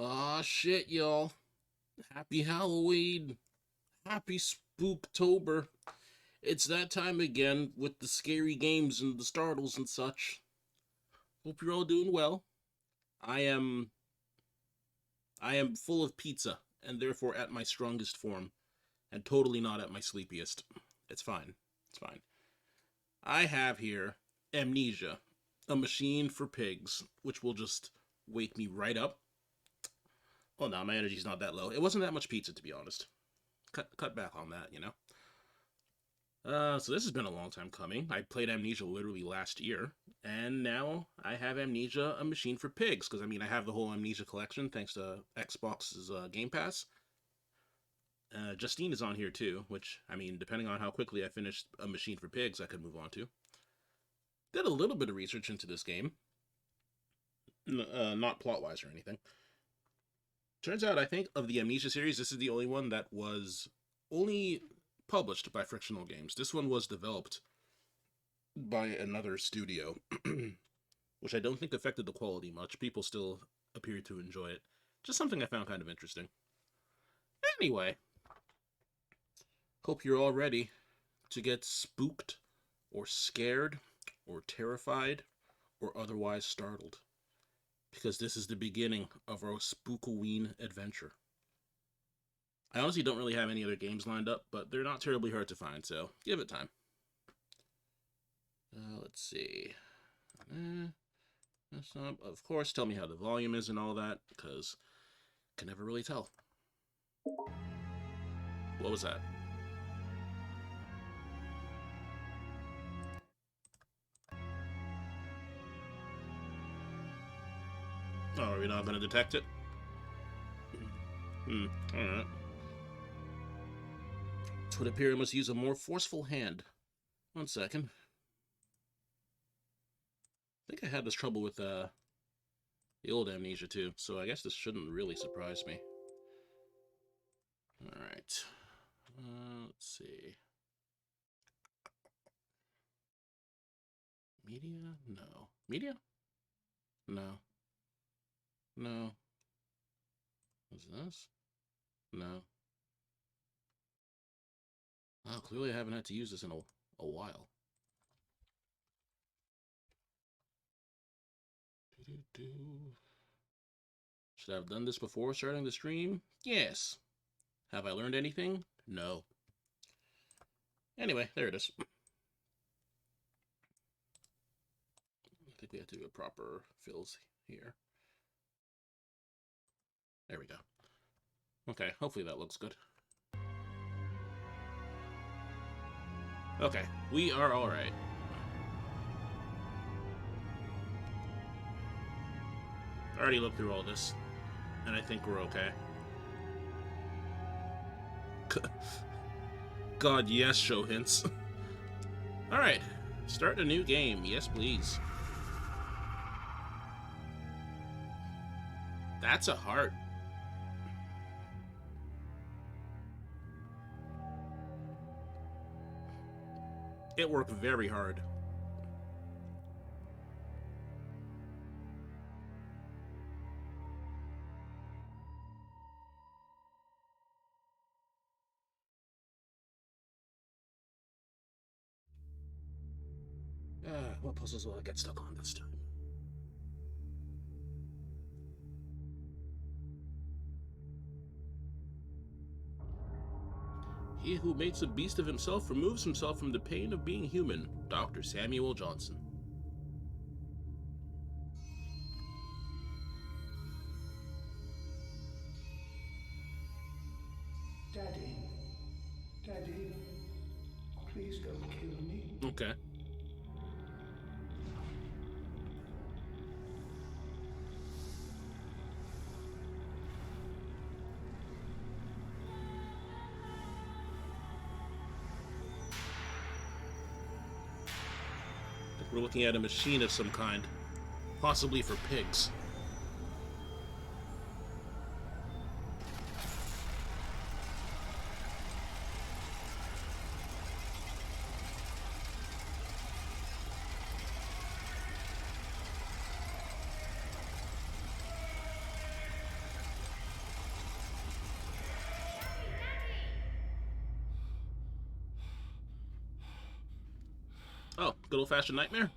Aw, shit, y'all. Happy Halloween. Happy Spooktober. It's that time again with the scary games and the startles and such. Hope you're all doing well. I am I am full of pizza and therefore at my strongest form and totally not at my sleepiest. It's fine. It's fine. I have here Amnesia, a machine for pigs, which will just wake me right up. Well, no, my energy's not that low. It wasn't that much pizza, to be honest. Cut back on that. So this has been a long time coming. I played Amnesia literally last year, and now I have Amnesia, a machine for pigs, because I have the whole Amnesia collection thanks to Xbox's Game Pass. Justine is on here too, which, depending on how quickly I finished a machine for pigs, I could move on to. Did a little bit of research into this game, not plot-wise or anything. Turns out, I think, of the Amnesia series, this is the only one that was only published by Frictional Games. This one was developed by another studio, which I don't think affected the quality much. People still appear to enjoy it. Just something I found kind of interesting. Anyway, hope you're all ready to get spooked, or scared, or terrified, or otherwise startled, because this is the beginning of our Spookoween adventure. I honestly don't really have any other games lined up, but they're not terribly hard to find, so give it time. Let's see. Of course, tell me how the volume is and all that, because I can never really tell. What was that? Oh, are we not going to detect it? Alright. It would appear I must use a more forceful hand. 1 second. I think I had this trouble with the old Amnesia too, so I guess this shouldn't really surprise me. Alright. Let's see. Media? No. Media? No. No. What's this? No. Oh, clearly I haven't had to use this in a while. Should I have done this before starting the stream? Yes. Have I learned anything? No. Anyway, there it is. I think we have to do a proper fills here. There we go. Okay, hopefully that looks good. Okay, we are alright. I already looked through all this, and I think we're okay. God, yes, show hints. Alright, start a new game. Yes, please. That's a heart. It worked very hard. What puzzles will I get stuck on this time? He who makes a beast of himself removes himself from the pain of being human. Dr. Samuel Johnson. Daddy, Daddy, please don't kill me. Okay. We're looking at a machine of some kind. Possibly for pigs. Oh, good old-fashioned nightmare?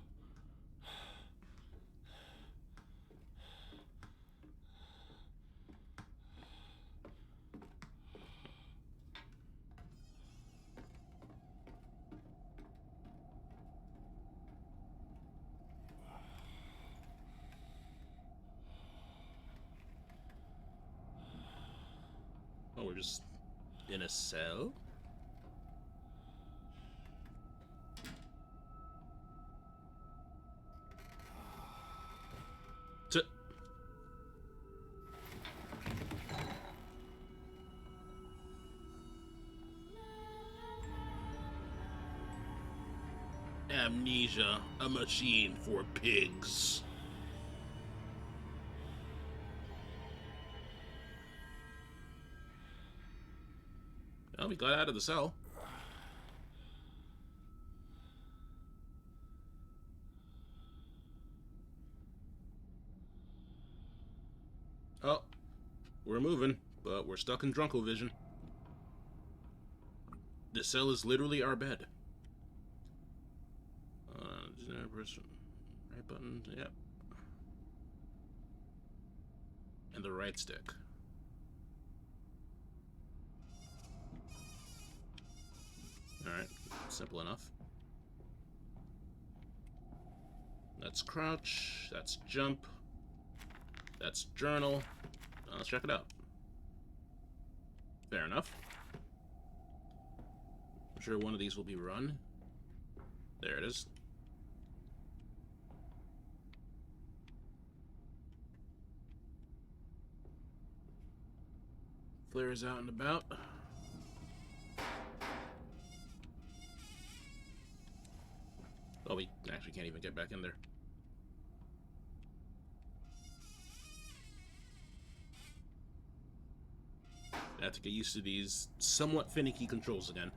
Oh, we're just in a cell? T Amnesia, a machine for pigs. Well, we got out of the cell. Oh, we're moving, but we're stuck in Drunkovision. The cell is literally our bed. Right button, yep. And the right stick. Alright, simple enough. That's crouch, that's jump, that's journal. Let's check it out. Fair enough. I'm sure one of these will be run. There it is. Flares out and about. Oh, we actually can't even get back in there. I have to get used to these somewhat finicky controls again.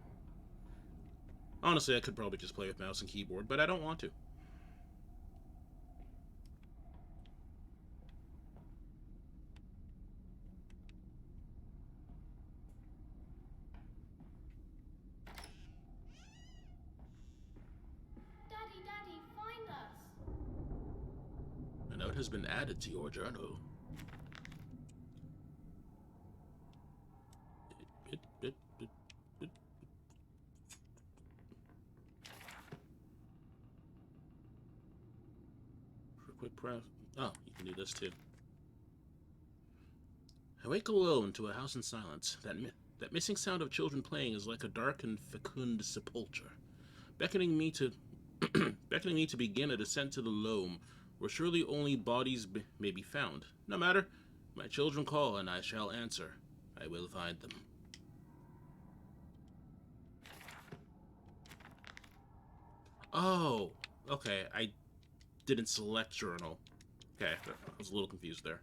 Honestly, I could probably just play with mouse and keyboard, but I don't want to. Daddy, Daddy, find us! A note has been added to your journal. Quick press. Oh, you can do this too. I wake alone to a house in silence. That missing sound of children playing is like a dark and fecund sepulchre, beckoning me to beckoning me to begin a descent to the loam, where surely only bodies may be found. No matter, my children call, and I shall answer. I will find them. Oh, okay. I didn't select journal. Okay, I was a little confused there.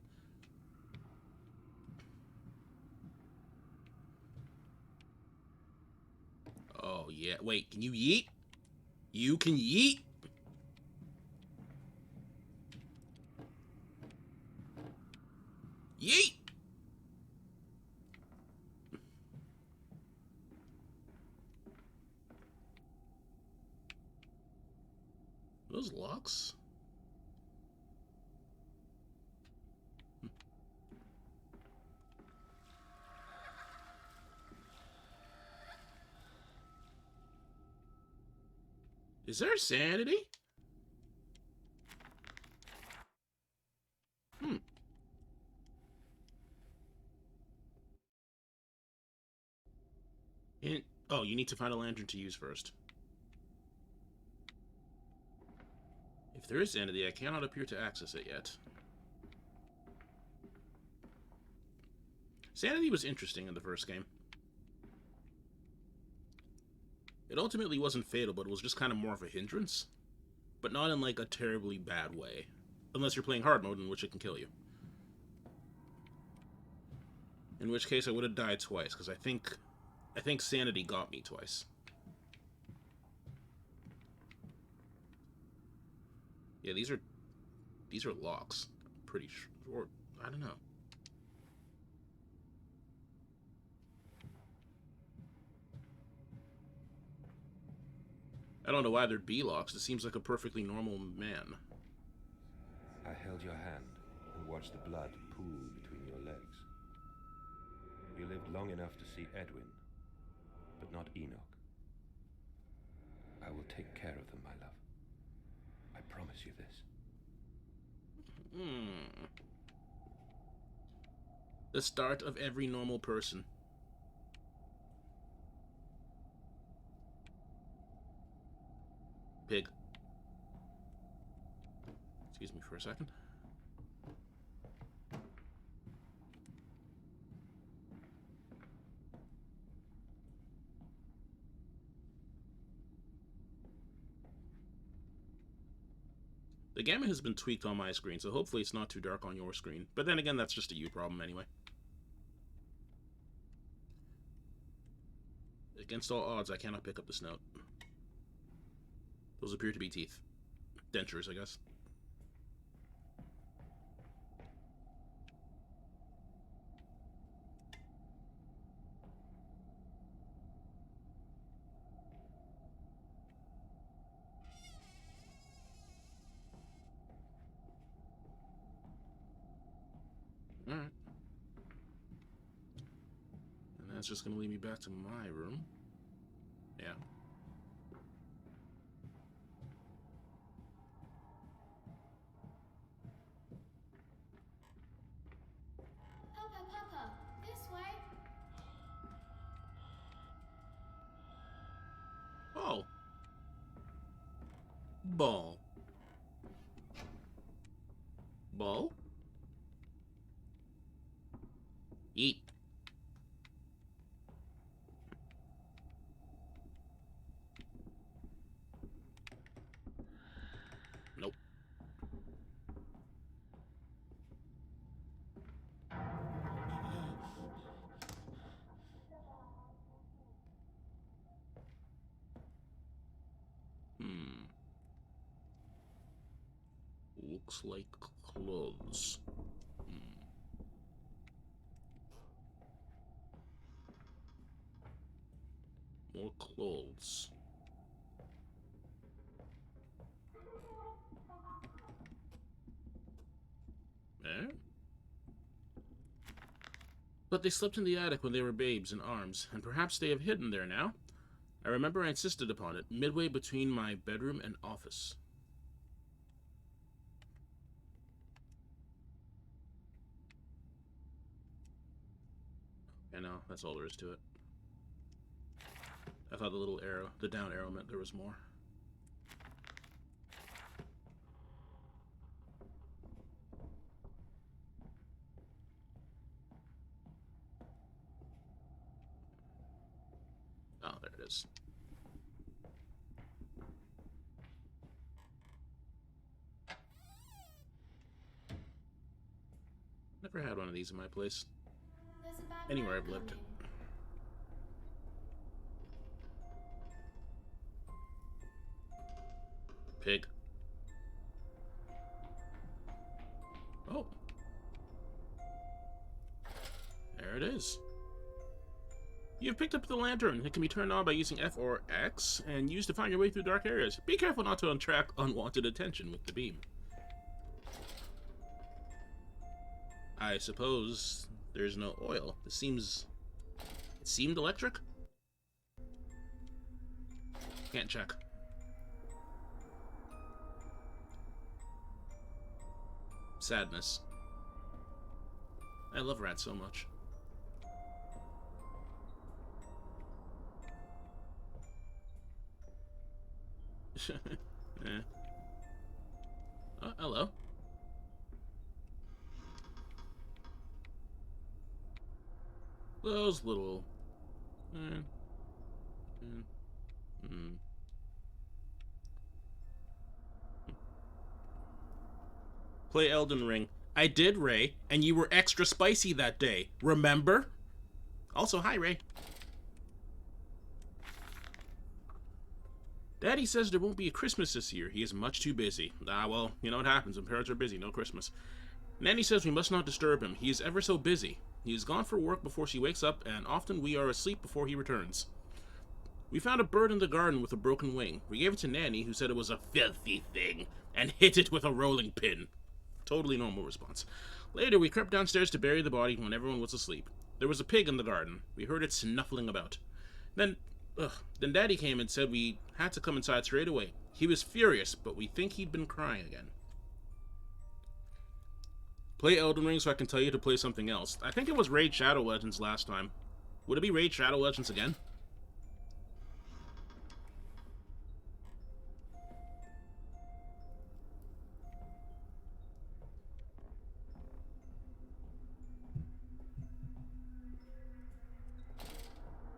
Oh, yeah. Wait, can you yeet? You can yeet? Yeet! Those locks? Is there sanity? Hmm. Oh, you need to find a lantern to use first. If there is sanity, I cannot appear to access it yet. Sanity was interesting in the first game. It ultimately wasn't fatal, but it was just kind of more of a hindrance. But not in like a terribly bad way. Unless you're playing hard mode, in which it can kill you. In which case I would have died twice, because I think sanity got me twice. Yeah, these are locks. Pretty sure. Or I don't know. I don't know why there'd be locks. It seems like a perfectly normal man. I held your hand and watched the blood pool between your legs. You lived long enough to see Edwin, but not Enoch. I will take care of them, my love. I promise you this. The start of every normal person. Pig. Excuse me for a second. The gamma has been tweaked on my screen, so hopefully it's not too dark on your screen. But then again, that's just a you problem anyway. Against all odds, I cannot pick up the snout. Those appear to be teeth. Dentures, I guess. Alright. And that's just going to lead me back to my room. Yeah. Papa, Papa, this way. Oh. Ball. Ball? Eat. Nope. Looks like clothes. More clothes. Eh? But they slept in the attic when they were babes in arms, and perhaps they have hidden there now. I remember I insisted upon it, midway between my bedroom and office. And now, that's all there is to it. I thought the little arrow, the down arrow, meant there was more. Oh, there it is. Never had one of these in my place. There's a bad Anywhere man I've lived. coming. Pig. Oh. There it is. You've picked up the lantern. It can be turned on by using F or X and used to find your way through dark areas. Be careful not to attract unwanted attention with the beam. I suppose there's no oil. It seemed electric? Can't check. Sadness. I love rats so much. Eh. Oh, hello. Those little... Play Elden Ring. I did, Ray, and you were extra spicy that day. Remember? Also, hi, Ray. Daddy says there won't be a Christmas this year. He is much too busy. Ah, well, you know what happens when parents are busy. No Christmas. Nanny says we must not disturb him. He is ever so busy. He is gone for work before she wakes up, and often we are asleep before he returns. We found a bird in the garden with a broken wing. We gave it to Nanny, who said it was a filthy thing, and hit it with a rolling pin. Totally normal response. Later, we crept downstairs to bury the body when everyone was asleep. There was a pig in the garden. We heard it snuffling about. Then, then Daddy came and said we had to come inside straight away. He was furious, but we think he'd been crying again. Play Elden Ring so I can tell you to play something else. I think it was Raid Shadow Legends last time. Would it be Raid Shadow Legends again?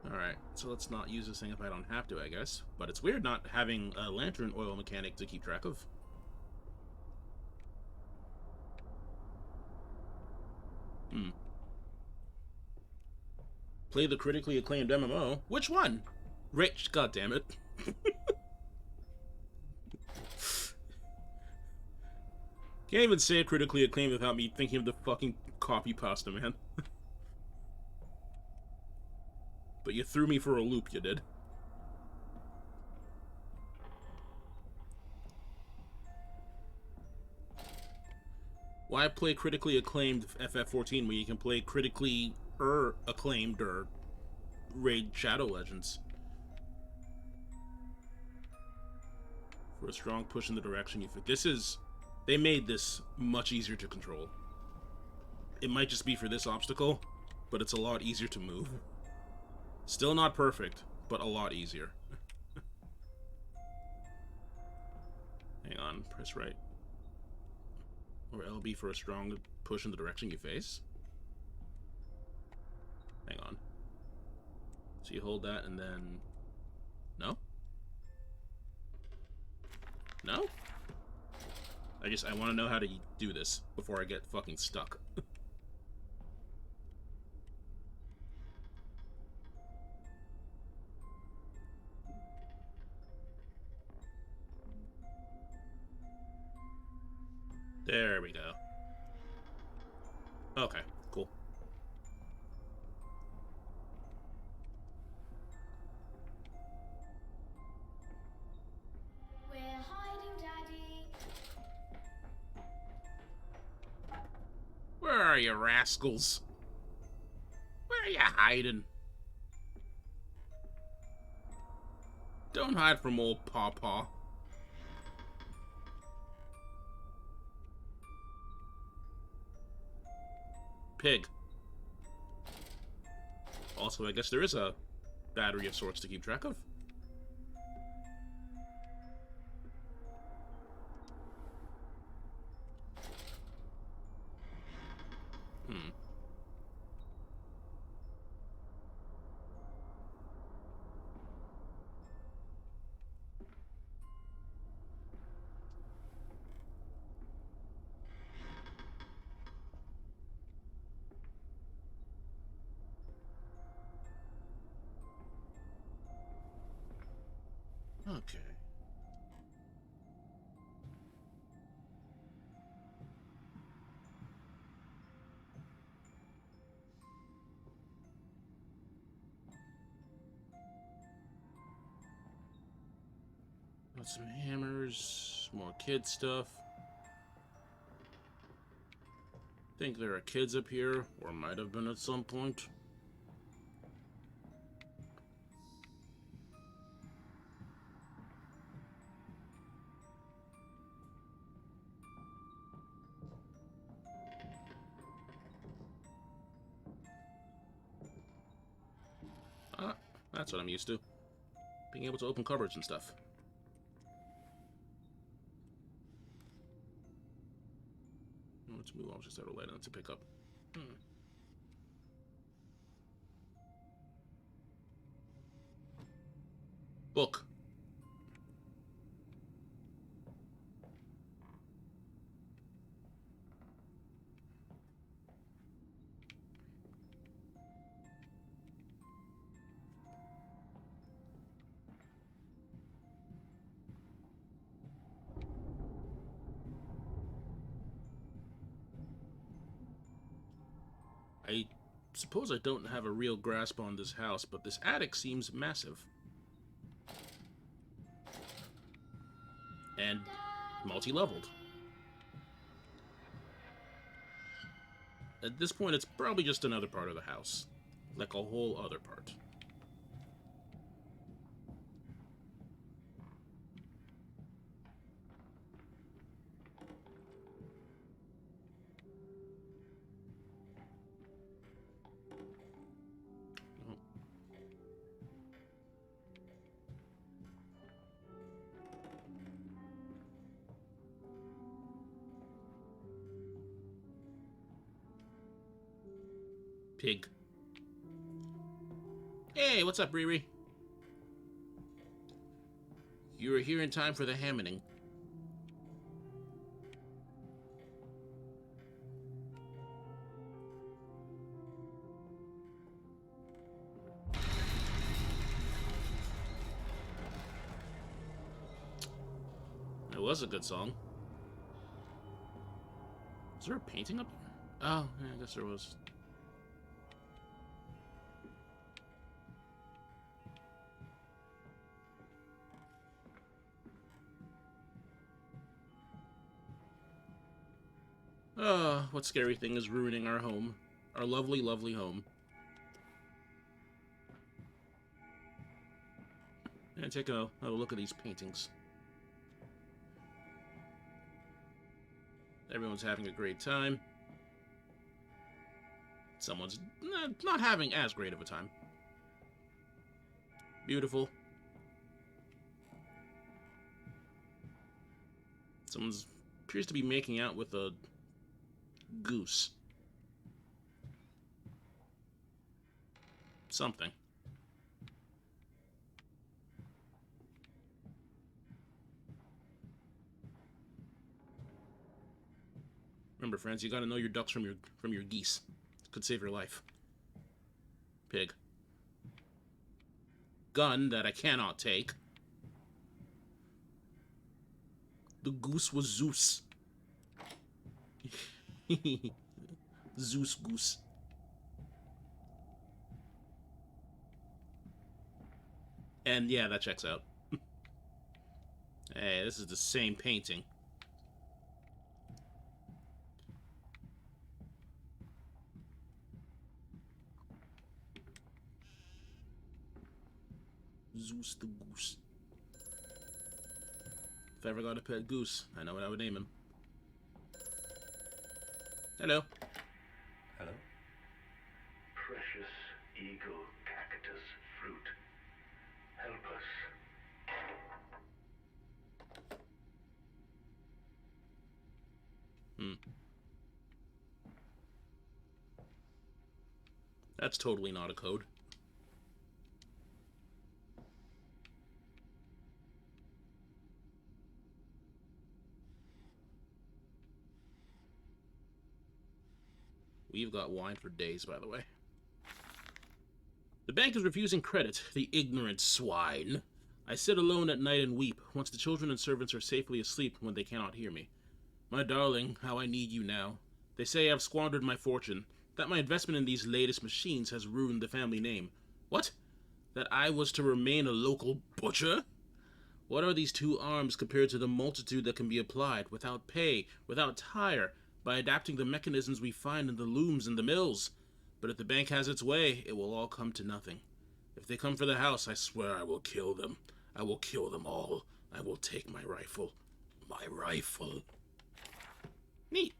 Alright, so let's not use this thing if I don't have to, I guess. But it's weird not having a lantern oil mechanic to keep track of. Play the critically acclaimed MMO? Which one? Rich, goddammit. Can't even say critically acclaimed without me thinking of the fucking copy pasta, man. But you threw me for a loop, you did. Why play critically acclaimed FF14 when you can play critically acclaimed or Raid Shadow Legends? For a strong push in the direction you fit. This is... They made this much easier to control. It might just be for this obstacle, but it's a lot easier to move. Still not perfect, but a lot easier. Hang on, press right. Or LB for a strong push in the direction you face. Hang on. So you hold that and then... No? No? I want to know how to do this before I get fucking stuck. There we go. Okay, cool. We're hiding, Daddy. Where are you, rascals? Where are you hiding? Don't hide from old Pawpaw. Pig. Also, I guess there is a battery of sorts to keep track of. Okay. Got some hammers, more kid stuff. Think there are kids up here, or might have been at some point. Ah, that's what I'm used to. Being able to open cupboards and stuff. Let's move on just out of light to pick up. Book. I suppose I don't have a real grasp on this house, but this attic seems massive. and multi-leveled. At this point, it's probably just another part of the house. Like a whole other part. Oh. Pig. Hey, what's up, Riri? You were here in time for the hammering. It was a good song. Is there a painting up there? Oh, yeah, I guess there was. What scary thing is ruining our home? Our lovely, lovely home. And take a look at these paintings. Everyone's having a great time. Someone's not having as great of a time. Beautiful. Someone's appears to be making out with a goose. Something. Remember, friends, you gotta know your ducks from your geese. Could save your life. Pig. Gun that I cannot take. The goose was Zeus. Zeus goose. And yeah, that checks out. Hey, this is the same painting. Zeus the goose. If I ever got a pet goose, I know what I would name him. Hello. Hello? Precious eagle cactus fruit. Help us. That's totally not a code. We've got wine for days, by the way. The bank is refusing credit, the ignorant swine. I sit alone at night and weep, once the children and servants are safely asleep when they cannot hear me. My darling, how I need you now. They say I've squandered my fortune, that my investment in these latest machines has ruined the family name. What? That I was to remain a local butcher? What are these two arms compared to the multitude that can be applied, without pay, without tire, by adapting the mechanisms we find in the looms and the mills? But if the bank has its way, it will all come to nothing. If they come for the house, I swear I will kill them. I will kill them all. I will take my rifle. My rifle. Neat.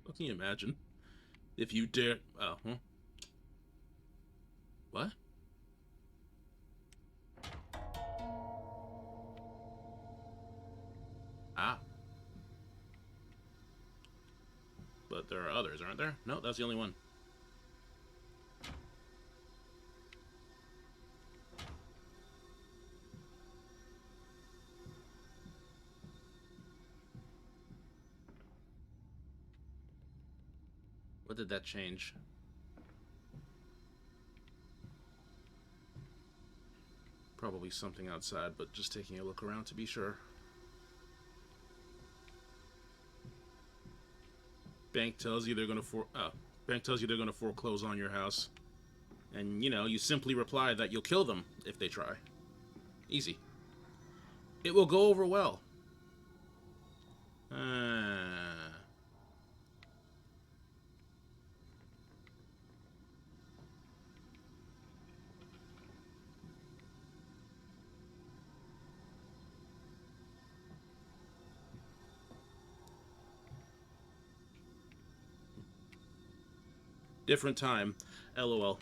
What can you imagine? If you dare... Oh, huh? What? Ah. But there are others, aren't there? No, that's the only one. What did that change? Probably something outside, but just taking a look around to be sure. Bank tells you they're gonna foreclose on your house. And, you know, you simply reply that you'll kill them if they try. Easy. It will go over well. Different time. LOL.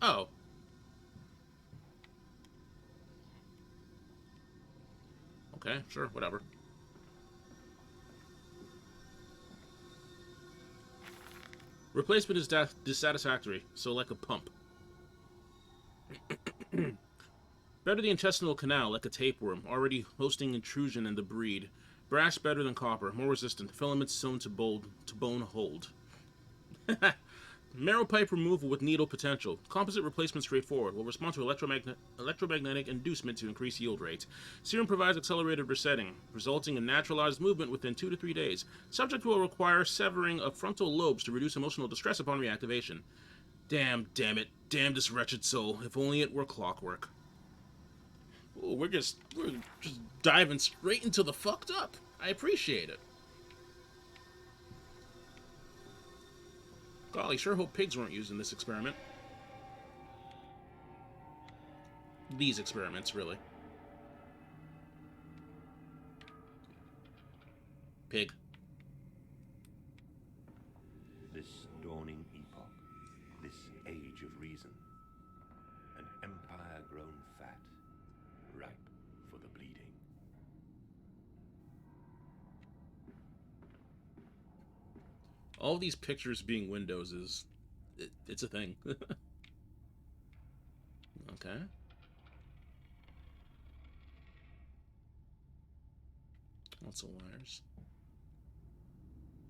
Oh. Okay, sure, whatever. Replacement is dissatisfactory, so like a pump. Better the intestinal canal, like a tapeworm, already hosting intrusion in the breed. Brass better than copper, more resistant. Filaments sewn to bone hold. Marrow pipe removal with needle potential. Composite replacement straightforward. Will respond to electromagnetic inducement to increase yield rate. Serum provides accelerated resetting, resulting in naturalized movement within 2 to 3 days. Subject will require severing of frontal lobes to reduce emotional distress upon reactivation. Damn it. Damn this wretched soul. If only it were clockwork. Ooh, we're just diving straight into the fucked up. I appreciate it. Golly, sure hope pigs weren't used in this experiment. These experiments, really. Pig. This dawning epoch, this age of reason, an empire grown fat, ripe for the bleeding. All these pictures being windows is... it's a thing. Okay. Lots of wires.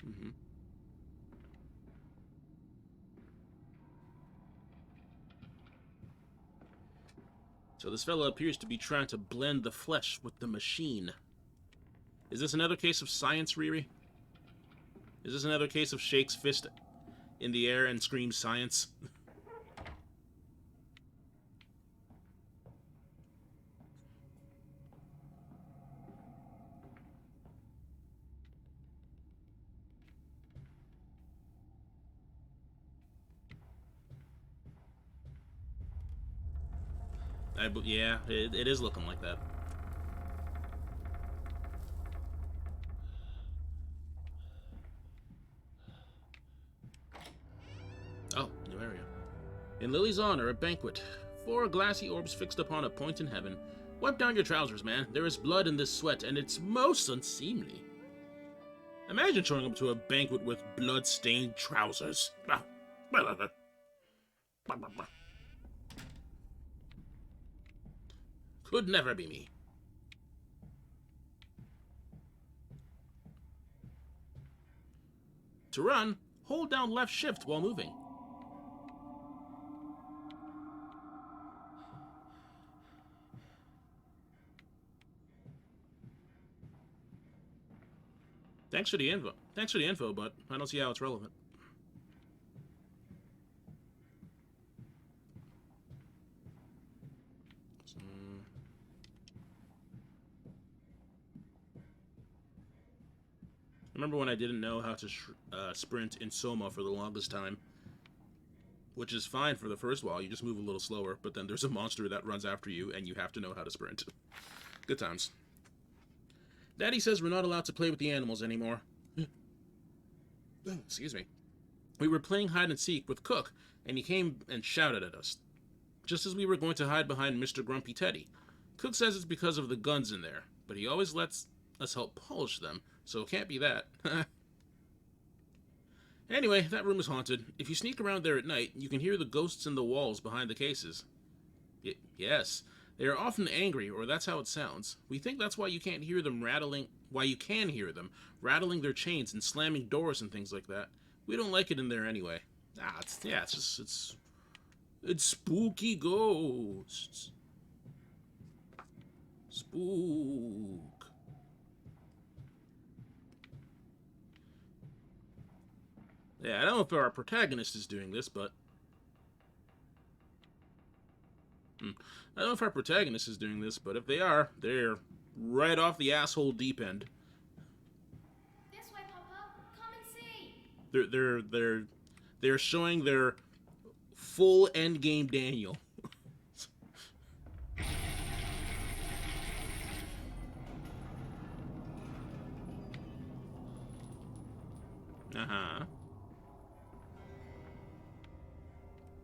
Mm-hmm. So this fella appears to be trying to blend the flesh with the machine. Is this another case of science, Riri? Is this another case of shakes fist in the air and screams science? Yeah, it is looking like that. Oh, new area. In Lily's honor, a banquet. 4 glassy orbs fixed upon a point in heaven. Wipe down your trousers, man. There is blood in this sweat, and it's most unseemly. Imagine showing up to a banquet with blood-stained trousers. Could never be me. To run, hold down left shift while moving. Thanks for the info, but I don't see how it's relevant. So... I remember when I didn't know how to sprint in Soma for the longest time. Which is fine for the first while, you just move a little slower, but then there's a monster that runs after you, and you have to know how to sprint. Good times. Daddy says we're not allowed to play with the animals anymore. Excuse me. We were playing hide and seek with Cook, and he came and shouted at us. Just as we were going to hide behind Mr. Grumpy Teddy. Cook says it's because of the guns in there, but he always lets us help polish them, so it can't be that. Anyway, that room is haunted. If you sneak around there at night, you can hear the ghosts in the walls behind the cases. Yes, they are often angry, or that's how it sounds. We think that's why you can't hear them rattling. Why you can hear them rattling their chains and slamming doors and things like that. We don't like it in there anyway. It's spooky ghosts. Spook. Yeah, I don't know if our protagonist is doing this, but... I don't know if our protagonist is doing this, but if they are, they're right off the asshole deep end. This way, Papa. Come and see. They're showing their full endgame Daniel. Uh-huh.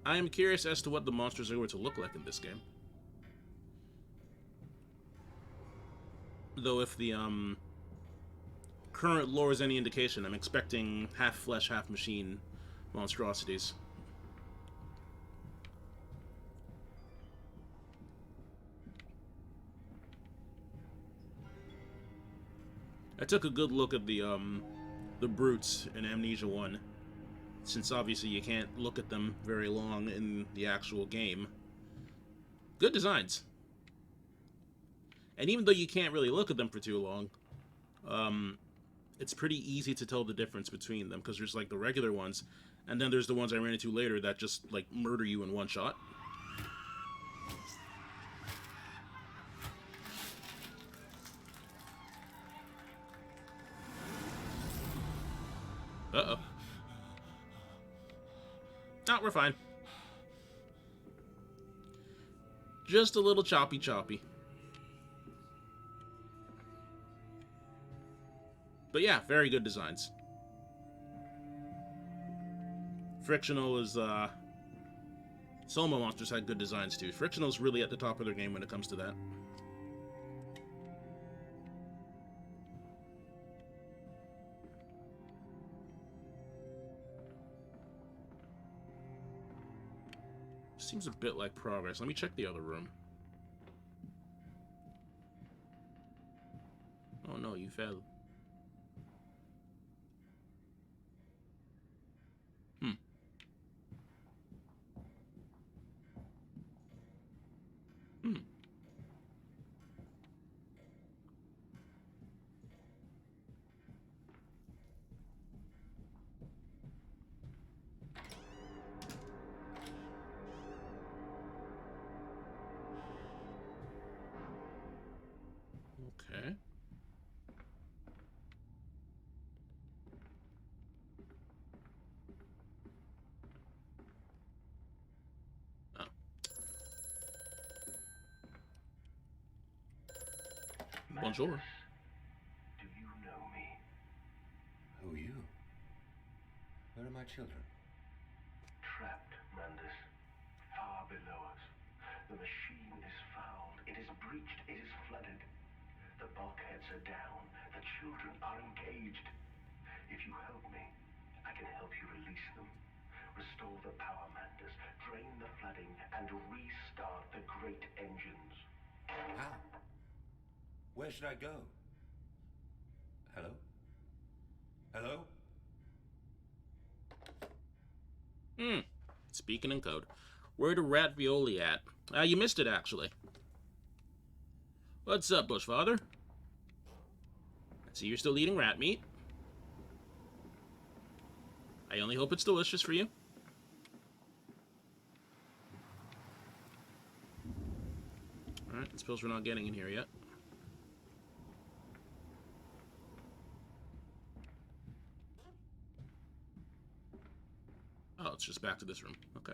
I am curious as to what the monsters are going to look like in this game. Though if the current lore is any indication, I'm expecting half flesh, half machine monstrosities. I took a good look at the brutes in Amnesia 1, since obviously you can't look at them very long in the actual game. Good designs. And even though you can't really look at them for too long, it's pretty easy to tell the difference between them, because there's like the regular ones, and then there's the ones I ran into later that just like murder you in one shot. Uh-oh. No, we're fine. Just a little choppy. But yeah, very good designs. Frictional is, Soma Monsters had good designs too. Frictional's really at the top of their game when it comes to that. Seems a bit like progress. Let me check the other room. Oh no, you fell. Hmm. Okay. Oh. Bonjour. Do you know me? Who are you? Where are my children? Trapped, Mandus. Far below us. The machine is fouled. It is breached. It is flooded. The bulkheads are down. The children are engaged. If you help me, I can help you release them. Restore the power, Mandus. Drain the flooding and restart the great engines. How? Where should I go? Hello? Hello? Speaking in code. Where the rat violi at? You missed it, actually. What's up, Bushfather? I see you're still eating rat meat. I only hope it's delicious for you. Alright, I suppose we're not getting in here yet. Oh, it's just back to this room. Okay.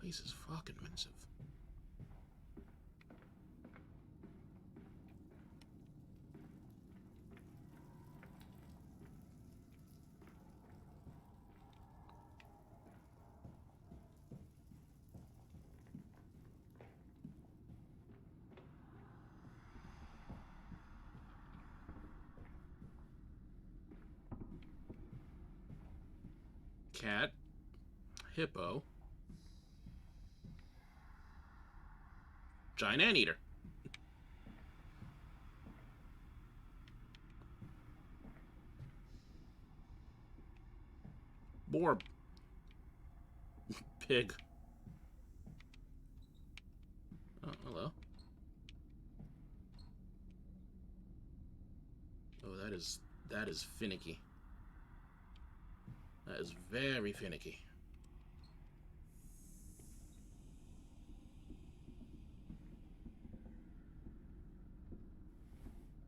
Place is fucking massive. Cat. Hippo. Giant anteater. Poor pig. Oh, hello. Oh, that is finicky. That is very finicky.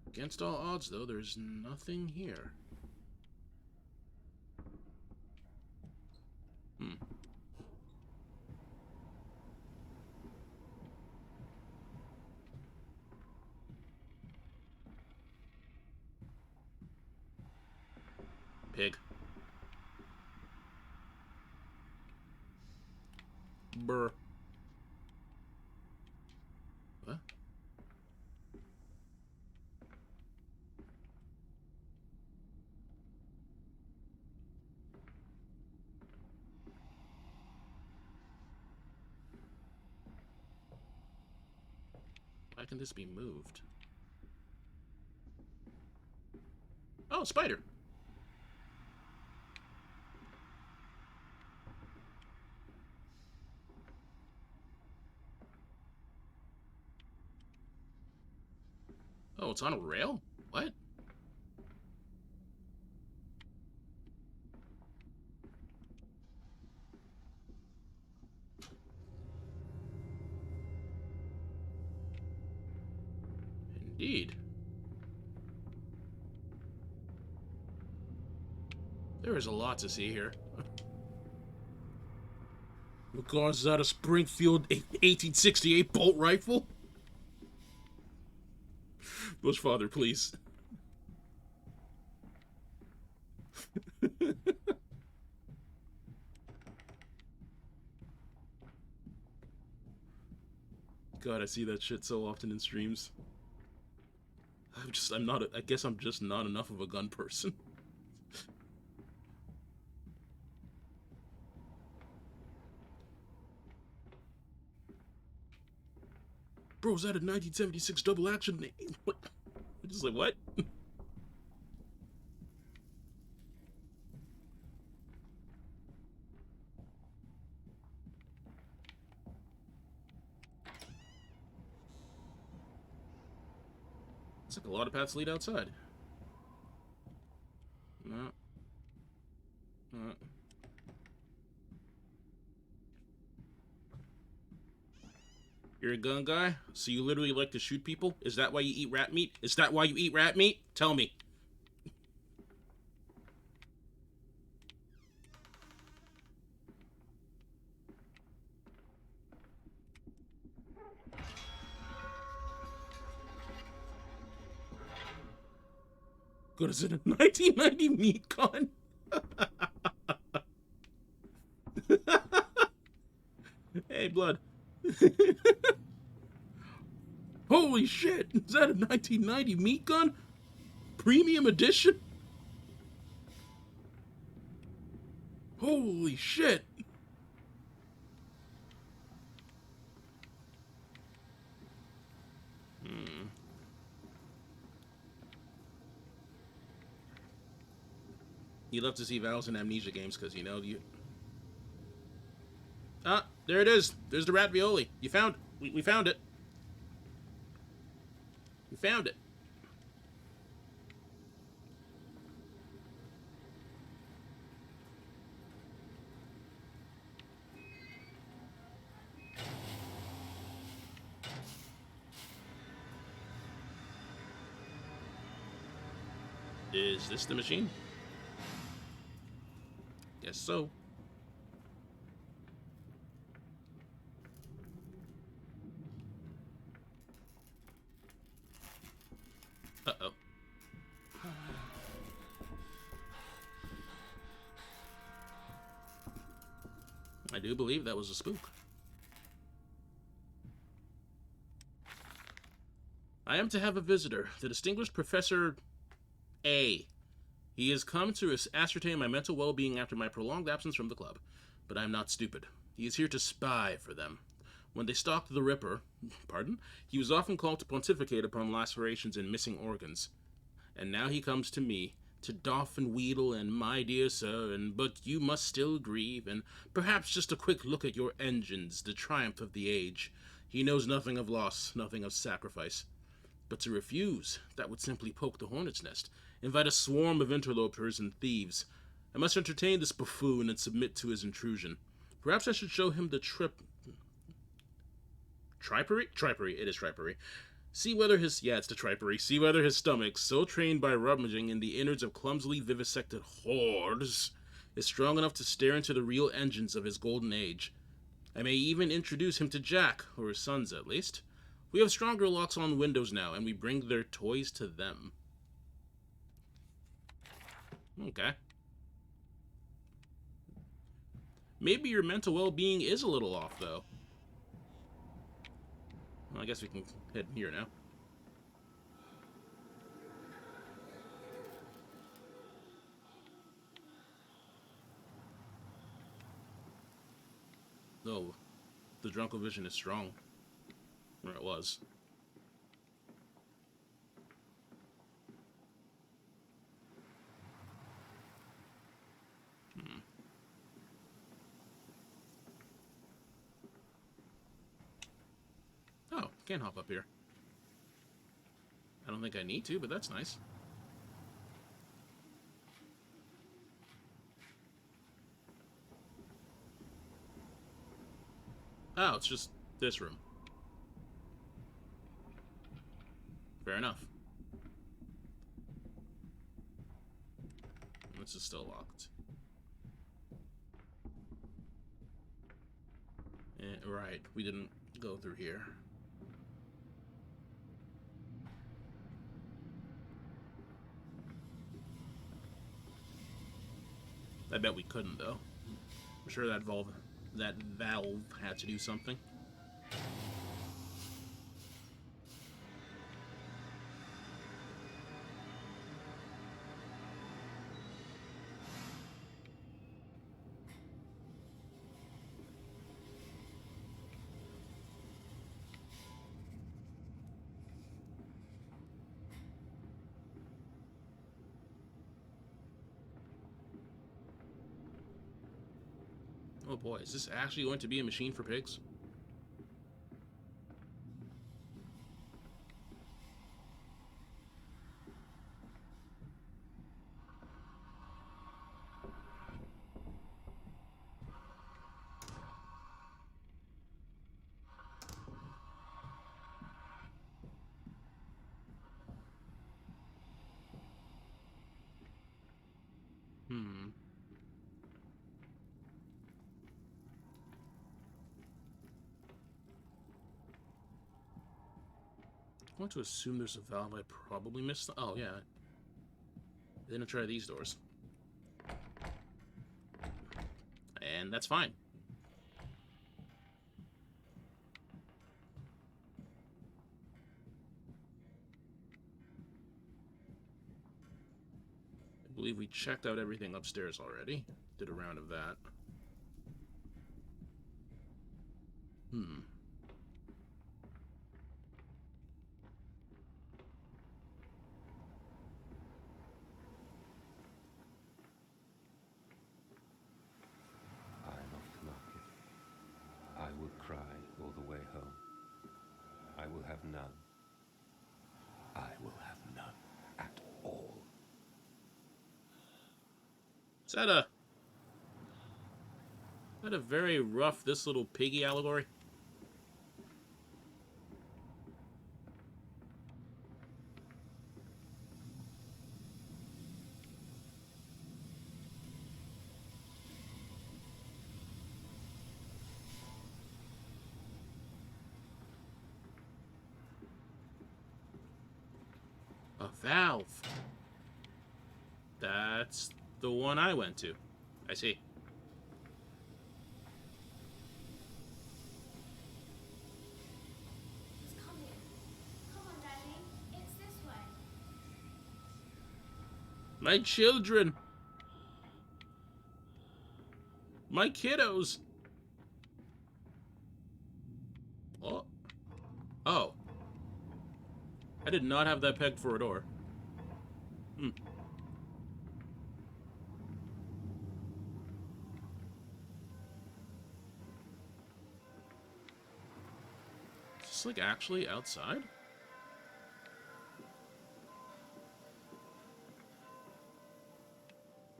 Against all odds, though, there's nothing here. Hmm. Pig. Brr. What? Why can this be moved? Oh, spider. Oh, it's on a rail? What? Indeed. There is a lot to see here. Because is that a Springfield 1868 bolt rifle? Bushfather, please. God, I see that shit so often in streams. I guess I'm just not enough of a gun person. Bro, is that a 1976 double action? What? I'm just like, what? It's like a lot of paths lead outside. No. No. You're a gun guy, so you literally like to shoot people? Is that why you eat rat meat? Is that why you eat rat meat? Tell me. Good, is it a 1990 meat gun? Hey, blood. Holy shit! Is that a 1990 meat gun? Premium edition? Holy shit! You love to see Val's in Amnesia games because, you know, you... Ah, there it is. There's the ravioli. You found... We found it. We found it. Is this the machine? Guess so. Uh-oh. I do believe that was a spook. I am to have a visitor, the distinguished Professor A. He has come to ascertain my mental well-being after my prolonged absence from the club. But I am not stupid. He is here to spy for them. When they stalked the Ripper, he was often called to pontificate upon lacerations and missing organs. And now he comes to me To doff and wheedle, and my dear sir, and but you must still grieve, and perhaps just a quick look at your engines, the triumph of the age. He knows nothing of loss, nothing of sacrifice. But to refuse, that would simply poke the hornet's nest, invite a swarm of interlopers and thieves. I must entertain this buffoon and submit to his intrusion. Perhaps I should show him the tripery? Tripery, it is tripery. See whether his, yeah, it's the tripery. See whether his stomach, so trained by rummaging in the innards of clumsily vivisected whores, is strong enough to stare into the real engines of his golden age. I may even introduce him to Jack, or his sons at least. We have stronger locks on windows now, and we bring their toys to them. Okay. Maybe your mental well-being is a little off, though. Well, I guess we can head here now. Oh, the Drunko vision is strong. Or it was. Oh, can't hop up here. I don't think I need to, but that's nice. Oh, it's just this room. Fair enough. This is still locked. Right, we didn't go through here. I bet we couldn't, though. I'm sure that valve had to do something. Oh boy, is this actually going to be a machine for pigs? Hmm. I'm going to assume there's a valve I probably missed. Oh, yeah. Then I'll try these doors. And that's fine. I believe we checked out everything upstairs already. Did a round of that. Hmm. I'm off to market. I will cry all the way home. I will have none. I will have none at all. Is that a very rough this little piggy allegory? A valve. That's the one I went to. I see. He's coming. Come on, darling. It's this way. My children. My kiddos. Oh. Oh. I did not have that pegged for a door. Hmm. this, like, actually outside?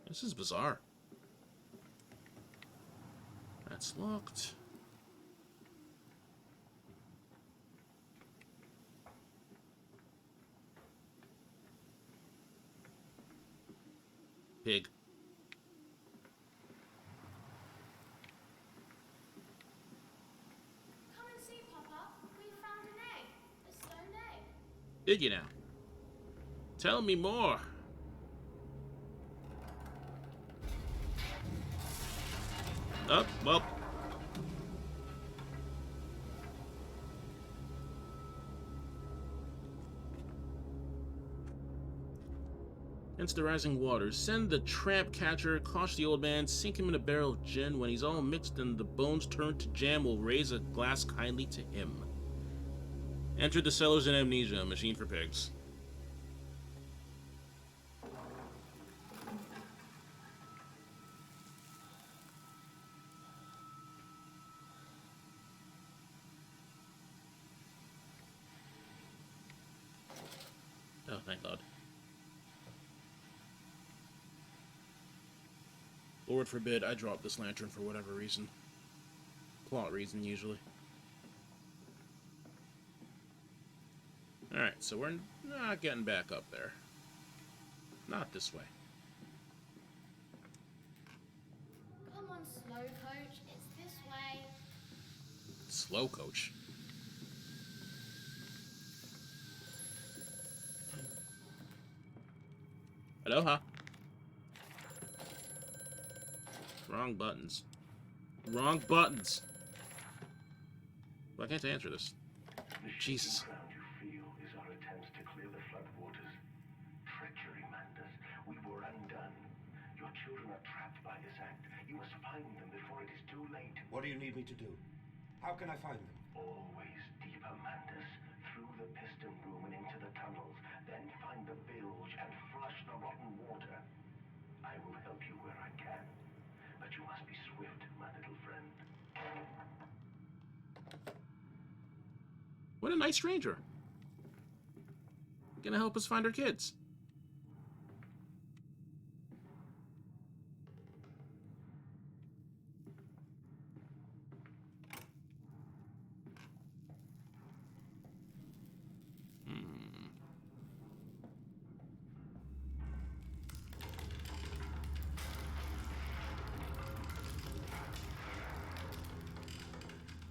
This is bizarre. That's locked. Pig. Come and see, Papa. We found an egg. A stone egg. Did you now? Tell me more. Oh, well. Against the rising waters, send the tramp catcher, caution the old man, sink him in a barrel of gin. When he's all mixed and the bones turn to jam, we'll raise a glass kindly to him. Enter the cellars in Amnesia, a machine for pigs. Oh, thank God. Lord forbid I drop this lantern for whatever reason. Plot reason, usually. Alright, so we're not getting back up there. Not this way. Come on, slow coach. It's this way. Slow coach. Aloha. Wrong buttons. Wrong buttons. Why can't I answer this? Jesus. The ground you feel is our attempts to clear the floodwaters. Treachery, Mandus. We were undone. Your children are trapped by this act. You must find them before it is too late. What do you need me to do? How can I find them? Always deeper, Mandus. Through the piston room and into the tunnels. Then find the bilge and flush the rotten water. I will help you where I can. But you must be swift, my little friend. What a nice stranger. Gonna help us find our kids.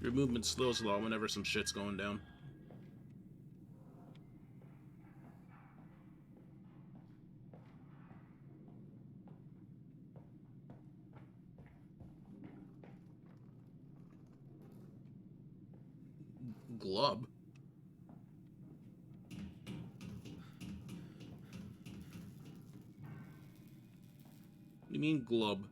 Your movement slows a lot whenever some shit's going down. Glub? What do you mean, glub?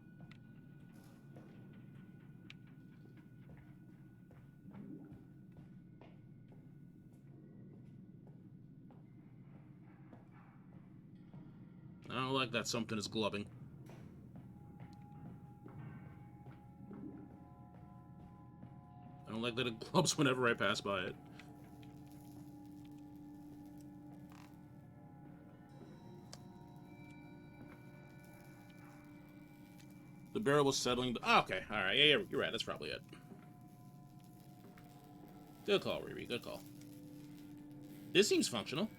I don't like that something is glubbing. I don't like that it glubs whenever I pass by it. The barrel was settling. Oh, okay, alright, yeah, you're right, that's probably it. Good call, Riri, good call. This seems functional.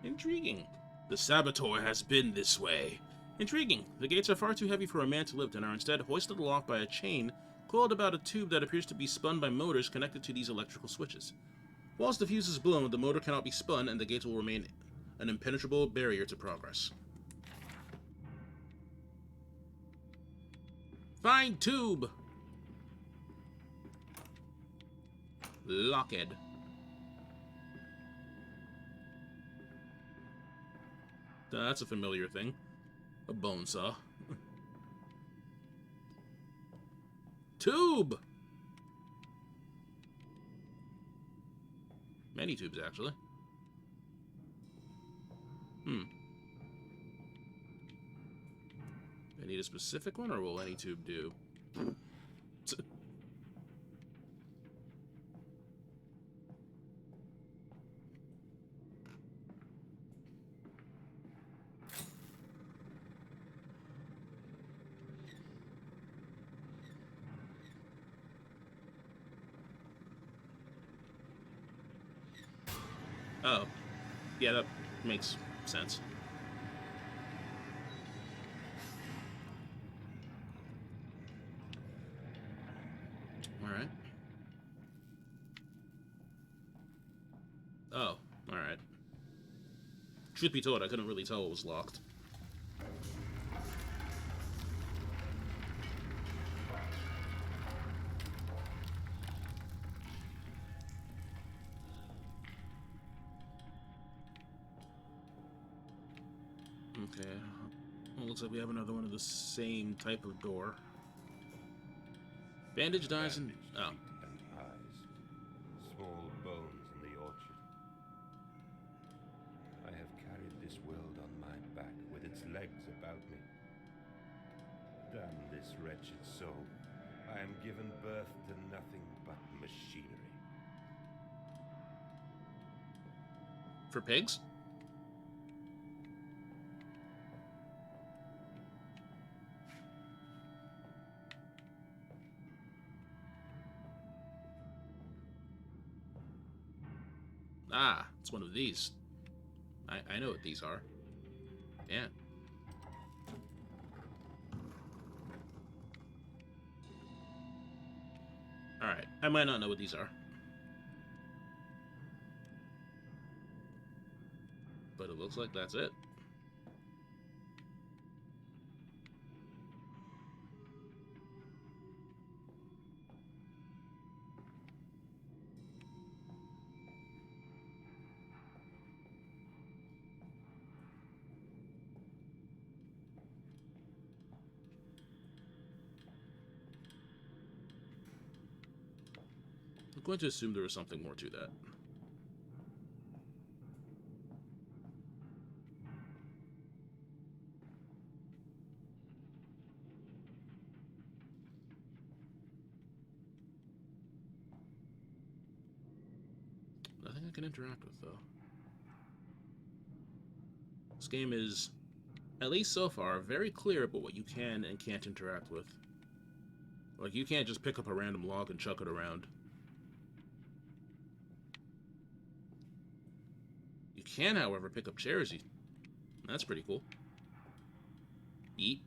Intriguing. The saboteur has been this way. Intriguing. The gates are far too heavy for a man to lift and are instead hoisted aloft by a chain coiled about a tube that appears to be spun by motors connected to these electrical switches. Whilst the fuse is blown, the motor cannot be spun and the gates will remain an impenetrable barrier to progress. Find tube! Locked. That's a familiar thing. A bone saw. Tube! Many tubes, actually. I need a specific one, or will any tube do? Oh, yeah, that makes sense. Alright. Oh, alright. Truth be told, I couldn't really tell it was locked. Okay. Well, looks like we have another one of the same type of door. Bandaged eyes and... Bandaged oh. feet and eyes. Small bones in the orchard. I have carried this world on my back with its legs about me. Damn this wretched soul. I am given birth to nothing but machinery. For pigs? Ah, it's one of these. I know what these are. Yeah. Alright, I might not know what these are. But it looks like that's it. I'm going to assume there was something more to that. Nothing I can interact with, though. This game is, at least so far, very clear about what you can and can't interact with. Like, you can't just pick up a random log and chuck it around. You can, however, pick up chairs. That's pretty cool. Eat.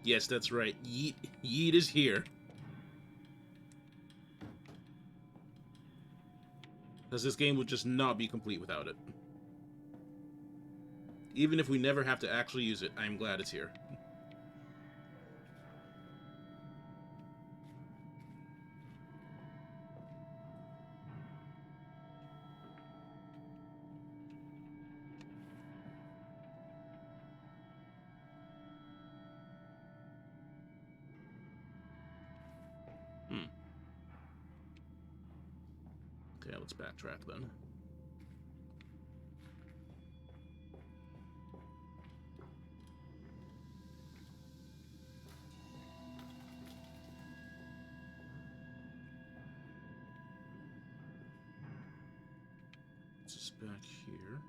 Yes, that's right. Yeet. Yeet is here. Because this game would just not be complete without it. Even if we never have to actually use it, I'm glad it's here. Okay, let's backtrack then. This is back here.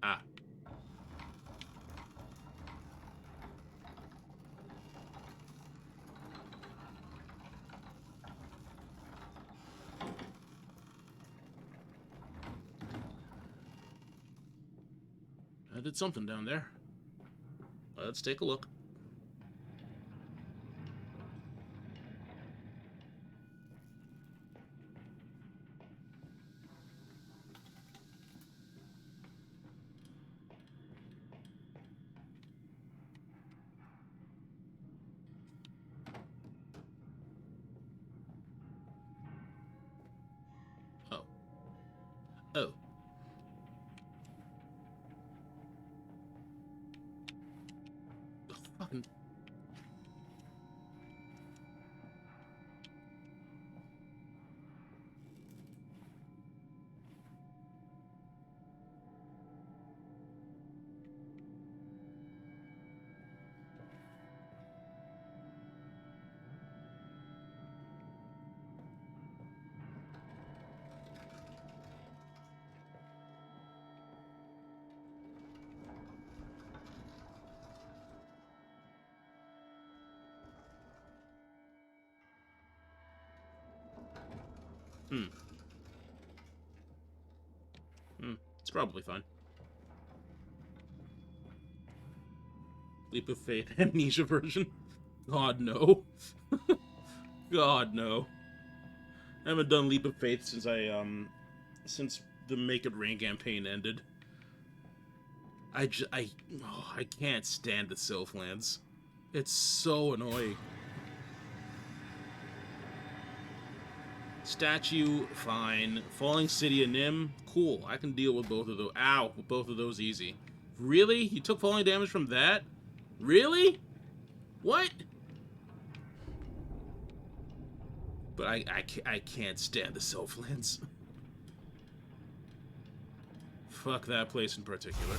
Ah. I did something down there. Let's take a look. Oh. Fucking. Hmm. Hmm. It's probably fine. Leap of Faith Amnesia version. God, no. God, no. I haven't done Leap of Faith since the Make It Rain campaign ended. I can't stand the Sylphlands. It's so annoying. Statue, fine. Falling City of Nim, cool. I can deal with both of those. Ow, with both of those easy. Really? You took falling damage from that? Really? What? But I can't stand the Sylphlands. Fuck that place in particular.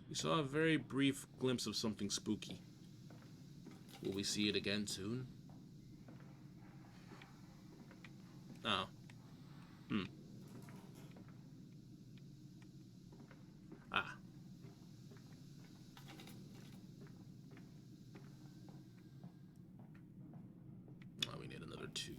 We saw a very brief glimpse of something spooky. Will we see it again soon? Oh. Hmm. Ah. Oh, we need another tube.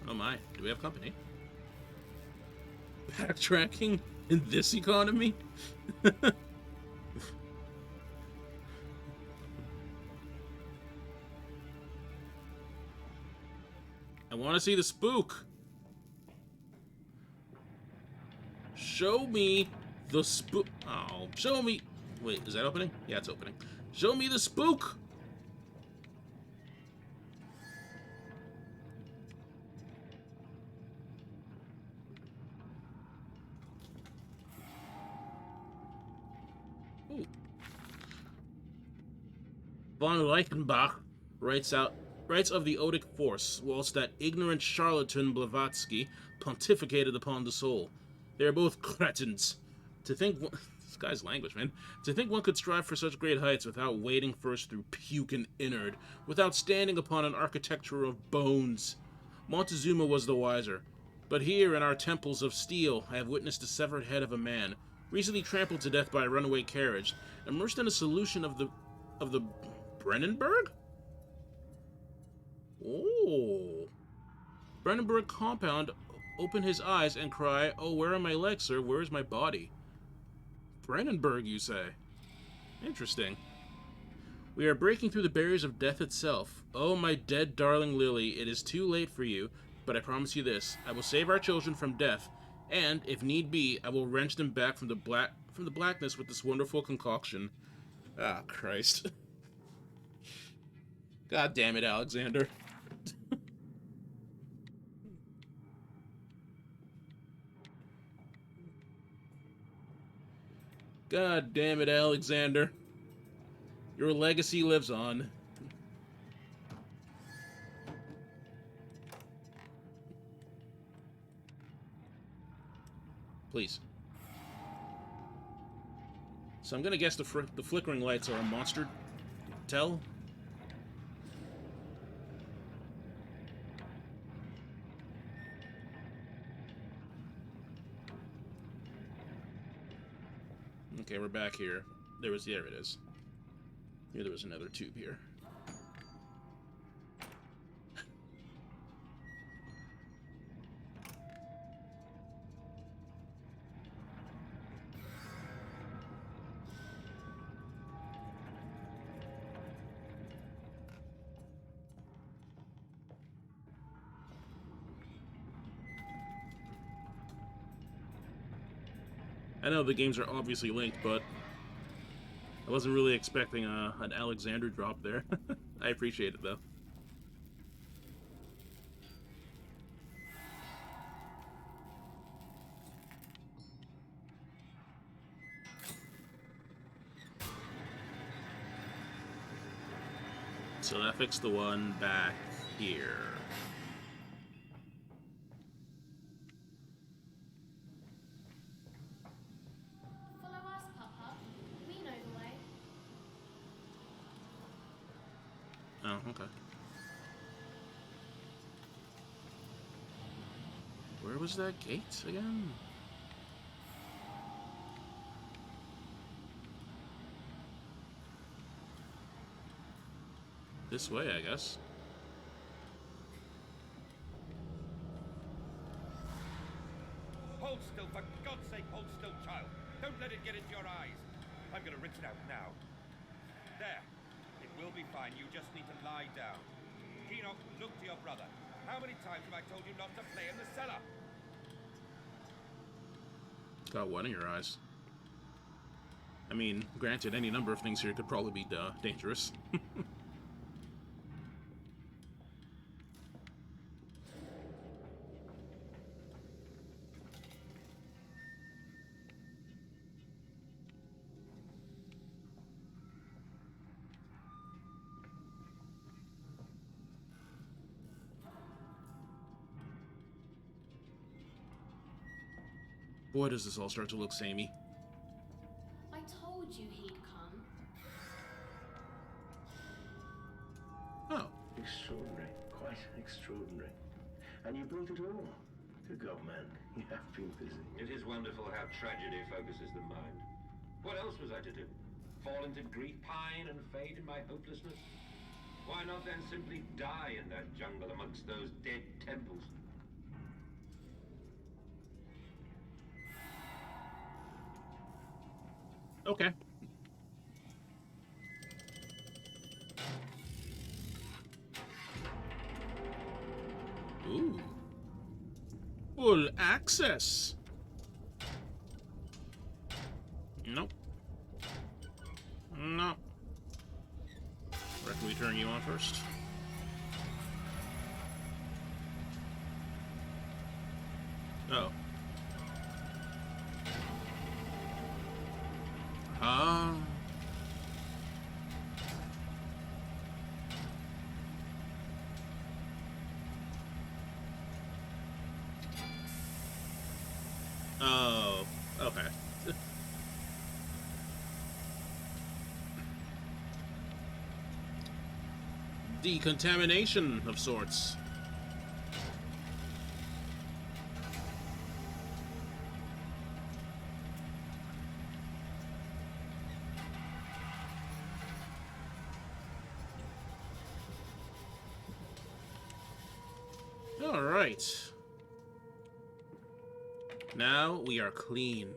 Oh my, do we have company? Backtracking in this economy? I want to see the spook. Show me the spook. Oh, show me. Wait, is that opening? Yeah, it's opening. Show me the spook. Ooh. Von Reichenbach writes of the Odic force, whilst that ignorant charlatan Blavatsky pontificated upon the soul. They are both cretins. To think this guy's language, man. To think one could strive for such great heights without wading first through puke and innard, without standing upon an architecture of bones. Montezuma was the wiser. But here in our temples of steel, I have witnessed the severed head of a man, recently trampled to death by a runaway carriage, immersed in a solution of the Brennenberg? Oh. Brennenberg compound open his eyes and cry, "Oh, where are my legs, sir? Where is my body?" Brennenberg, you say? Interesting. We are breaking through the barriers of death itself. Oh, my dead darling Lily, it is too late for you, but I promise you this. I will save our children from death, and, if need be, I will wrench them back from the blackness with this wonderful concoction. Ah, Christ. God damn it, Alexander. God damn it, Alexander. Your legacy lives on. Please. So I'm gonna guess the flickering lights are a monster tell? Okay, we're back here. There it is. Here there was another tube here. I know the games are obviously linked, but I wasn't really expecting an Alexander drop there. I appreciate it, though. So that fixed the one back here. Follow us, Papa. We know the way. Oh, okay. Where was that gate again? This way, I guess. Hold still, for God's sake, hold still, child. Don't let it get into your eyes. I'm gonna rinse it out now. There. It will be fine. You just need to lie down. Enoch, look to your brother. How many times have I told you not to play in the cellar? Got one in your eyes. I mean, granted, any number of things here could probably be dangerous. Boy, does this all start to look samey. I told you he'd come. Oh. Extraordinary. Quite extraordinary. And you brought it all. Good God, man. You have been busy. It is wonderful how tragedy focuses the mind. What else was I to do? Fall into grief, pine, and fade in my hopelessness? Why not then simply die in that jungle amongst those dead temples? Okay. Ooh. Full access. Nope. Nope. Reckon we turn you on first. Oh. Ah. Oh. Okay. Decontamination of sorts. All right. Now we are clean.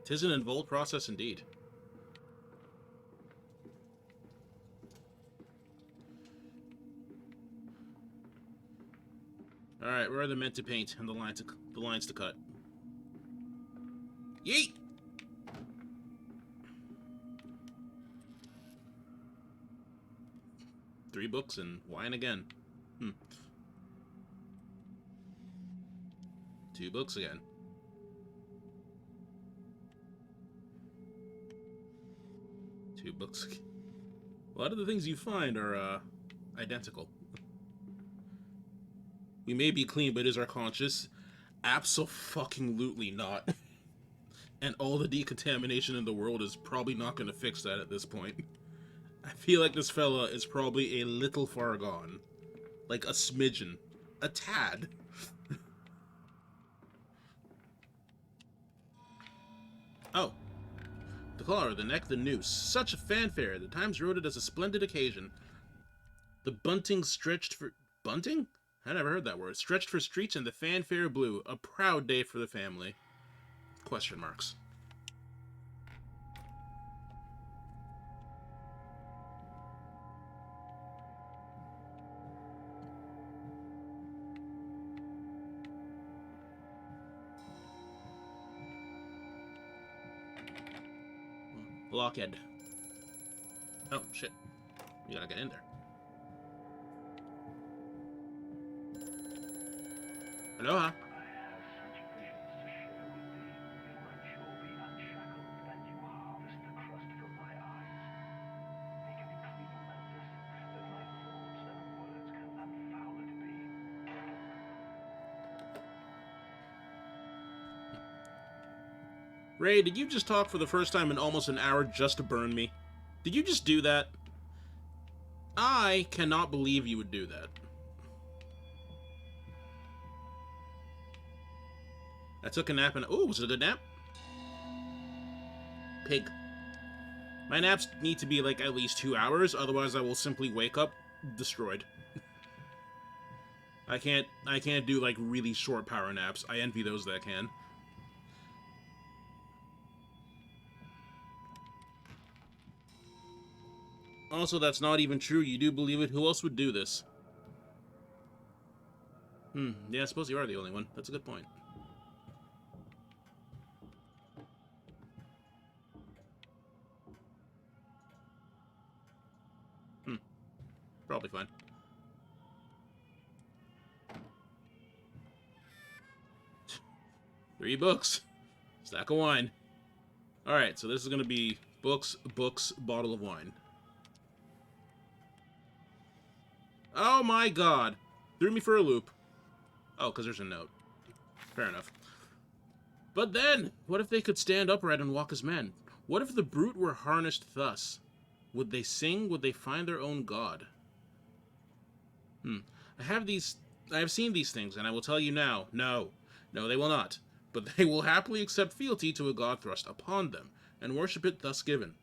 'Tis an involved process indeed. All right, where are the men to paint and the lines to cut? Yeet! Three books and wine again. Two books again. Two books again. A lot of the things you find are identical. We may be clean, but is our conscience? Abso-fucking-lutely not. And all the decontamination in the world is probably not going to fix that at this point. I feel like this fella is probably a little far gone. Like a smidgen. A tad. Oh. The collar, the neck, the noose. Such a fanfare. The Times wrote it as a splendid occasion. The bunting stretched for... Bunting? I never heard that word. Stretched for streets and the fanfare blew. A proud day for the family. Question marks. Blockhead. Oh, shit. You gotta get in there. Aloha. I have such visions to share with thee. My jaw be unshackled, and you harvest the crust from my eyes. Make me clean, Mantis, that my thoughts and words can unfouled be. Ray, did you just talk for the first time in almost an hour just to burn me? Did you just do that? I cannot believe you would do that. I took a nap and... Oh, was it a good nap? Pig. My naps need to be like at least 2 hours, otherwise I will simply wake up destroyed. I can't do like really short power naps. I envy those that can. Also, that's not even true. You do believe it. Who else would do this? Yeah, I suppose you are the only one. That's a good point. Probably fine. Three books. Stack of wine. Alright, so this is going to be books, bottle of wine. Oh my god. Threw me for a loop. Oh, because there's a note. Fair enough. But then, what if they could stand upright and walk as men? What if the brute were harnessed thus? Would they sing? Would they find their own god? I have seen these things, and I will tell you now, no, they will not. But they will happily accept fealty to a god thrust upon them, and worship it thus given.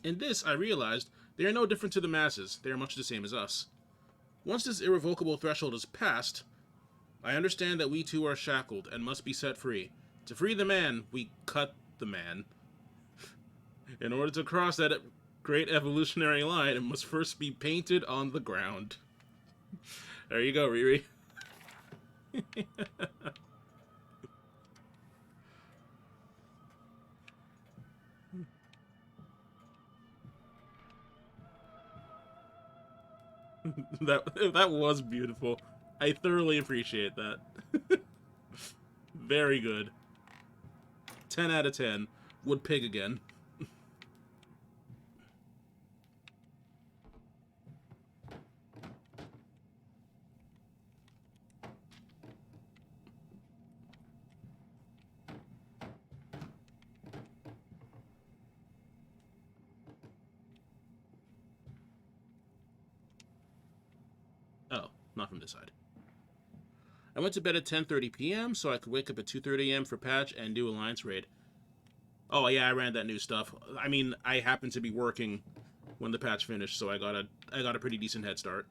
In this, I realized, they are no different to the masses, they are much the same as us. Once this irrevocable threshold is passed, I understand that we too are shackled, and must be set free. To free the man, we cut the man. In order to cross that great evolutionary line, it must first be painted on the ground. There you go, Riri. that was beautiful. I thoroughly appreciate that. Very good. 10 out of 10. Would pig again. Oh, not from this side. I went to bed at 10:30 p.m. so I could wake up at 2:30 a.m. for patch and do Alliance raid. Oh yeah, I ran that new stuff. I mean, I happened to be working when the patch finished, so I got a pretty decent head start.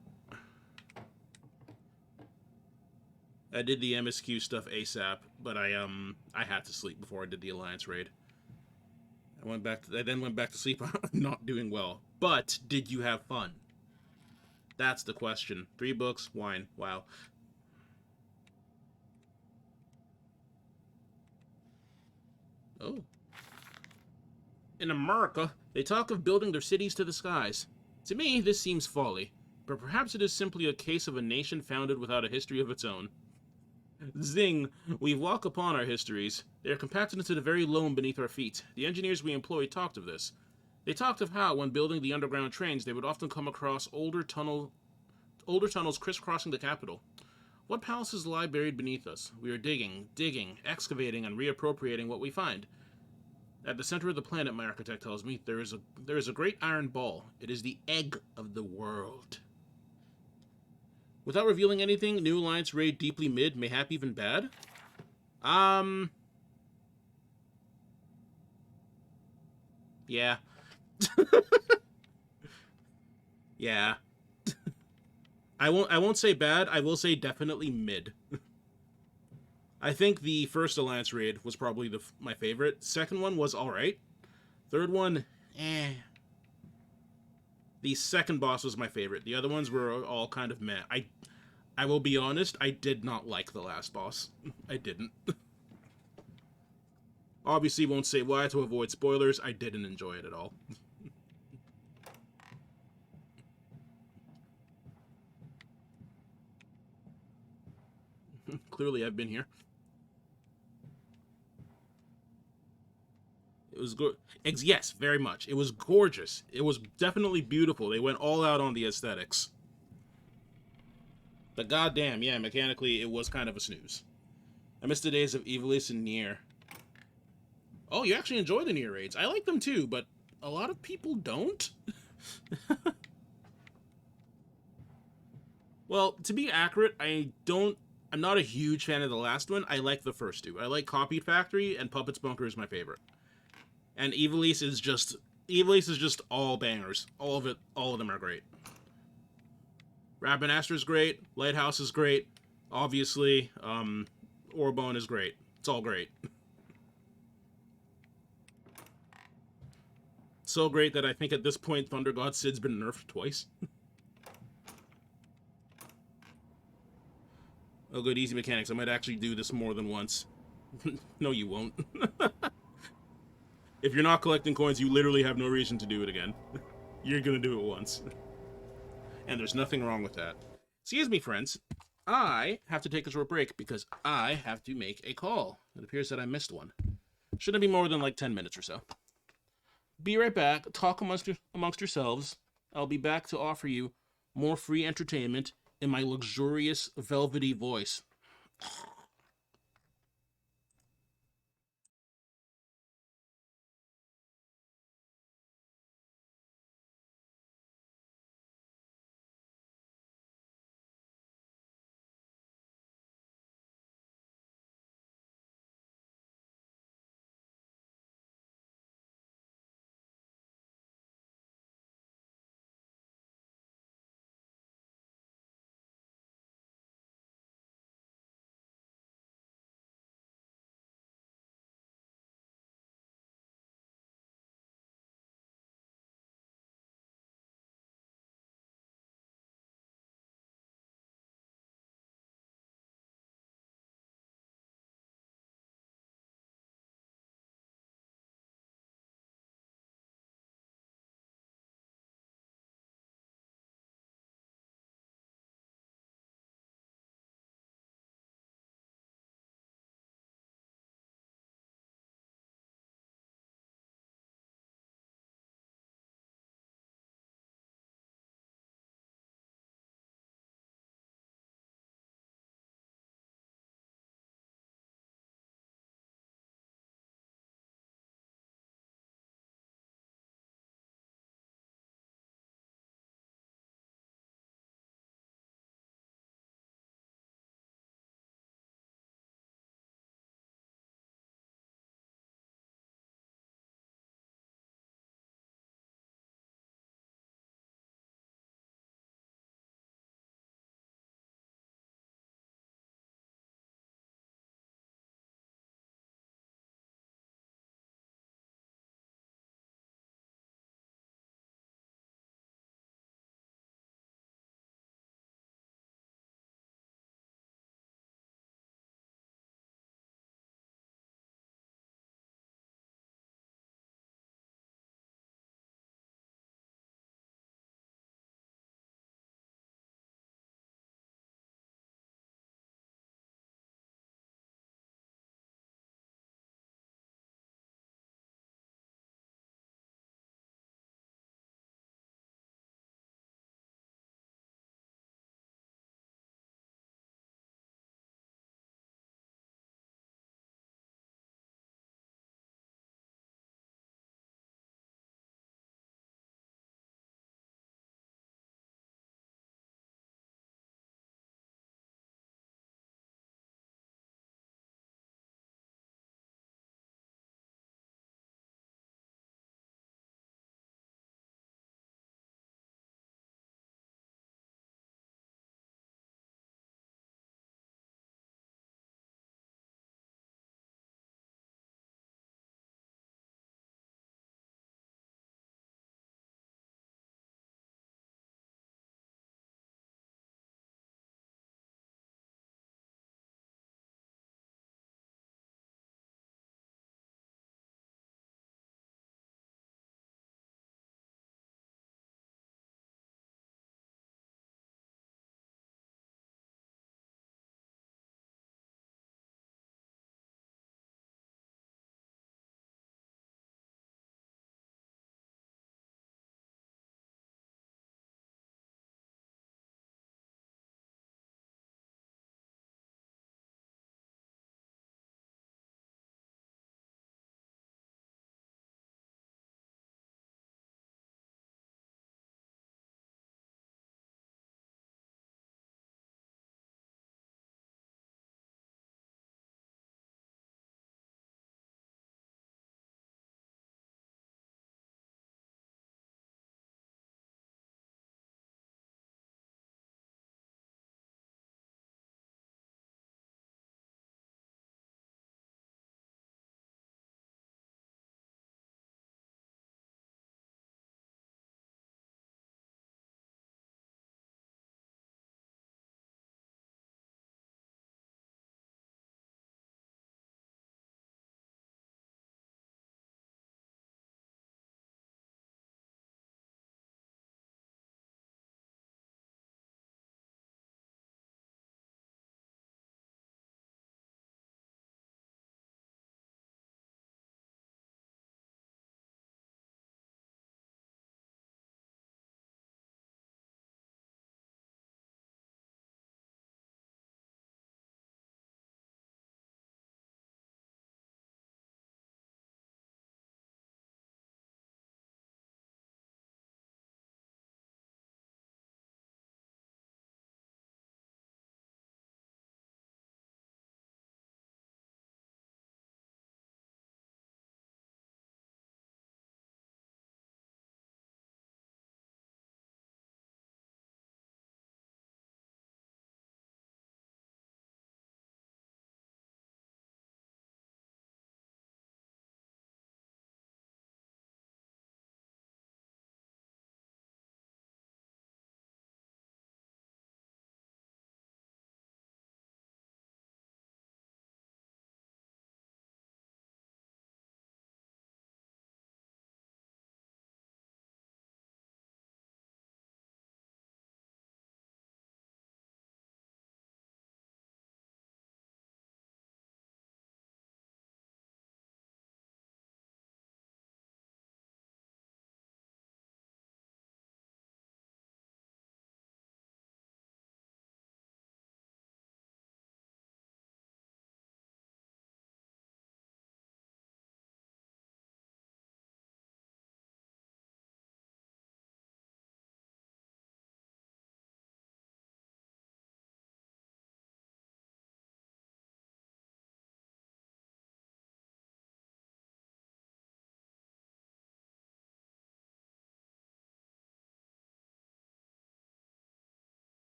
I did the MSQ stuff ASAP, but I had to sleep before I did the Alliance raid. I then went back to sleep not doing well. But did you have fun? That's the question. 3 books, wine. Wow. Oh. In America, they talk of building their cities to the skies. To me, this seems folly, but perhaps it is simply a case of a nation founded without a history of its own. Zing! We walk upon our histories. They are compacted into the very loam beneath our feet. The engineers we employ talked of this. They talked of how, when building the underground trains, they would often come across older tunnels crisscrossing the capital. What palaces lie buried beneath us? We are digging, excavating, and reappropriating what we find. At the center of the planet, my architect tells me, there is a great iron ball. It is the egg of the world. Without revealing anything, New Alliance raid deeply mid, mayhap even bad? Yeah. Yeah. I won't say bad, I will say definitely mid. I think the first Alliance raid was probably my favorite. Second one was alright. Third one, eh. The second boss was my favorite. The other ones were all kind of meh. I will be honest, I did not like the last boss. I didn't. Obviously, won't say why to avoid spoilers. I didn't enjoy it at all. Clearly, I've been here. It was good. Yes, very much. It was gorgeous. It was definitely beautiful. They went all out on the aesthetics. But goddamn, yeah, mechanically, it was kind of a snooze. I miss the days of Evilise and Nier. Oh, you actually enjoy the Nier raids. I like them too, but a lot of people don't. Well, to be accurate, I'm not a huge fan of the last one. I like the first two. I like Copied Factory, and Puppets Bunker is my favorite. And Evilise is just all bangers. All of it, all of them are great. Rabbit is great. Lighthouse is great. Obviously, Orbone is great. It's all great. So great that I think at this point Thunder God Sid's been nerfed twice. Oh good, easy mechanics. I might actually do this more than once. No, you won't. If you're not collecting coins, you literally have no reason to do it again. You're gonna do it once. And there's nothing wrong with that. Excuse me, friends. I have to take a short break because I have to make a call. It appears that I missed one. Shouldn't be more than like 10 minutes or so. Be right back. Talk amongst yourselves. I'll be back to offer you more free entertainment in my luxurious, velvety voice.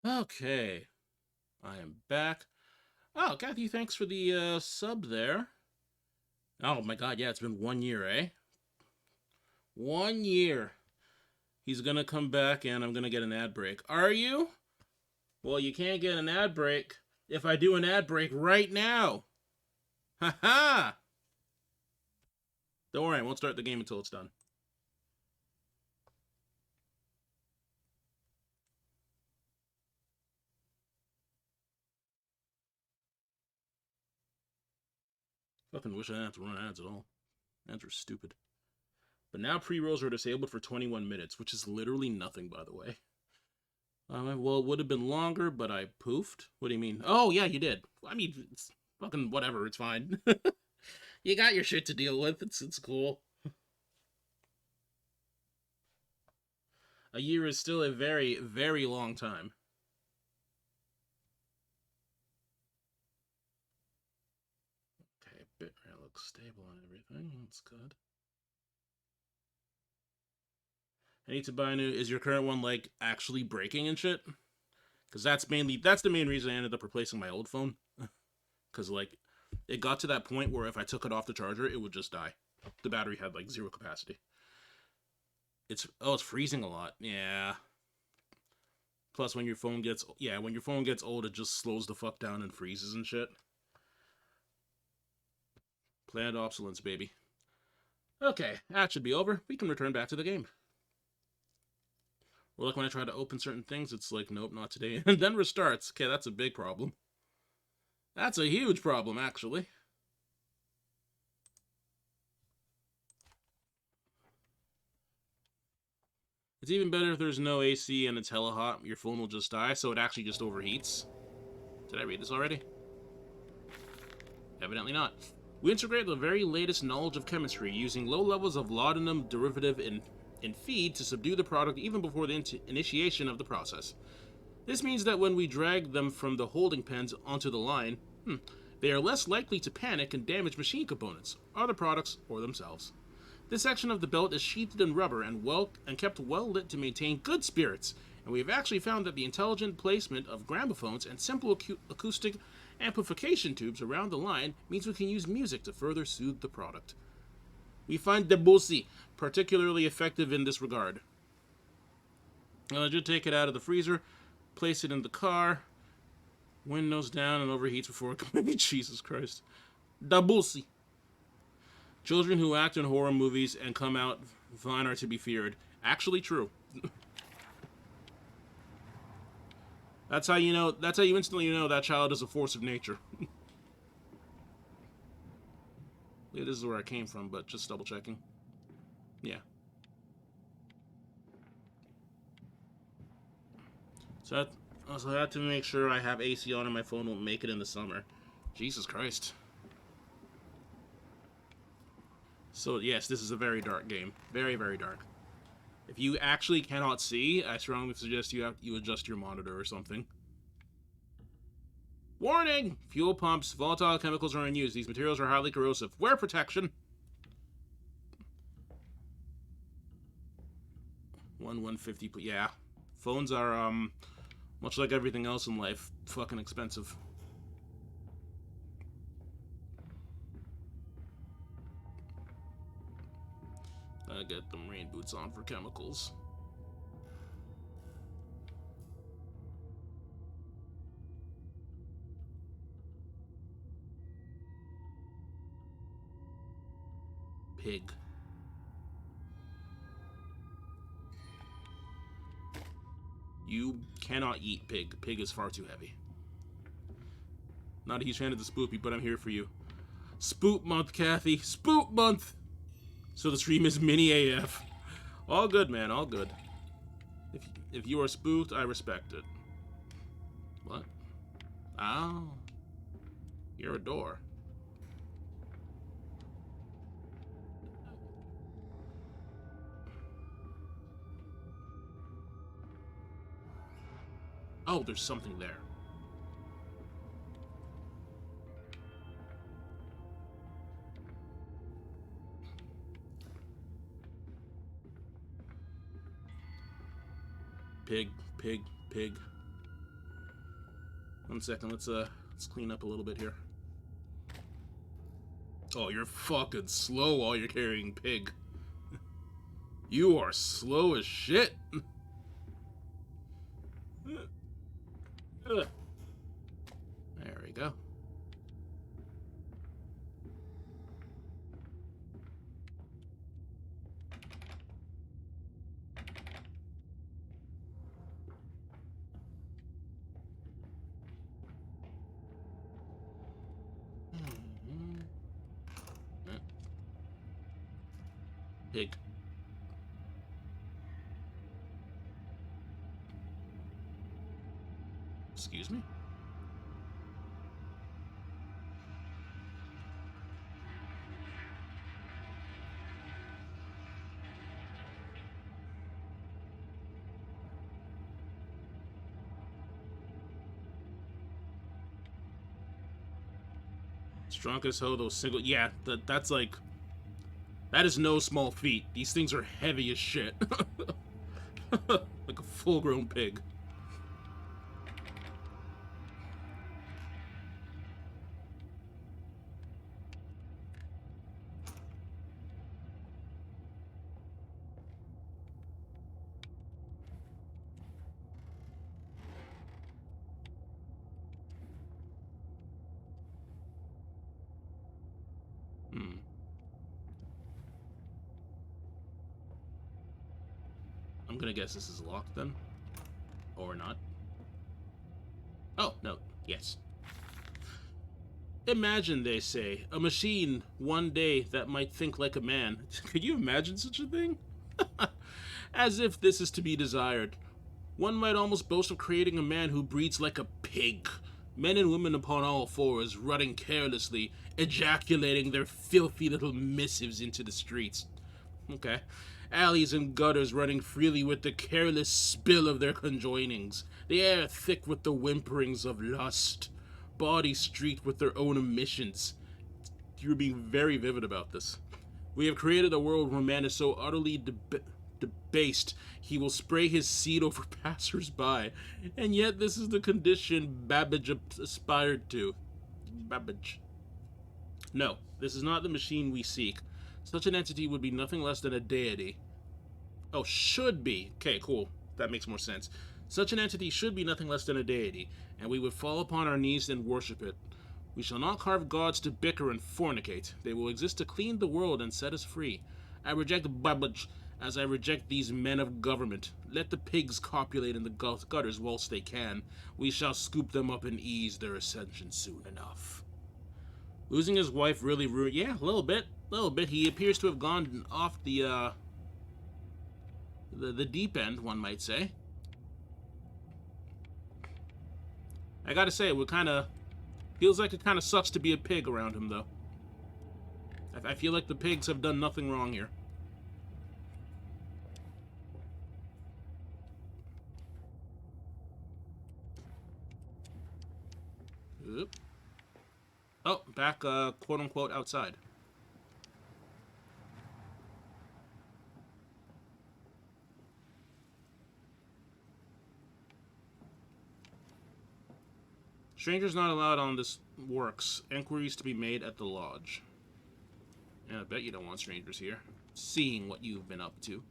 Okay, I am back. Oh, Kathy, thanks for the sub there. Oh my god, yeah, it's been 1 year, eh? 1 year. He's gonna come back and I'm gonna get an ad break. Are you? Well, you can't get an ad break if I do an ad break right now. Ha ha! Don't worry, I won't start the game until it's done. Fucking wish I didn't have to run ads at all. Ads are stupid. But now pre-rolls are disabled for 21 minutes, which is literally nothing, by the way. Well, it would have been longer, but I poofed. What do you mean? Oh, yeah, you did. I mean, it's fucking whatever. It's fine. You got your shit to deal with. It's cool. A year is still a very, very long time. Okay, bitrate looks stable and everything. That's good. I need to buy a new. Is your current one like actually breaking and shit? Because that's the main reason I ended up replacing my old phone. Because like it got to that point where if I took it off the charger, it would just die. The battery had like zero capacity. It's freezing a lot. Yeah. Plus, when your phone gets old, it just slows the fuck down and freezes and shit. Planned obsolescence, baby. Okay, that should be over. We can return back to the game. Well, like when I try to open certain things, it's like, nope, not today. And then restarts. Okay, that's a big problem. That's a huge problem, actually. It's even better if there's no AC and it's hella hot. Your phone will just die, so it actually just overheats. Did I read this already? Evidently not. We integrate the very latest knowledge of chemistry using low levels of laudanum derivative in feed to subdue the product even before the initiation of the process. This means that when we drag them from the holding pens onto the line, they are less likely to panic and damage machine components, other products, or themselves. This section of the belt is sheathed in rubber and kept well lit to maintain good spirits, and we have actually found that the intelligent placement of gramophones and simple acoustic amplification tubes around the line means we can use music to further soothe the product. We find Debussy particularly effective in this regard. I just take it out of the freezer, place it in the car, windows down, and overheats before it comes. Jesus Christ. Debussy. Children who act in horror movies and come out fine are to be feared. Actually true. That's how you instantly know that child is a force of nature. Yeah, this is where I came from, but just double checking. Yeah. So I also had to make sure I have AC on and my phone won't make it in the summer. Jesus Christ. So yes, this is a very dark game. Very, very dark. If you actually cannot see, I strongly suggest you adjust your monitor or something. Warning! Fuel pumps, volatile chemicals are in use. These materials are highly corrosive. Wear protection. 150. Yeah, phones are much like everything else in life, fucking expensive. I get them rain boots on for chemicals. Pig. You cannot eat pig. Pig is far too heavy. Not a huge fan of the spoopy, but I'm here for you. Spoop month, Kathy. Spoop month! So the stream is mini AF. All good, man. All good. If you are spooked, I respect it. What? Oh. You're a door. Oh, there's something there. Pig, pig, pig. 1 second, let's clean up a little bit here. Oh, you're fucking slow while you're carrying pig. You are slow as shit. There we go. Pig. Excuse me? Strong as hoe, those single. Yeah, that's like. That is no small feat. These things are heavy as shit. Like a full grown pig. Hmm. I'm gonna guess this is locked then. Or not. Oh, no. Yes. Imagine, they say, a machine one day that might think like a man. Could you imagine such a thing? As if this is to be desired. One might almost boast of creating a man who breeds like a pig. Men and women upon all fours, running carelessly, ejaculating their filthy little missives into the streets. Okay. Alleys and gutters running freely with the careless spill of their conjoinings. The air thick with the whimperings of lust. Bodies streaked with their own emissions. You're being very vivid about this. We have created a world where man is so utterly debased he will spray his seed over passers-by. And yet this is the condition Babbage aspired to. Babbage. No, this is not the machine we seek. Such an entity would be nothing less than a deity. Oh, should be. Okay, cool. That makes more sense. Such an entity should be nothing less than a deity, and we would fall upon our knees and worship it. We shall not carve gods to bicker and fornicate. They will exist to clean the world and set us free. I reject Babbage as I reject these men of government. Let the pigs copulate in the gutters whilst they can. We shall scoop them up and ease their ascension soon enough. Losing his wife really ruined... Yeah, a little bit. He appears to have gone off the deep end, one might say. I gotta say, it would kind of... Feels like it kind of sucks to be a pig around him, though. I feel like the pigs have done nothing wrong here. Oop. Oh, back, quote-unquote, outside. Strangers not allowed on this works. Enquiries to be made at the lodge. And I bet you don't want strangers here. Seeing what you've been up to.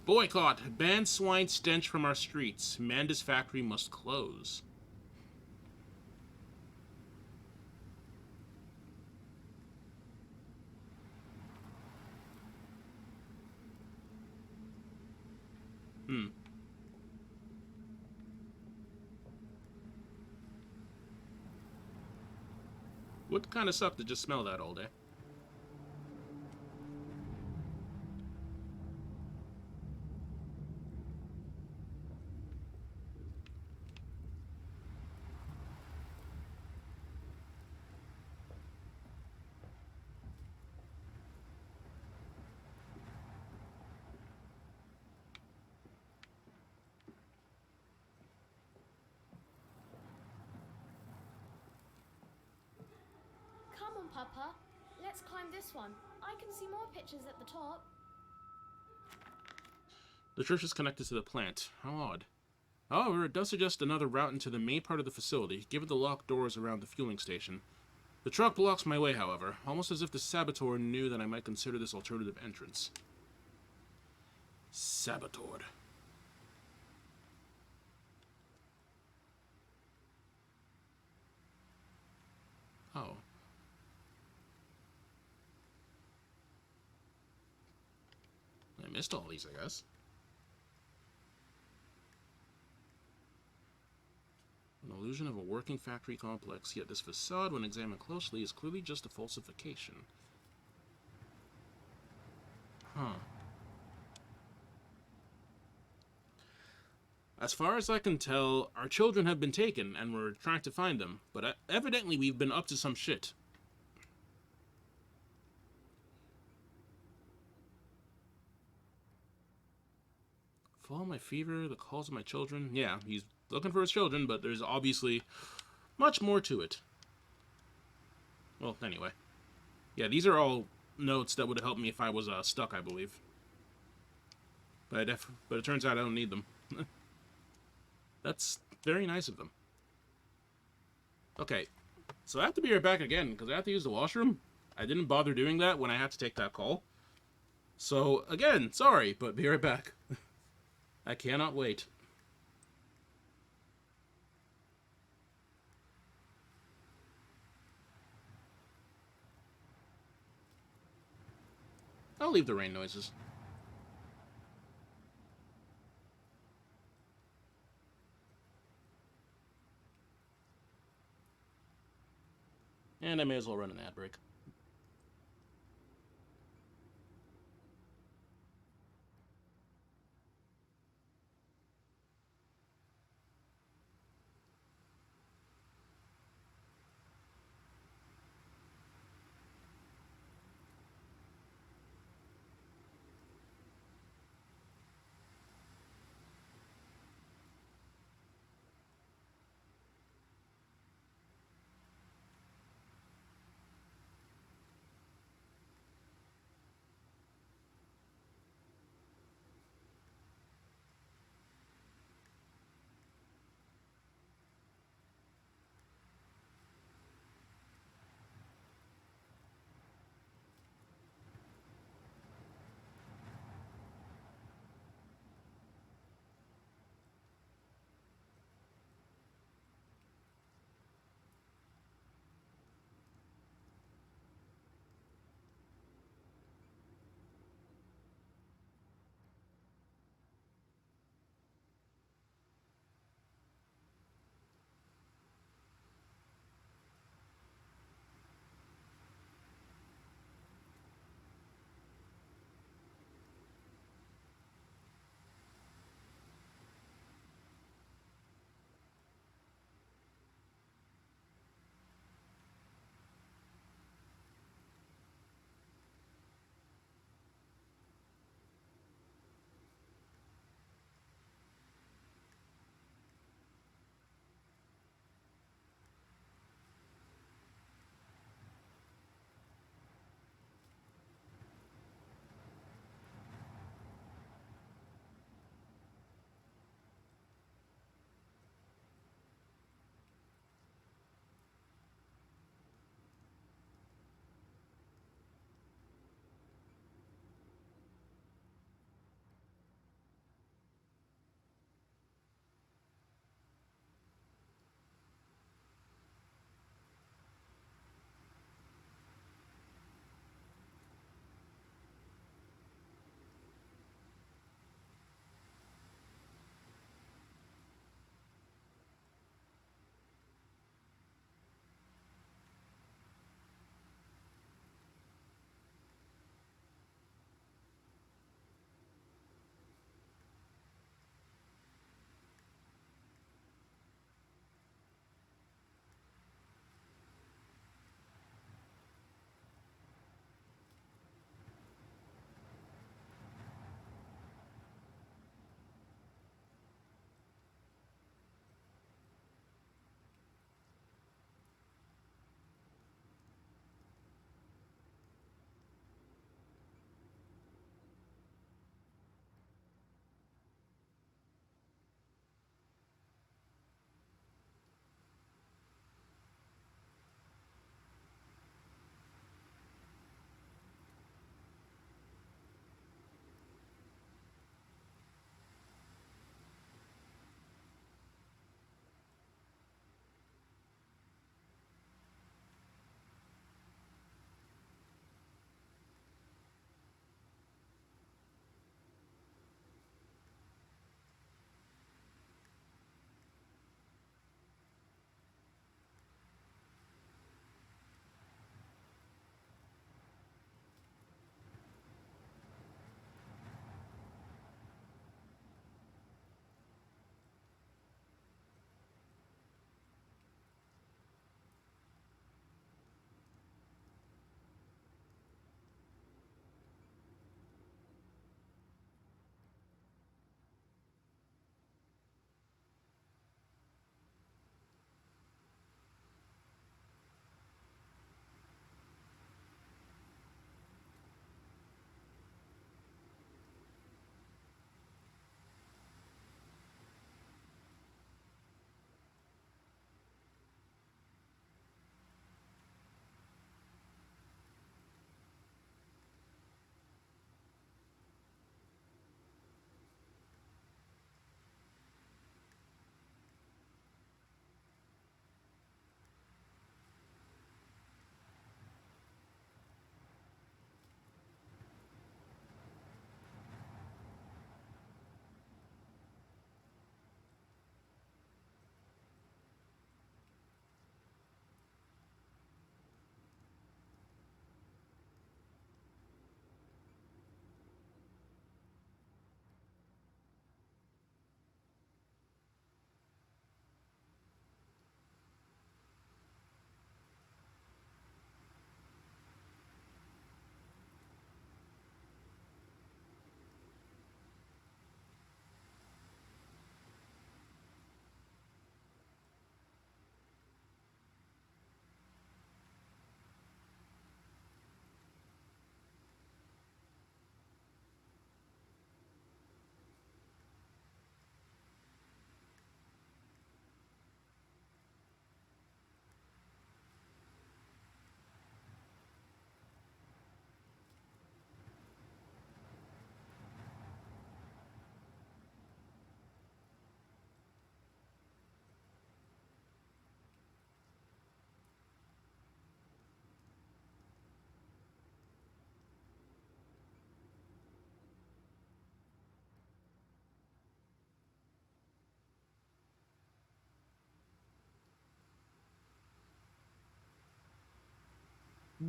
Boycott! Ban swine stench from our streets. Manda's factory must close. Would kind of suck to just smell that all day. Papa. Let's climb this one. I can see more pictures at the top. The church is connected to the plant. How odd. However, it does suggest another route into the main part of the facility, given the locked doors around the fueling station. The truck blocks my way, however, almost as if the saboteur knew that I might consider this alternative entrance. Saboteur. Oh. I missed all these, I guess. An illusion of a working factory complex, yet this facade, when examined closely, is clearly just a falsification. Huh. As far as I can tell, our children have been taken, and we're trying to find them, but evidently we've been up to some shit. Follow my fever, the calls of my children. Yeah, he's looking for his children, but there's obviously much more to it. Well, anyway. Yeah, these are all notes that would have helped me if I was stuck, I believe. But it turns out I don't need them. That's very nice of them. Okay, so I have to be right back again, because I have to use the washroom. I didn't bother doing that when I had to take that call. So, again, sorry, but be right back. I cannot wait. I'll leave the rain noises. And I may as well run an ad break.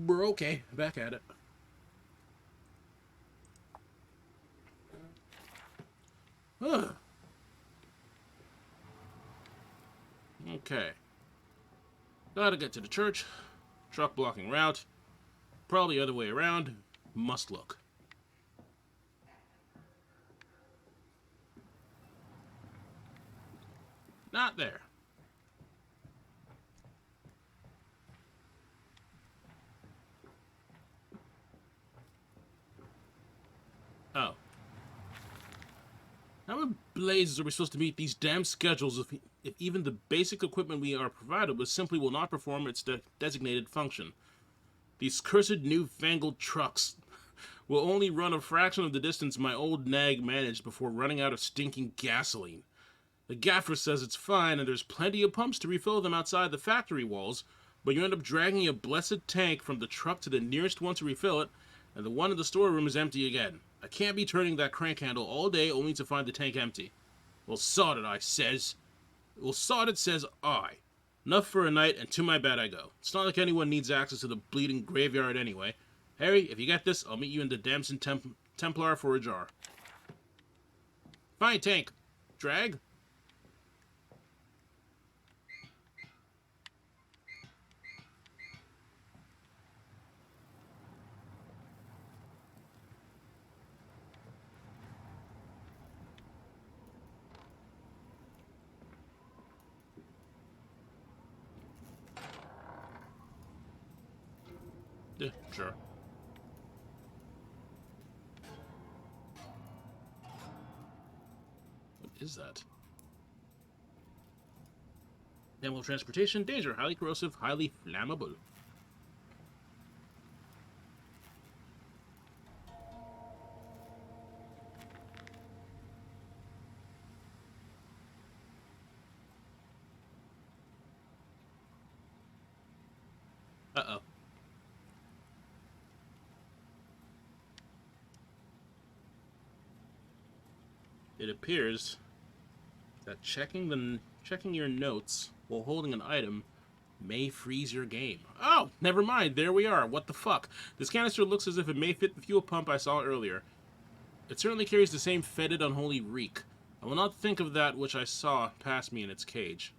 We're okay. Back at it. Ugh. Okay. Gotta get to the church. Truck blocking route. Probably other way around. Must look. Not there. Oh. How in blazes are we supposed to meet these damn schedules if even the basic equipment we are provided with simply will not perform its designated function? These cursed newfangled trucks will only run a fraction of the distance my old nag managed before running out of stinking gasoline. The gaffer says it's fine and there's plenty of pumps to refill them outside the factory walls, but you end up dragging a blessed tank from the truck to the nearest one to refill it, and the one in the storeroom is empty again. I can't be turning that crank handle all day only to find the tank empty. Well, sod it, I says. Well, sod it, says I. Enough for a night, and to my bed I go. It's not like anyone needs access to the bleeding graveyard anyway. Harry, if you get this, I'll meet you in the Damson Templar for a jar. Fine, tank. Drag? Yeah, sure. What is that? Animal transportation, danger, highly corrosive, highly flammable. Uh-oh. It appears that checking your notes while holding an item may freeze your game. Oh, never mind. There we are. What the fuck? This canister looks as if it may fit the fuel pump I saw earlier. It certainly carries the same fetid, unholy reek. I will not think of that which I saw pass me in its cage.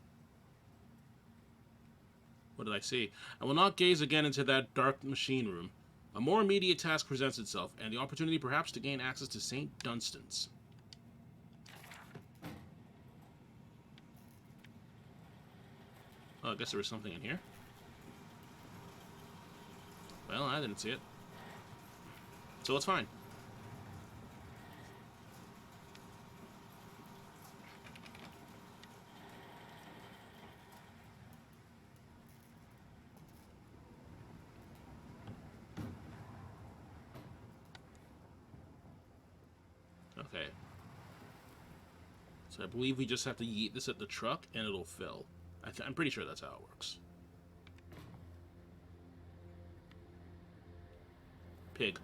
What did I see? I will not gaze again into that dark machine room. A more immediate task presents itself, and the opportunity perhaps to gain access to St. Dunstan's. Oh, I guess there was something in here. Well, I didn't see it. So it's fine. Okay. So I believe we just have to yeet this at the truck and it'll fill. I'm pretty sure that's how it works. Pig.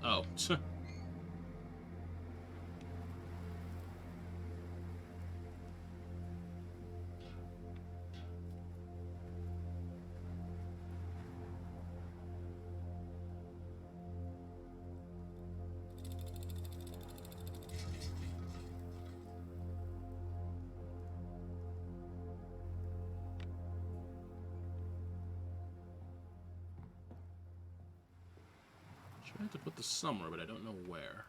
Oh. Trying to put this somewhere, but I don't know where.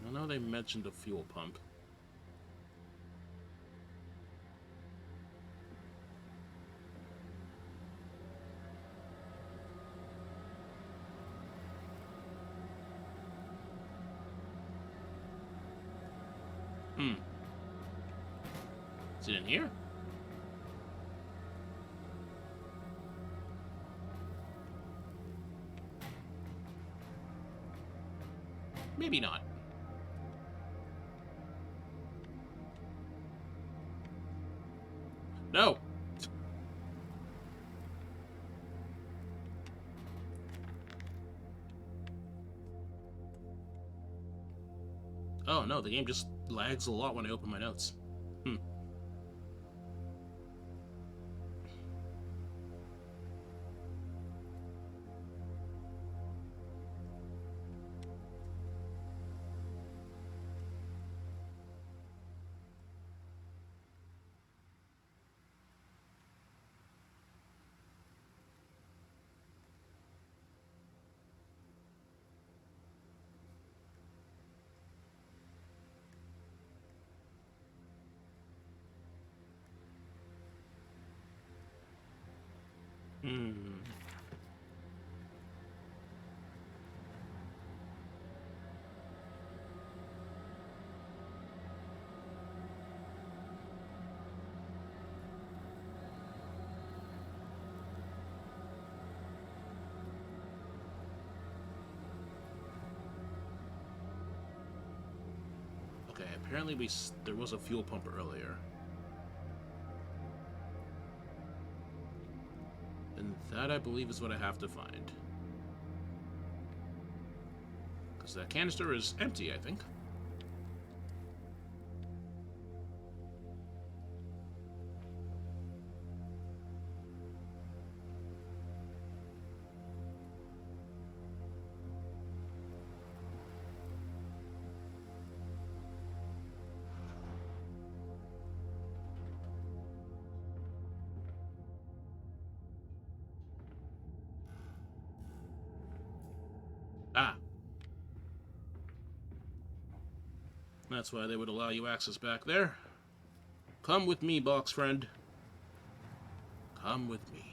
I know they mentioned a fuel pump. Is it in here? Maybe not. No! Oh no, the game just lags a lot when I open my notes. Hmm. Hmm. Okay, apparently there was a fuel pump earlier. And that, I believe, is what I have to find. Because that canister is empty, I think. Ah. That's why they would allow you access back there. Come with me, box friend. Come with me.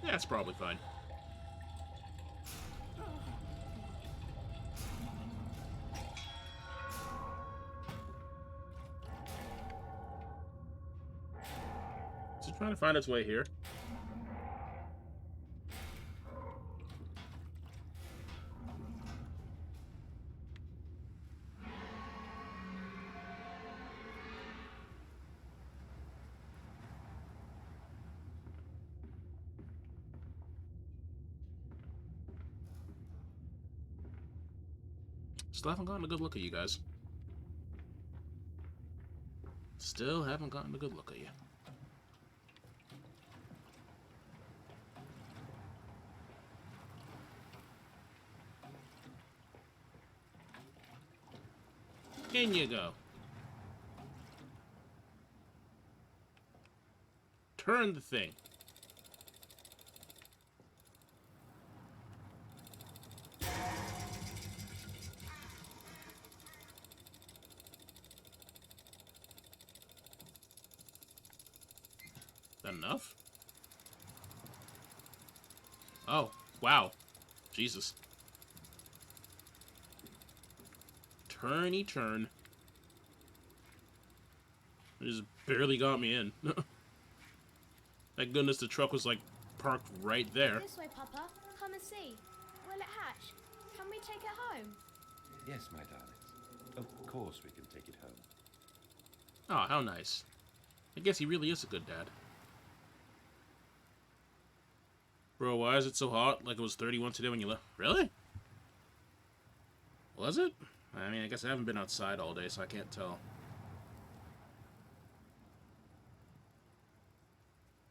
That's probably fine. Is it trying to find its way here? Still haven't gotten a good look at you guys. Still haven't gotten a good look at you. In you go. Turn the thing. That enough? Oh, wow. Jesus. Turny turn. It just barely got me in. Thank goodness the truck was, like, parked right there. This way, Papa. Come and see. Will it hatch? Can we take it home? Yes, my darlings. Of course we can take it home. Oh, how nice. I guess he really is a good dad. Bro, why is it so hot? Like it was 31 today when you left. Really? Was it? I mean, I guess I haven't been outside all day, so I can't tell.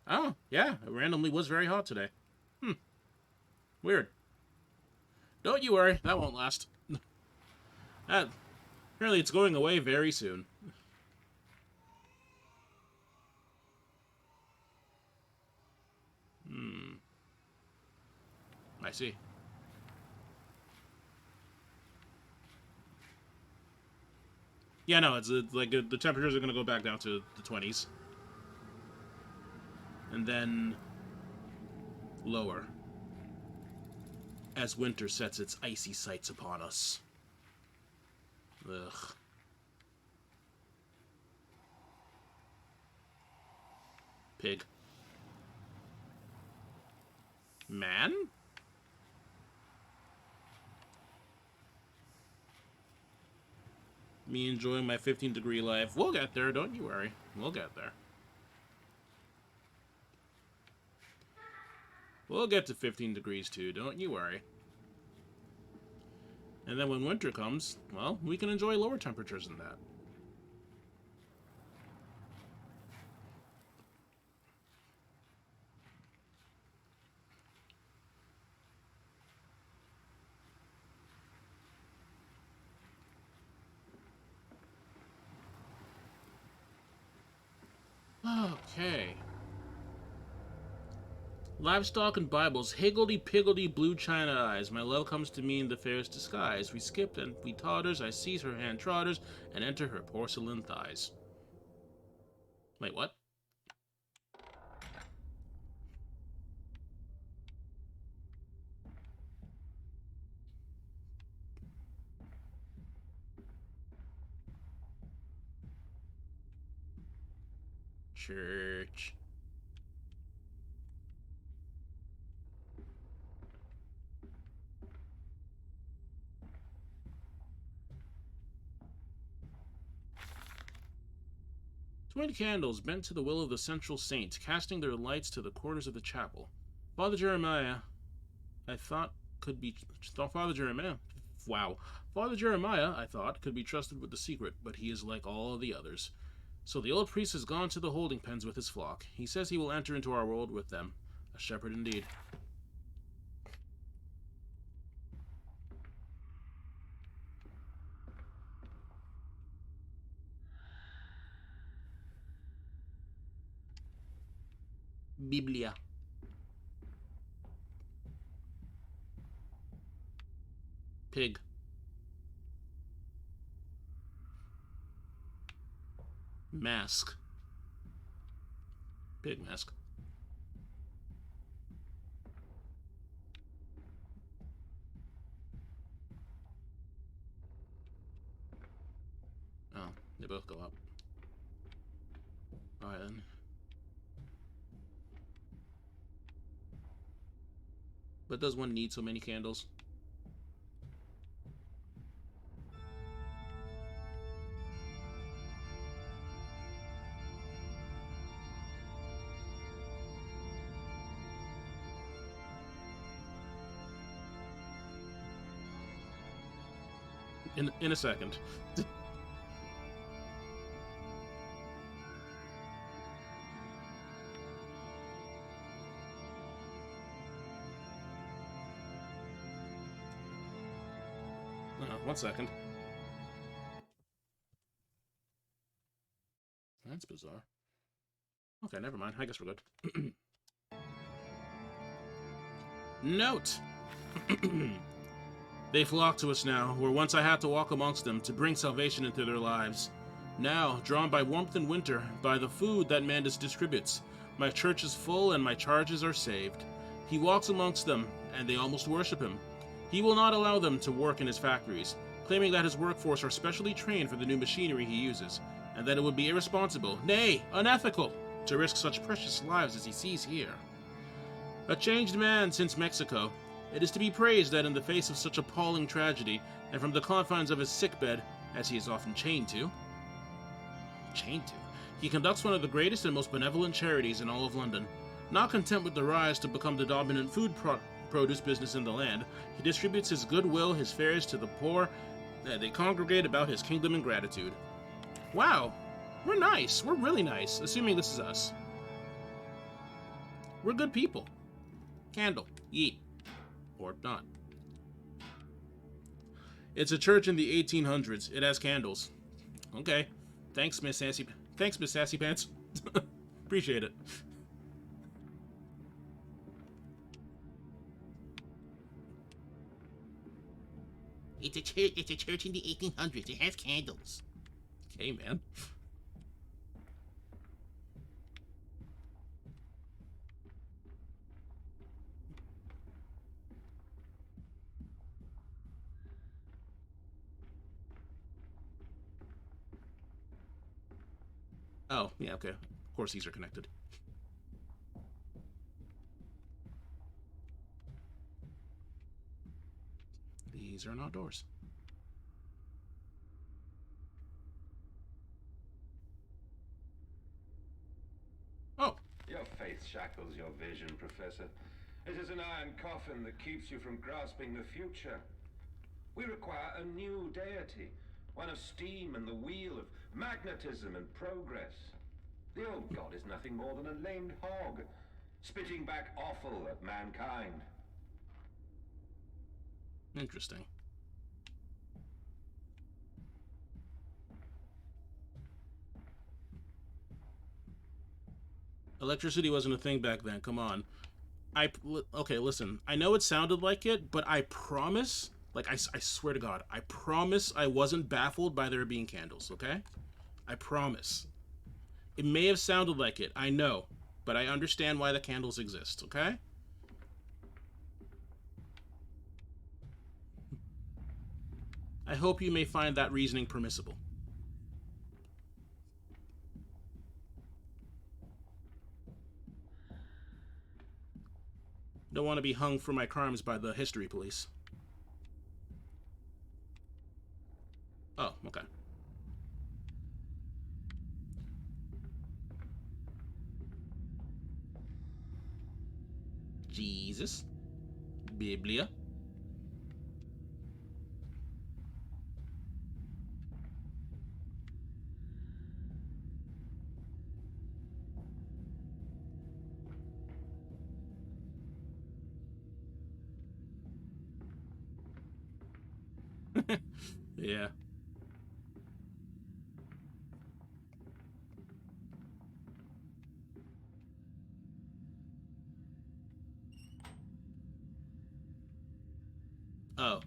Oh, yeah, it randomly was very hot today. Weird. Don't you worry, that won't last. Apparently it's going away very soon. see. Yeah, no, it's like the temperatures are going to go back down to the 20s. And then lower as winter sets its icy sights upon us. Ugh. Pig. Man? Me enjoying my 15-degree life. We'll get there, don't you worry. We'll get there. We'll get to 15 degrees too, don't you worry. And then when winter comes, well, we can enjoy lower temperatures than that. Okay. Livestock and Bibles, higgledy-piggledy blue china eyes. My love comes to me in the fairest disguise. We skip and we totters, I seize her hand trotters, and enter her porcelain thighs. Wait, what? Church. Twin candles bent to the will of the central saint, casting their lights to the corners of the chapel. Father Jeremiah, I thought could be... Father Jeremiah... Wow. Father Jeremiah, I thought, could be trusted with the secret, but he is like all the others. So the old priest has gone to the holding pens with his flock. He says he will enter into our world with them. A shepherd indeed. Biblia. Pig. Mask. Pig mask. Oh, they both go up. Alright then. But does one need so many candles? In a second. One second. That's bizarre. Okay, never mind. I guess we're good. Note! They flock to us now, where once I had to walk amongst them to bring salvation into their lives. Now, drawn by warmth and winter, by the food that Mandus distributes, my church is full and my charges are saved. He walks amongst them, and they almost worship him. He will not allow them to work in his factories, claiming that his workforce are specially trained for the new machinery he uses, and that it would be irresponsible, nay, unethical, to risk such precious lives as he sees here. A changed man since Mexico. It is to be praised that in the face of such appalling tragedy, and from the confines of his sickbed, as he is often chained to, he conducts one of the greatest and most benevolent charities in all of London. Not content with the rise to become the dominant food produce business in the land, he distributes his goodwill, his fares to the poor, and they congregate about his kingdom in gratitude. Wow, we're nice. We're really nice, assuming this is us. We're good people. Candle. Yeet. Or not. It's a church in the 1800s. It has candles. Okay. Thanks, Miss Sassy Pants. Appreciate it. It's a church in the 1800s. It has candles. Okay, man. Oh, yeah, okay. Of course these are connected. These are not doors. Oh. Your faith shackles your vision, Professor. It is an iron coffin that keeps you from grasping the future. We require a new deity, one of steam and the wheel, of magnetism and progress. The old god is nothing more than a lamed hog, spitting back offal at mankind. Interesting. Electricity wasn't a thing back then. Come on. Okay, listen. I know it sounded like it, but I promise, like I swear to God, I promise I wasn't baffled by there being candles, okay? I promise. It may have sounded like it, I know, but I understand why the candles exist, okay? I hope you may find that reasoning permissible. Don't want to be hung for my crimes by the history police. Oh, okay. Jesus. Biblia. Yeah. Oh.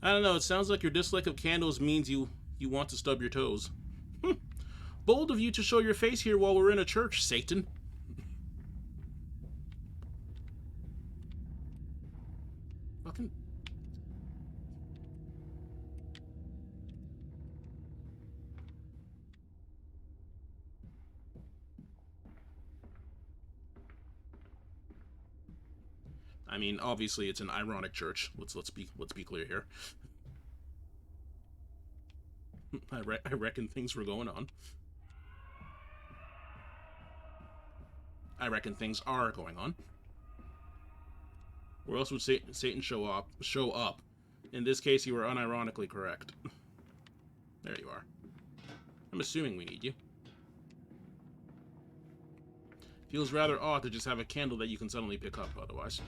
I don't know, it sounds like your dislike of candles means you want to stub your toes. Bold of you to show your face here while we're in a church, Satan. Fucking... I mean, obviously it's an ironic church. Let's be clear here. I reckon things were going on. I reckon things are going on. Where else would Satan show up? In this case, you were unironically correct. There you are. I'm assuming we need you. Feels rather odd to just have a candle that you can suddenly pick up otherwise.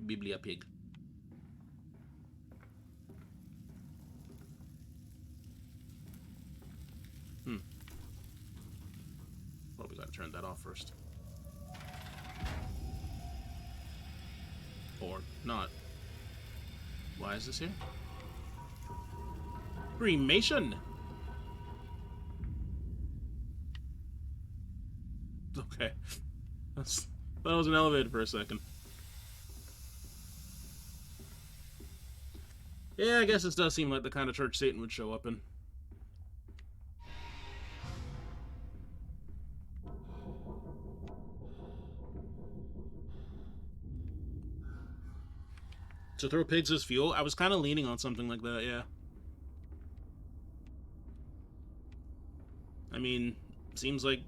Biblia pig. Probably gotta turn that off first. Or not. Why is this here? Cremation! Okay. That was an elevator for a second. Yeah, I guess this does seem like the kind of church Satan would show up in. To throw pigs as fuel? I was kind of leaning on something like that, yeah. I mean, seems like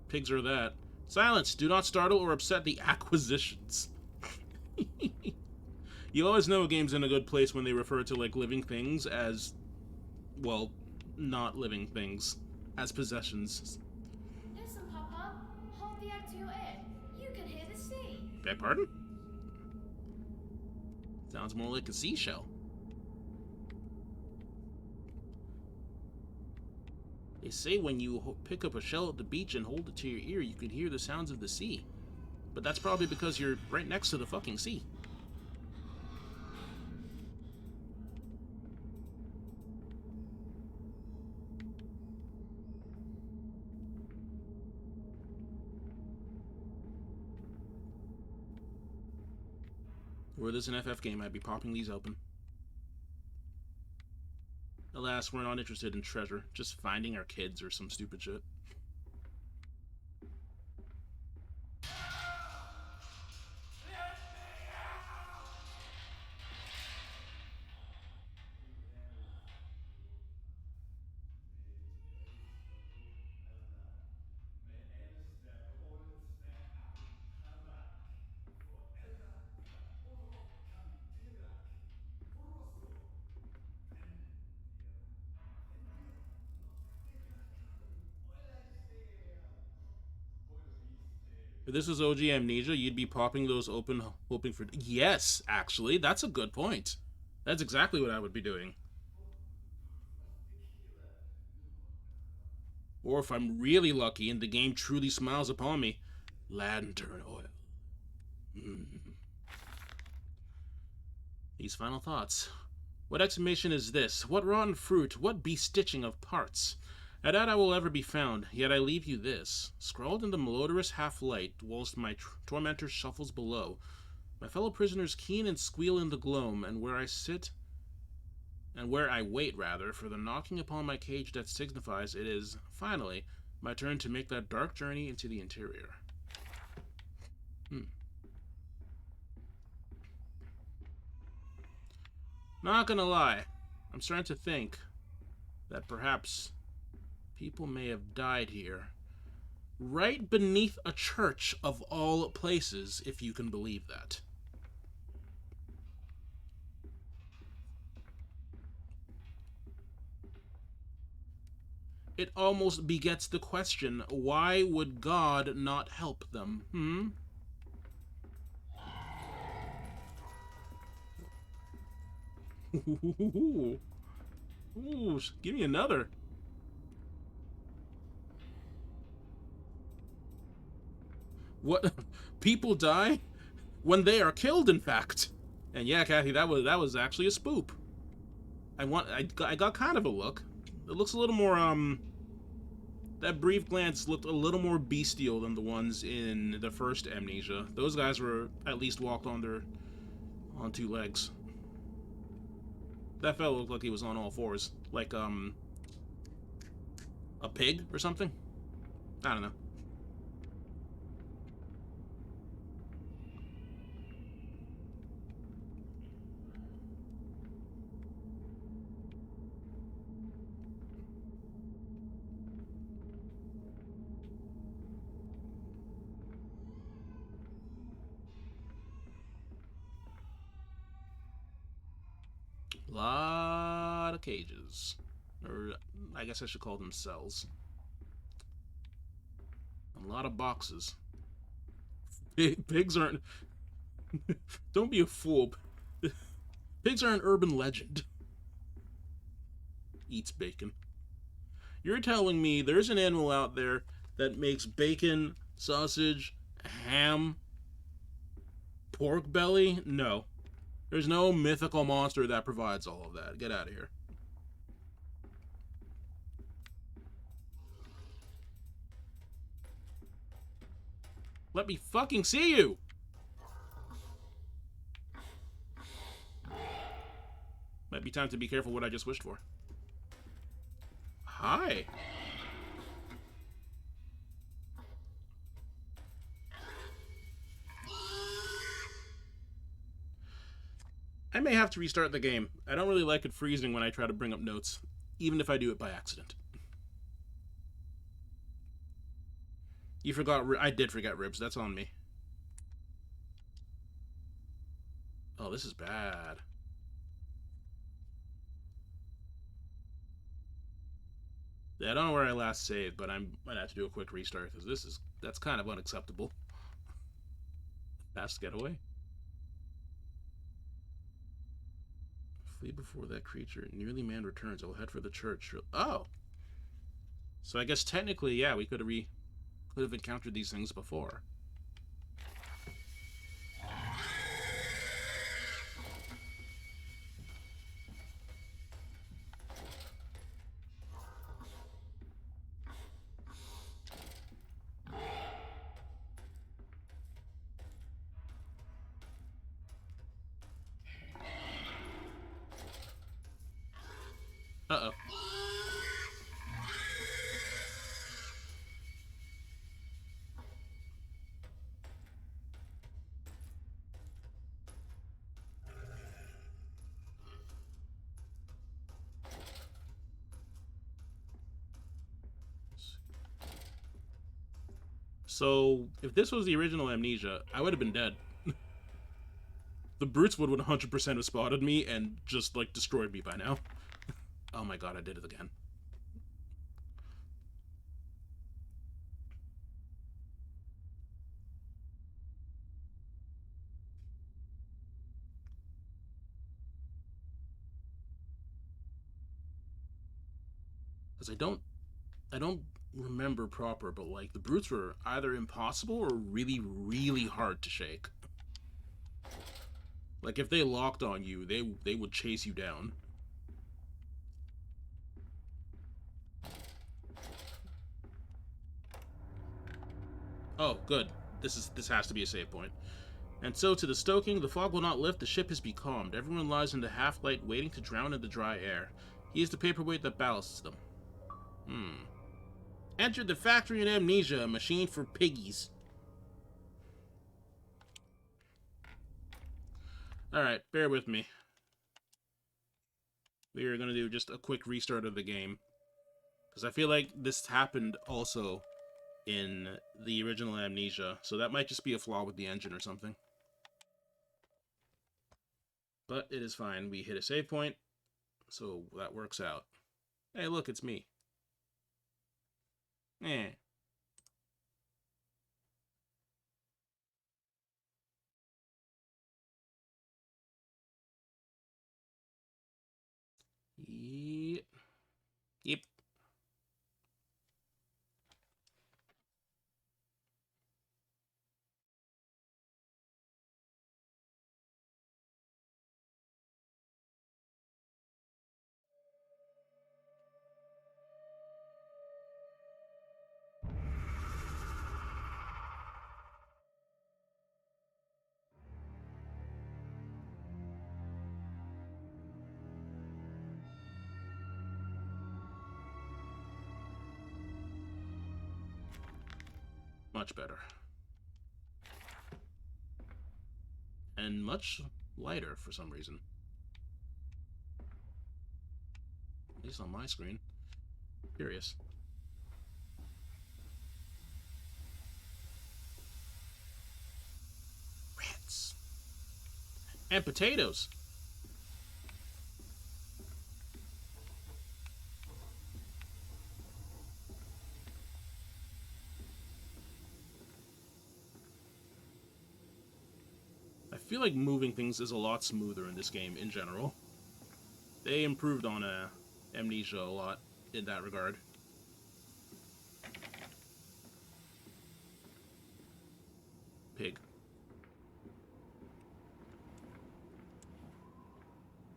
pigs are that. Silence! Do not startle or upset the acquisitions. You always know a game's in a good place when they refer to, like, living things as, well, not living things, as possessions. Listen, Papa. Hold the egg to your ear. You can hear the sea. Beg pardon? Sounds more like a seashell. They say when you pick up a shell at the beach and hold it to your ear, you can hear the sounds of the sea. But that's probably because you're right next to the fucking sea. Were this an FF game, I'd be popping these open. Alas, we're not interested in treasure, just finding our kids or some stupid shit. If this was OG Amnesia, you'd be popping those open, hoping for. Yes, actually, that's a good point. That's exactly what I would be doing. Or if I'm really lucky and the game truly smiles upon me, lantern oil. These final thoughts. What exclamation is this? What rotten fruit? What bestitching of parts? I doubt I will ever be found, yet I leave you this, scrawled in the malodorous half-light, whilst my tormentor shuffles below. My fellow prisoners keen and squeal in the gloam, and where I wait, rather, for the knocking upon my cage that signifies it is, finally, my turn to make that dark journey into the interior. Not gonna lie, I'm starting to think that perhaps people may have died here. Right beneath a church of all places, if you can believe that. It almost begets the question, why would God not help them? Ooh, give me another. What? People die when they are killed, in fact. And yeah, Kathy, that was actually a spoop. I got kind of a look. It looks a little more that brief glance looked a little more bestial than the ones in the first Amnesia. Those guys were at least walked on two legs. That fellow looked like he was on all fours, like a pig or something. I don't know. Lot of cages. Or, I guess I should call them cells. A lot of boxes. Pigs aren't... Don't be a fool. Pigs are an urban legend. Eats bacon. You're telling me there's an animal out there that makes bacon, sausage, ham, pork belly? No. There's no mythical monster that provides all of that. Get out of here. Let me fucking see you! Might be time to be careful what I just wished for. Hi. I may have to restart the game. I don't really like it freezing when I try to bring up notes, even if I do it by accident. You forgot... I did forget ribs. That's on me. Oh, this is bad. Yeah, I don't know where I last saved, but I might have to do a quick restart because that's kind of unacceptable. Fast getaway. Flee before that creature. Nearly man returns. I will head for the church. Oh, so I guess technically, yeah, we could have encountered these things before. Uh oh. So if this was the original Amnesia, I would have been dead. The brutes would 100% have spotted me and just like destroyed me by now. Oh my god, I did it again. Because I don't remember proper, but like the brutes were either impossible or really, really hard to shake. Like if they locked on you, they would chase you down. Oh, good. This has to be a save point. And so to the stoking, the fog will not lift, the ship is becalmed. Everyone lies in the half-light, waiting to drown in the dry air. He is the paperweight that ballasts them. Enter the factory in Amnesia, a machine for piggies. Alright, bear with me. We are going to do just a quick restart of the game. Because I feel like this happened also in the original Amnesia, so that might just be a flaw with the engine or something. But it is fine. We hit a save point, so that works out. Hey, look, it's me. Eh. Yep. Yep. Much better. And much lighter for some reason. At least on my screen. Curious. Rats. And potatoes. I feel like moving things is a lot smoother in this game in general. They improved on Amnesia a lot in that regard. Pig.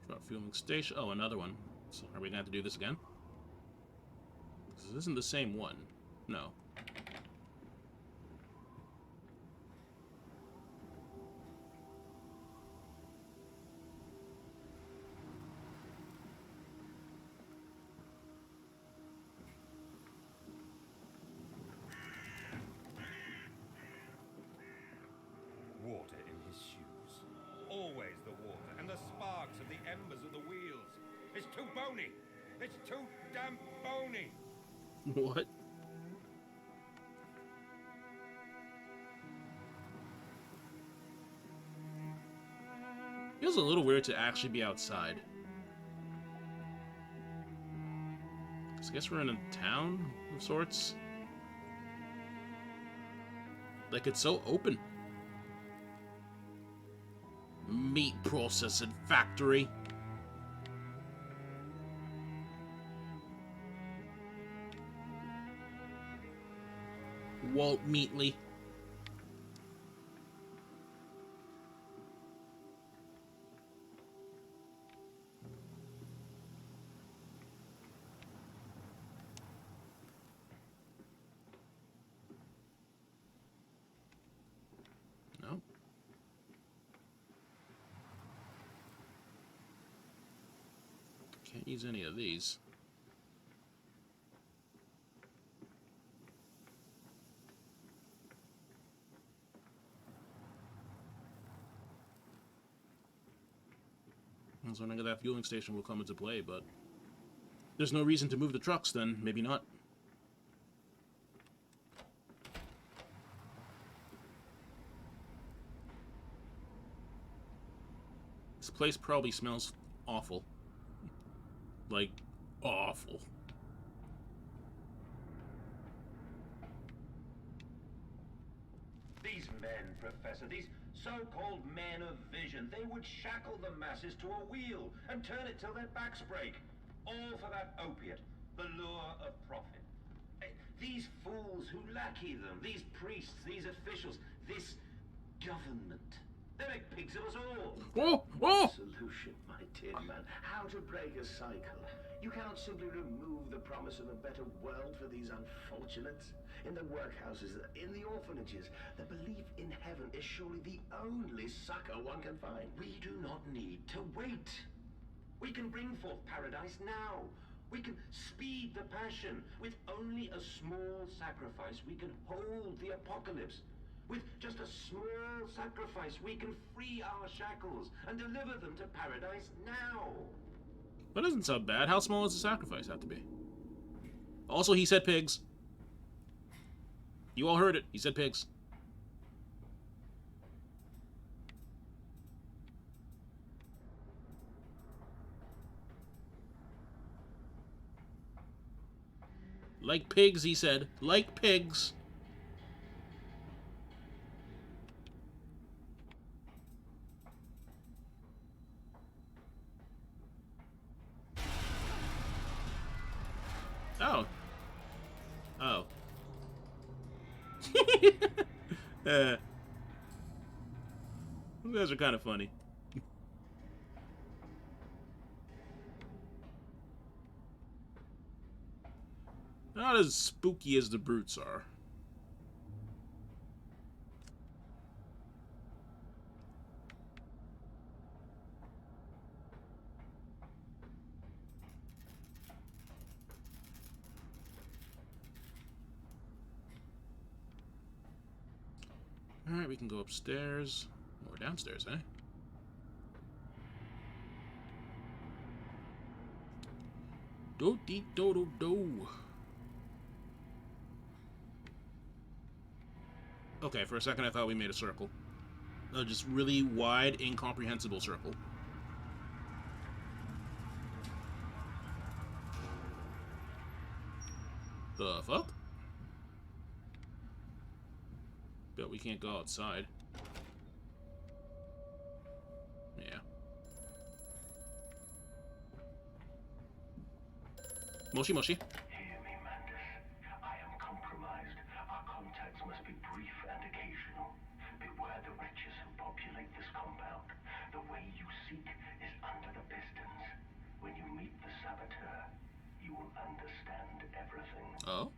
Truck fueling station. Oh, another one. So are we going to have to do this again? This isn't the same one. No. Water in his shoes. Always the water and the sparks of the embers of the wheels. It's too bony. It's too damn bony. What? a little weird to actually be outside. I guess we're in a town of sorts. Like, it's so open. Meat processing factory. Walt Meatley. No. Can't use any of these. I was wondering if that fueling station will come into play, but there's no reason to move the trucks then. Maybe not. This place probably smells awful. Like, awful. These men, Professor, these so-called men of vision, they would shackle the masses to a wheel and turn it till their backs break. All for that opiate, the lure of profit. These fools who lackey them, these priests, these officials, this government, they make pigs of us all. Oh! Oh! Solution, my dear man. How to break a cycle. You cannot simply remove the promise of a better world for these unfortunates. In the workhouses, in the orphanages, the belief in heaven is surely the only succor one can find. We do not need to wait. We can bring forth paradise now. We can speed the passion. With only a small sacrifice, we can hold the apocalypse. With just a small sacrifice, we can free our shackles and deliver them to paradise now. That doesn't sound bad. How small does the sacrifice have to be? Also, he said pigs. You all heard it. He said pigs. Like pigs, he said. Like pigs. Oh. Oh. You guys are kind of funny. Not as spooky as the brutes are. Alright, we can go upstairs. Or downstairs, eh? Do-dee-do-do-do. Okay, for a second I thought we made a circle. A just really wide, incomprehensible circle. The fuck? Bet we can't go outside. Yeah. Moshi Moshi. Hear me, Mandus. I am compromised. Our contacts must be brief and occasional. Beware the wretches who populate this compound. The way you seek is under the pistons. When you meet the saboteur, you will understand everything. Oh?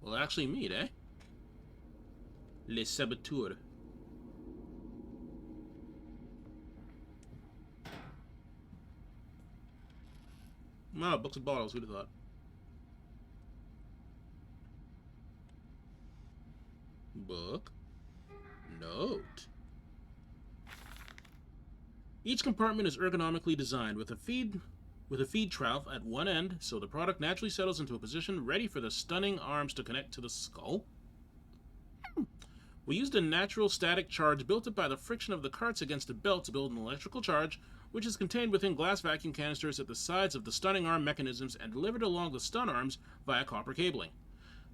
Well, actually meet, eh? Les saboteurs. Ah, books and bottles, who'd have thought? Book. Note. Each compartment is ergonomically designed with a feed trough at one end, so the product naturally settles into a position ready for the stunning arms to connect to the skull. We used a natural static charge built up by the friction of the carts against a belt to build an electrical charge, which is contained within glass vacuum canisters at the sides of the stunning arm mechanisms and delivered along the stun arms via copper cabling.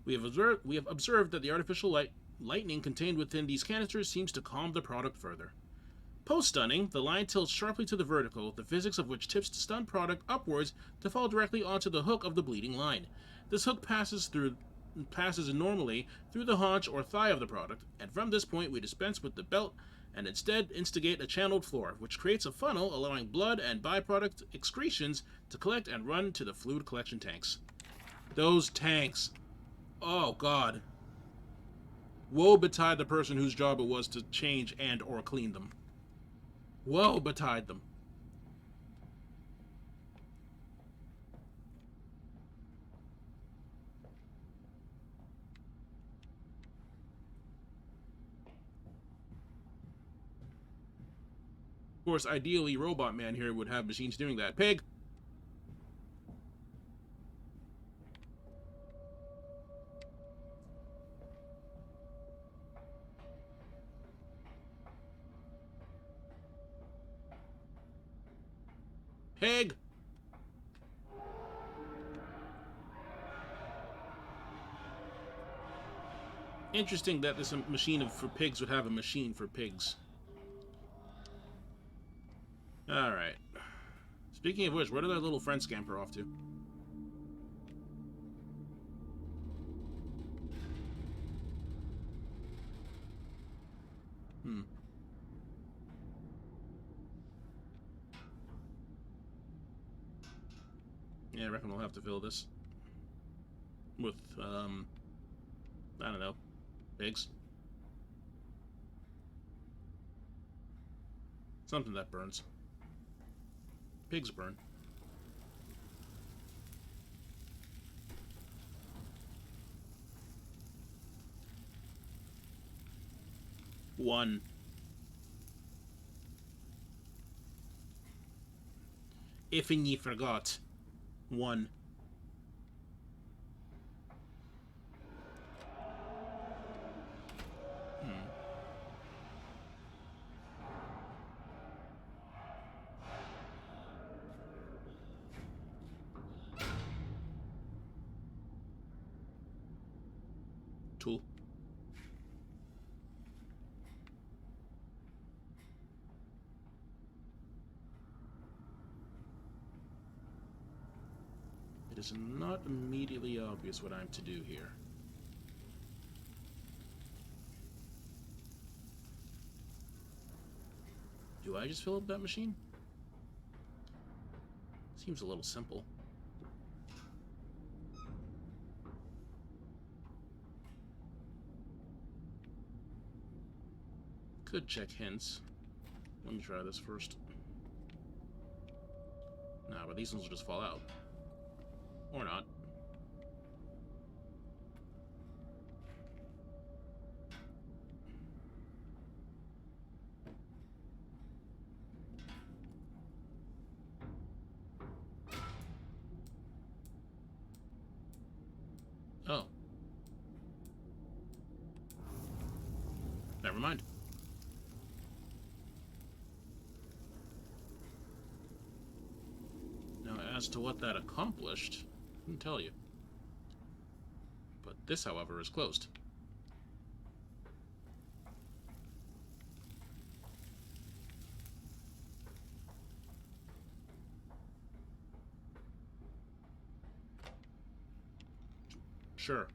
We have observed that the artificial lightning contained within these canisters seems to calm the product further. Post-stunning, the line tilts sharply to the vertical, the physics of which tips the stun product upwards to fall directly onto the hook of the bleeding line. This hook passes normally through the haunch or thigh of the product, and from this point we dispense with the belt and instead instigate a channeled floor, which creates a funnel allowing blood and byproduct excretions to collect and run to the fluid collection tanks. Those tanks. Oh god. Woe betide the person whose job it was to change and or clean them. Woe betide them. Of course, ideally, Robot Man here would have machines doing that. Pig! Pig! Interesting that this machine for pigs would have a machine for pigs. Alright. Speaking of which, where did our little friend scamper off to? Yeah, I reckon we'll have to fill this with, I don't know, pigs. Something that burns. Pigs burn. One. If ye forgot. One. Tool. It is not immediately obvious what I'm to do here. Do I just fill up that machine? Seems a little simple. Could check hints. Let me try this first. Nah, but these ones will just fall out. Or not. Oh. Never mind. Now, as to what that accomplished, I couldn't tell you. But this, however, is closed. Sure.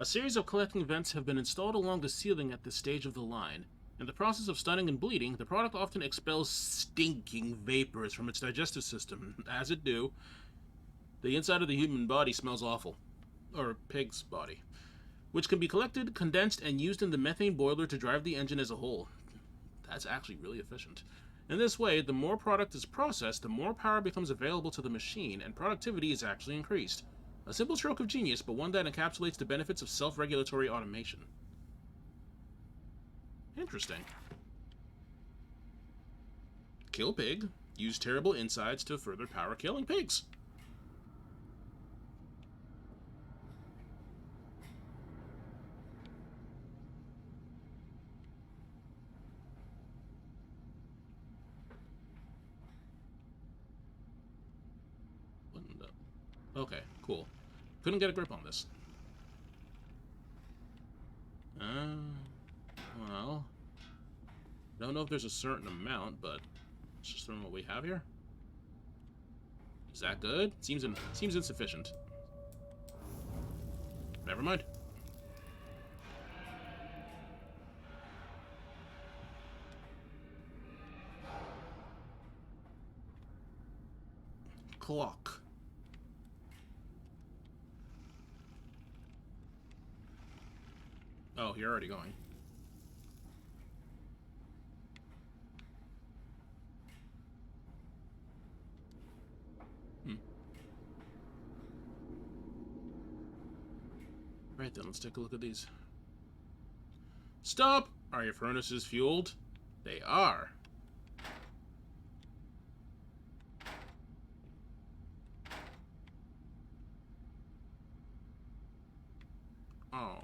A series of collecting vents have been installed along the ceiling at this stage of the line. In the process of stunning and bleeding, the product often expels stinking vapors from its digestive system. As it do, the inside of the human body smells awful. Or pig's body. Which can be collected, condensed, and used in the methane boiler to drive the engine as a whole. That's actually really efficient. In this way, the more product is processed, the more power becomes available to the machine, and productivity is actually increased. A simple stroke of genius, but one that encapsulates the benefits of self-regulatory automation. Interesting. Kill pig. Use terrible insides to further power killing pigs. Okay, cool. Couldn't get a grip on this. Well... Don't know if there's a certain amount, but... Let's just throw in what we have here. Is that good? Seems insufficient. Never mind. Clock. Oh, you're already going. Right then, let's take a look at these. Stop! Are your furnaces fueled? They are. Oh.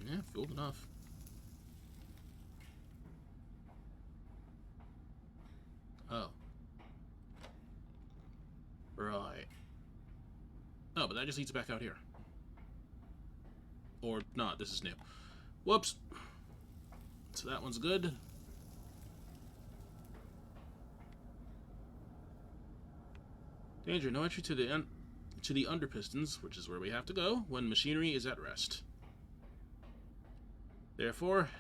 Yeah, fueled enough. Oh. Right. Oh, but that just leads back out here. Or not, this is new. Whoops. So that one's good. Danger, no entry to the under pistons, which is where we have to go when machinery is at rest. Therefore,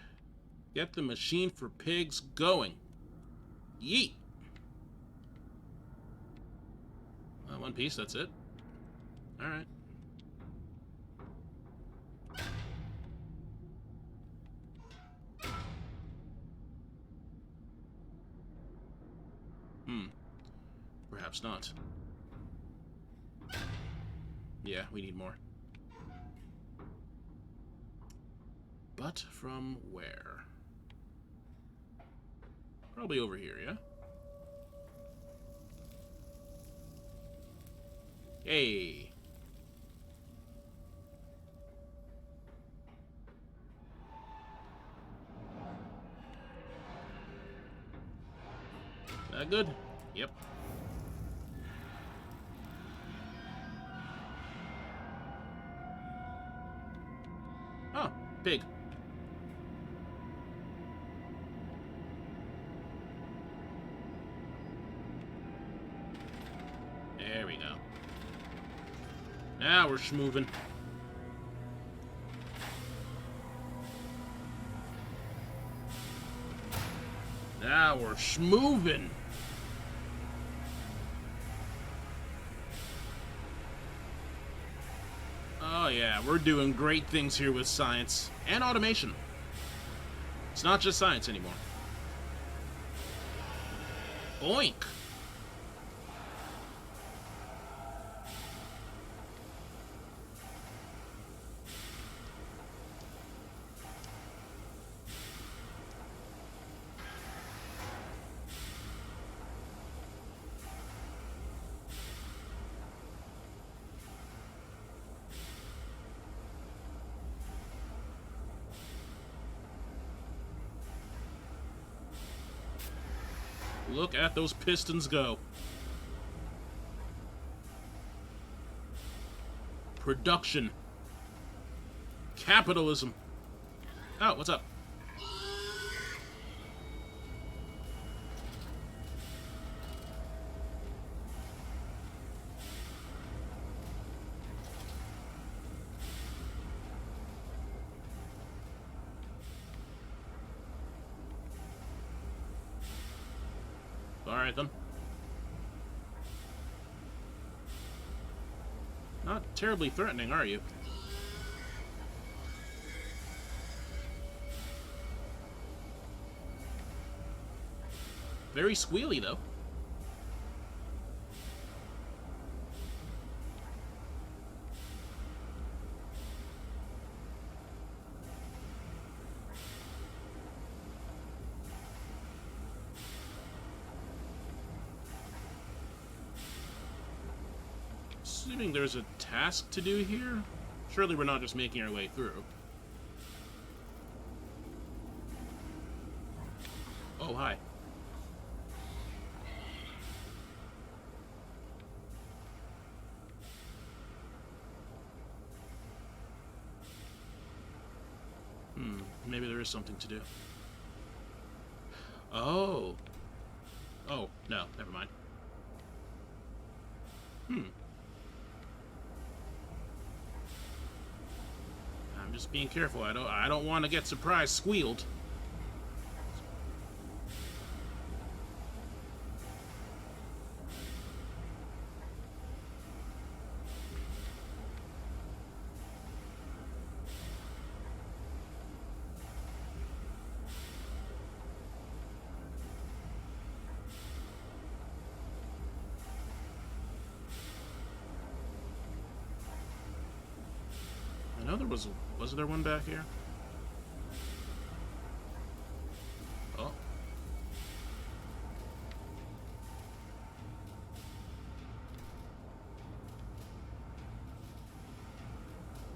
get the machine for pigs going. Yeet! One piece, that's it. Alright. Perhaps not. Yeah, we need more. But from where? Probably over here, yeah? Hey! That good? Yep. Oh, pig. There we go. Now we're schmoovin'. Now we're schmoovin'. Oh yeah, we're doing great things here with science and automation. It's not just science anymore. Oink! Look at those pistons go. Production. Capitalism. Oh, what's up? Alright then. Not terribly threatening, are you? Very squealy, though. assuming there's a task to do here. Surely we're not just making our way through. Oh, hi. Maybe there is something to do. Oh. Oh, no, never mind. I'm just being careful. I don't want to get surprised squealed. I know there was there one back here? Oh.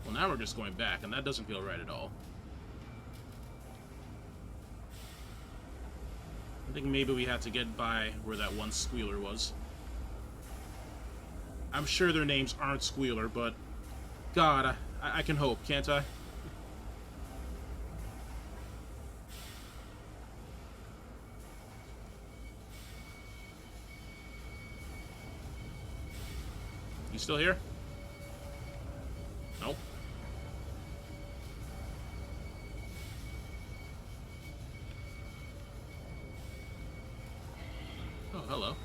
Well, now we're just going back, and that doesn't feel right at all. I think maybe we have to get by where that one squealer was. I'm sure their names aren't Squealer, but God, I can hope, can't I? You still here? Nope. Oh, hello.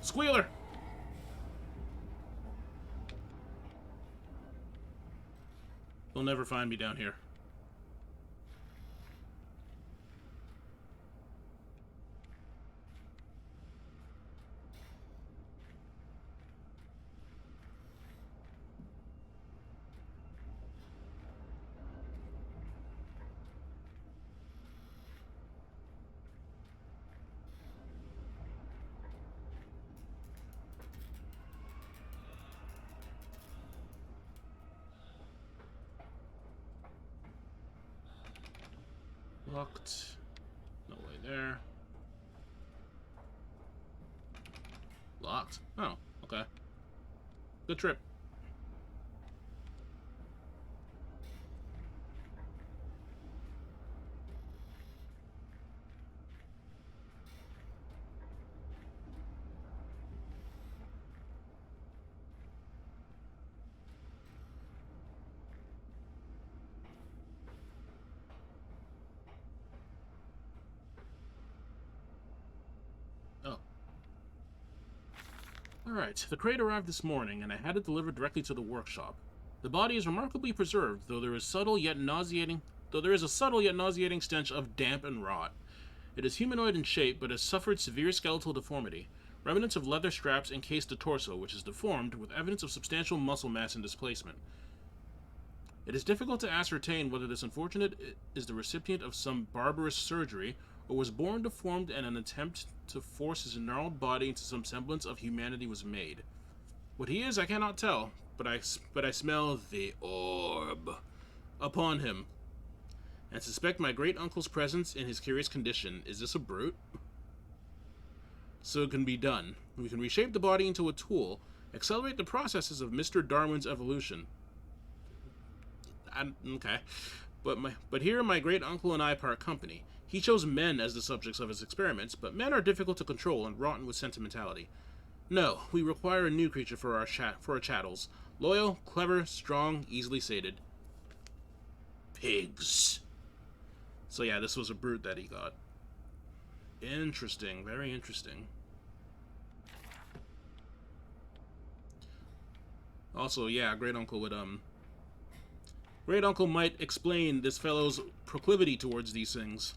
Squealer! They'll never find me down here. Locked. No way there. Locked. Oh, okay. Good trip. Oh. Alright, the crate arrived this morning, and I had it delivered directly to the workshop. The body is remarkably preserved, though there is a subtle yet nauseating stench of damp and rot. It is humanoid in shape, but has suffered severe skeletal deformity. Remnants of leather straps encase the torso, which is deformed, with evidence of substantial muscle mass and displacement. It is difficult to ascertain whether this unfortunate is the recipient of some barbarous surgery, or was born deformed and an attempt to force his gnarled body into some semblance of humanity was made. What he is, I cannot tell, but I smell the orb upon him, and suspect my great-uncle's presence in his curious condition. Is this a brute? So it can be done. We can reshape the body into a tool, accelerate the processes of Mr. Darwin's evolution. Okay. But here my great-uncle and I part company. He chose men as the subjects of his experiments, but men are difficult to control and rotten with sentimentality. No, we require a new creature for our chattels. Loyal, clever, strong, easily sated. Pigs. So yeah, this was a brute that he got. Interesting, very interesting. Also, yeah, great-uncle would, Great-uncle might explain this fellow's proclivity towards these things.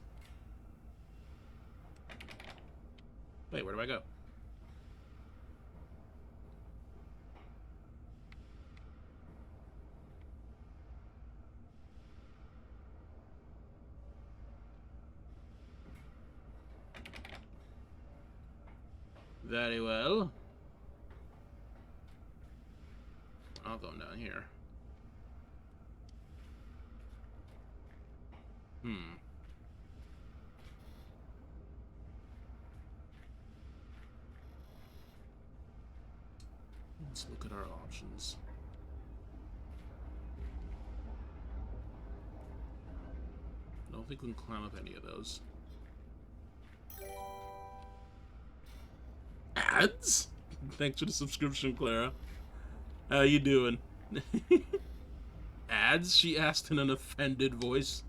Wait, where do I go? Very well. I'll go down here. Let's look at our options. I don't think we can climb up any of those. Ads? Thanks for the subscription, Clara. How you doing? Ads? She asked in an offended voice.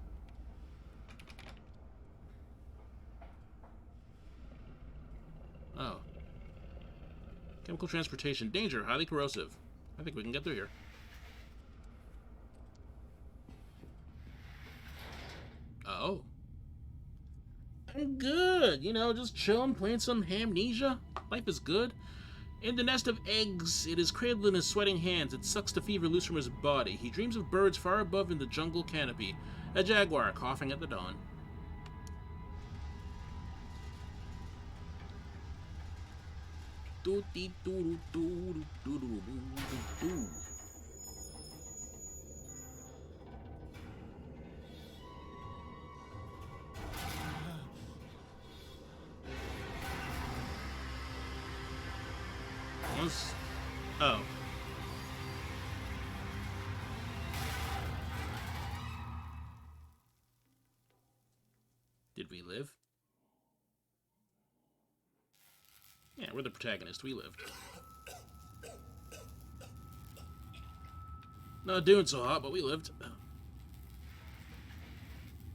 Oh. Chemical transportation. Danger. Highly corrosive. I think we can get through here. Oh. I'm good. You know, just chilling, playing some Amnesia. Life is good. In the nest of eggs, it is cradled in his sweating hands. It sucks the fever loose from his body. He dreams of birds far above in the jungle canopy. A jaguar coughing at the dawn. Oh. Did we live? Yeah, we're the protagonist. We lived. Not doing so hot, but we lived.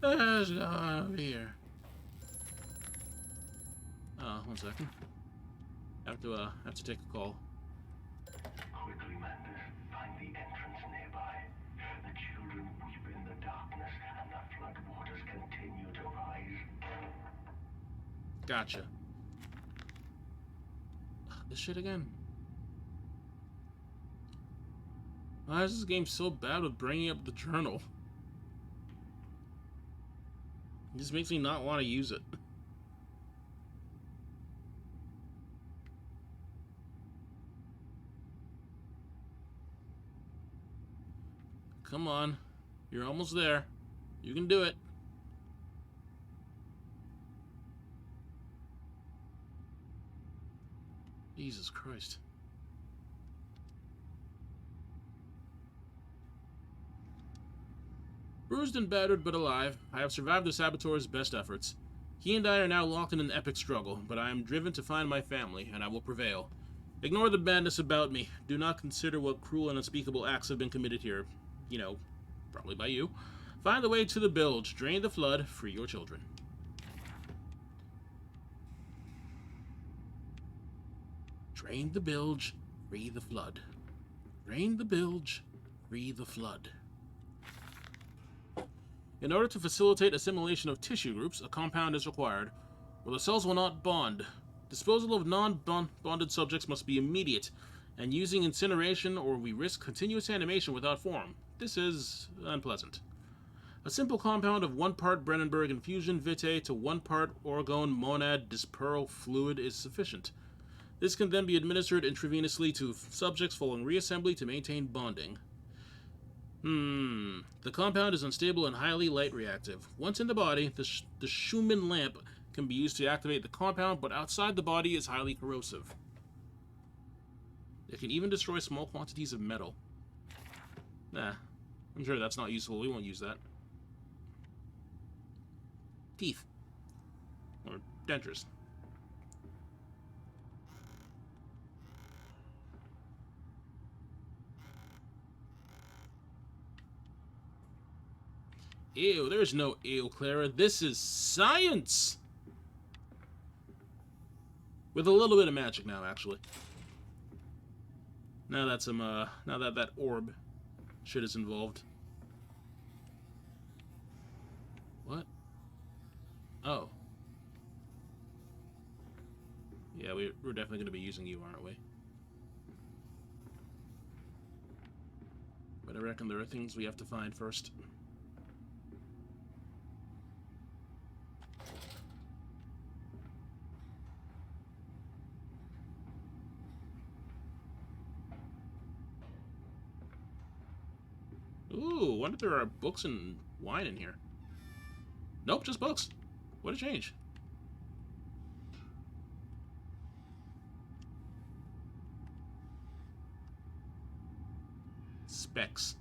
There's no one over here. One second. Have to take a call. Quickly, Mandus, find the entrance nearby. The children weep in the darkness, and the flood waters continue to rise. Gotcha. This shit again. Why is this game so bad with bringing up the journal? It just makes me not want to use it. Come on. You're almost there. You can do it. Jesus Christ. Bruised and battered but alive, I have survived the saboteur's best efforts. He and I are now locked in an epic struggle, but I am driven to find my family, and I will prevail. Ignore the madness about me. Do not consider what cruel and unspeakable acts have been committed here. You know, probably by you. Find the way to the bilge, drain the flood, free your children. Drain the bilge, free the flood. Drain the bilge, free the flood. In order to facilitate assimilation of tissue groups, a compound is required, or the cells will not bond. Disposal of non-bonded subjects must be immediate, and using incineration or we risk continuous animation without form. This is unpleasant. A simple compound of 1 part Brennenberg infusion vitae to 1 part orgone monad disperal fluid is sufficient. This can then be administered intravenously to subjects following reassembly to maintain bonding. The compound is unstable and highly light reactive. Once in the body, the Schumann lamp can be used to activate the compound, but outside the body is highly corrosive. It can even destroy small quantities of metal. Nah, I'm sure that's not useful. We won't use that. Teeth. Or dentures. Ew, there's no ew, Clara. This is science! With a little bit of magic now, actually. Now that now that orb shit is involved. What? Oh. Yeah, we're definitely going to be using you, aren't we? But I reckon there are things we have to find first. wonder if there are books and wine in here. Nope, just books. What a change. Specs.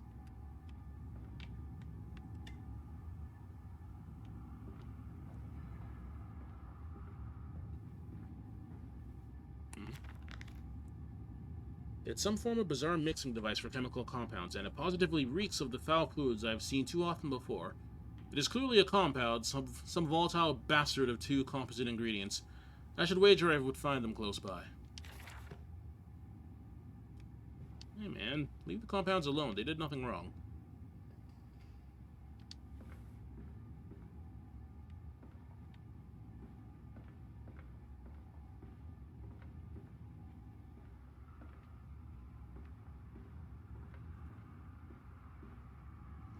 It's some form of bizarre mixing device for chemical compounds, and it positively reeks of the foul fluids I have seen too often before. It is clearly a compound, some volatile bastard of two composite ingredients. I should wager I would find them close by. Hey man, leave the compounds alone. They did nothing wrong.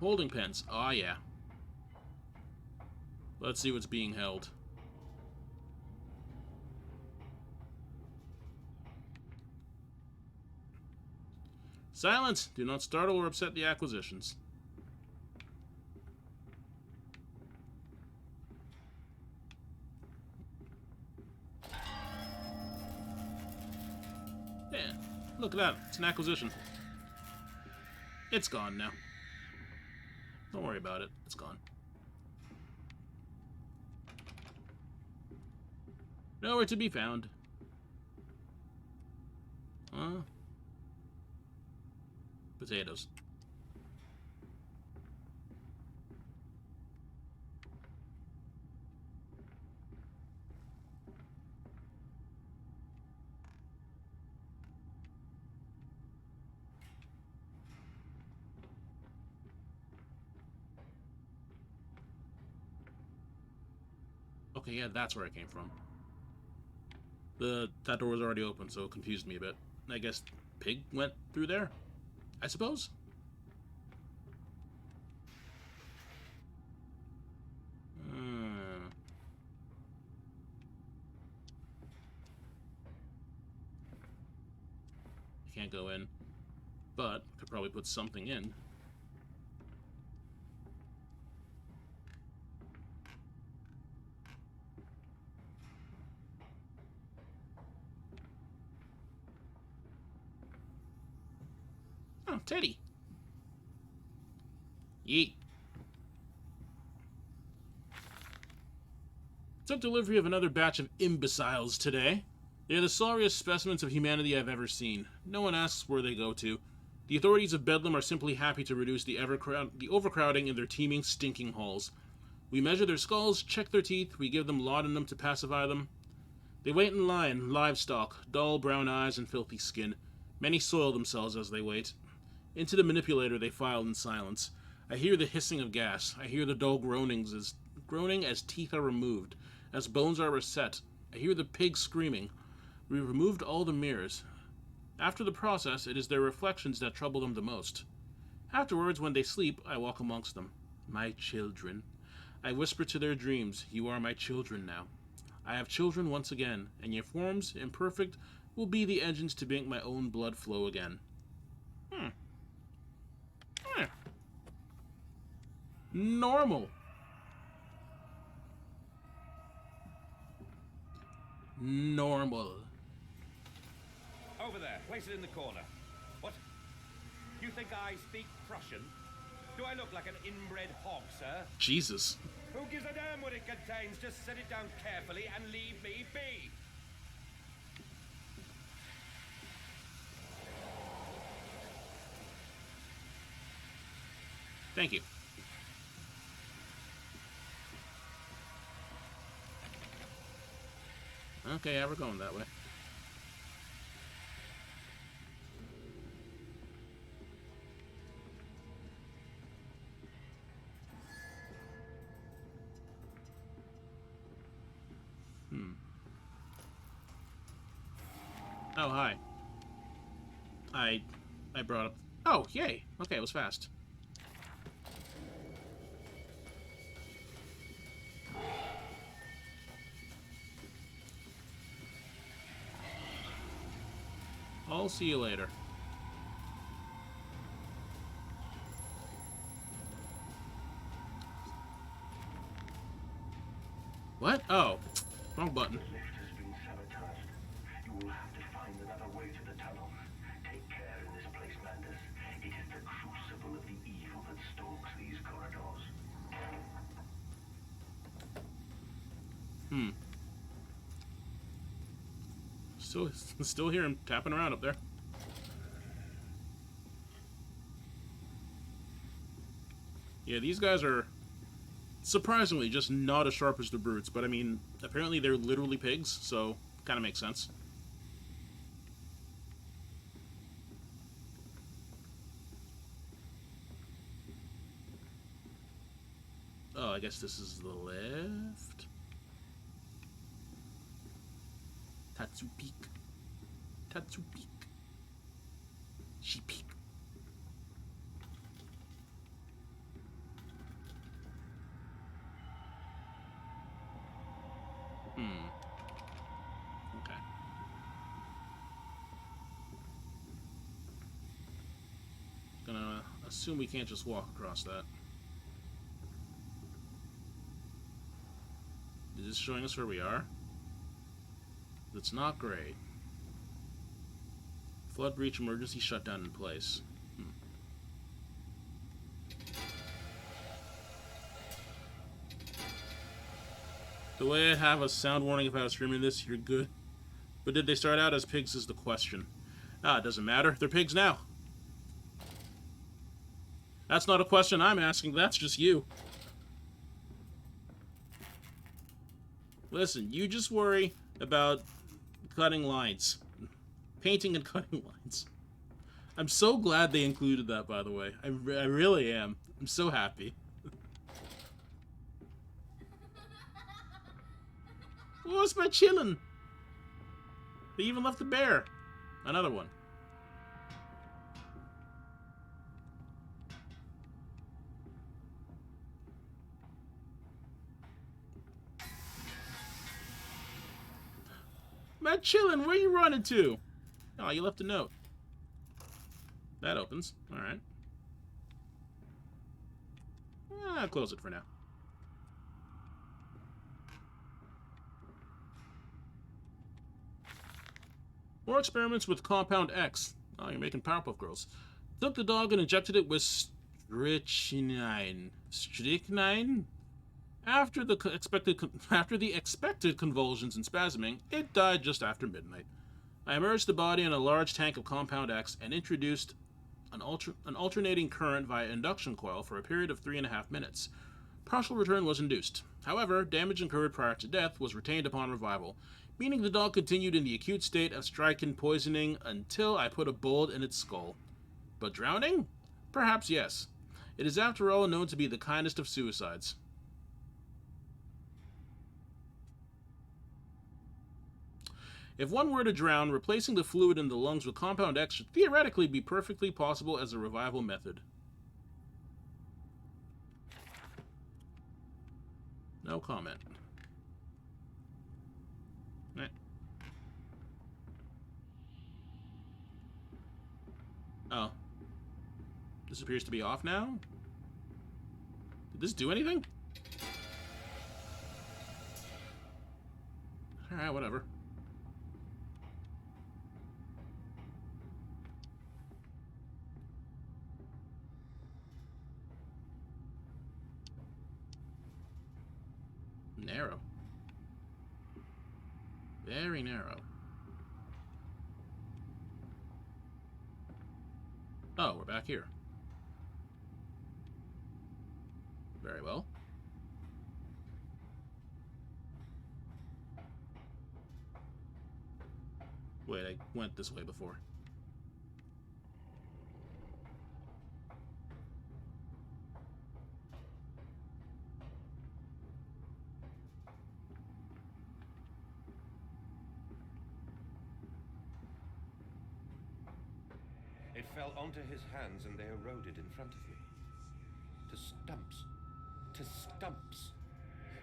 Holding pens. Ah, yeah. Let's see what's being held. Silence! Do not startle or upset the acquisitions. Yeah, look at that. It's an acquisition. It's gone now. Don't worry about it. It's gone. Nowhere to be found. Potatoes. Okay, yeah, that's where I came from. That door was already open, so it confused me a bit. I guess pig went through there, I suppose? I can't go in, but could probably put something in. Oh, Teddy. Yeet. Took delivery of another batch of imbeciles today. They are the sorriest specimens of humanity I've ever seen. No one asks where they go to. The authorities of Bedlam are simply happy to reduce the overcrowding in their teeming, stinking halls. We measure their skulls, check their teeth, we give them laudanum to pacify them. They wait in line, livestock, dull brown eyes and filthy skin. Many soil themselves as they wait. Into the manipulator they file in silence. I hear the hissing of gas. I hear the dull groaning as teeth are removed, as bones are reset. I hear the pig screaming. We removed all the mirrors. After the process, it is their reflections that trouble them the most. Afterwards, when they sleep, I walk amongst them. My children. I whisper to their dreams, you are my children now. I have children once again, and your forms, imperfect, will be the engines to make my own blood flow again. Normal. Normal. Over there, place it in the corner. What? You think I speak Prussian? Do I look like an inbred hog, sir? Jesus. Who gives a damn what it contains? Just set it down carefully and leave me be. Thank you. Okay, yeah, we're going that way. Oh, hi. I brought up... Oh, yay! Okay, it was fast. I'll see you later. What? Oh, wrong button. The lift has been sabotaged. You will have to find another way to the tunnel. Take care in this place, Mandus. It is the crucible of the evil that stalks these corridors. Still hear him tapping around up there. Yeah, these guys are surprisingly just not as sharp as the brutes, but I mean, apparently they're literally pigs, so kind of makes sense. Oh, I guess this is the left. Tatsu Peak. Tatsu Peak. She Peak. Okay. Gonna assume we can't just walk across that. Is this showing us where we are? That's not great. Flood breach emergency shutdown in place. The way I have a sound warning if I was streaming this, you're good. But did they start out as pigs is the question. Ah, it doesn't matter. They're pigs now. That's not a question I'm asking, that's just you. Listen, you just worry about cutting lines. Painting and cutting lines. I'm so glad they included that, by the way. I really am. I'm so happy. Where's my chillin'? They even left the bear. Another one. Matt chillin', where you running to? Oh, you left a note. That opens. Alright. I'll close it for now. More experiments with Compound X. Oh, you're making Powerpuff Girls. Took the dog and injected it with strychnine. Strychnine? After the expected convulsions and spasming, it died just after midnight. I immersed the body in a large tank of Compound X and introduced an alternating current via induction coil for a period of 3.5 minutes. Partial return was induced. However, damage incurred prior to death was retained upon revival, meaning the dog continued in the acute state of strychnine poisoning until I put a bullet in its skull. But drowning? Perhaps yes. It is after all known to be the kindest of suicides. If one were to drown, replacing the fluid in the lungs with Compound X should theoretically be perfectly possible as a revival method. No comment. Eh. Oh. This appears to be off now? Did this do anything? Alright, whatever. Narrow. Very narrow. Oh, we're back here. Very well. Wait, I went this way before. It fell onto his hands and they eroded in front of me. To stumps. To stumps.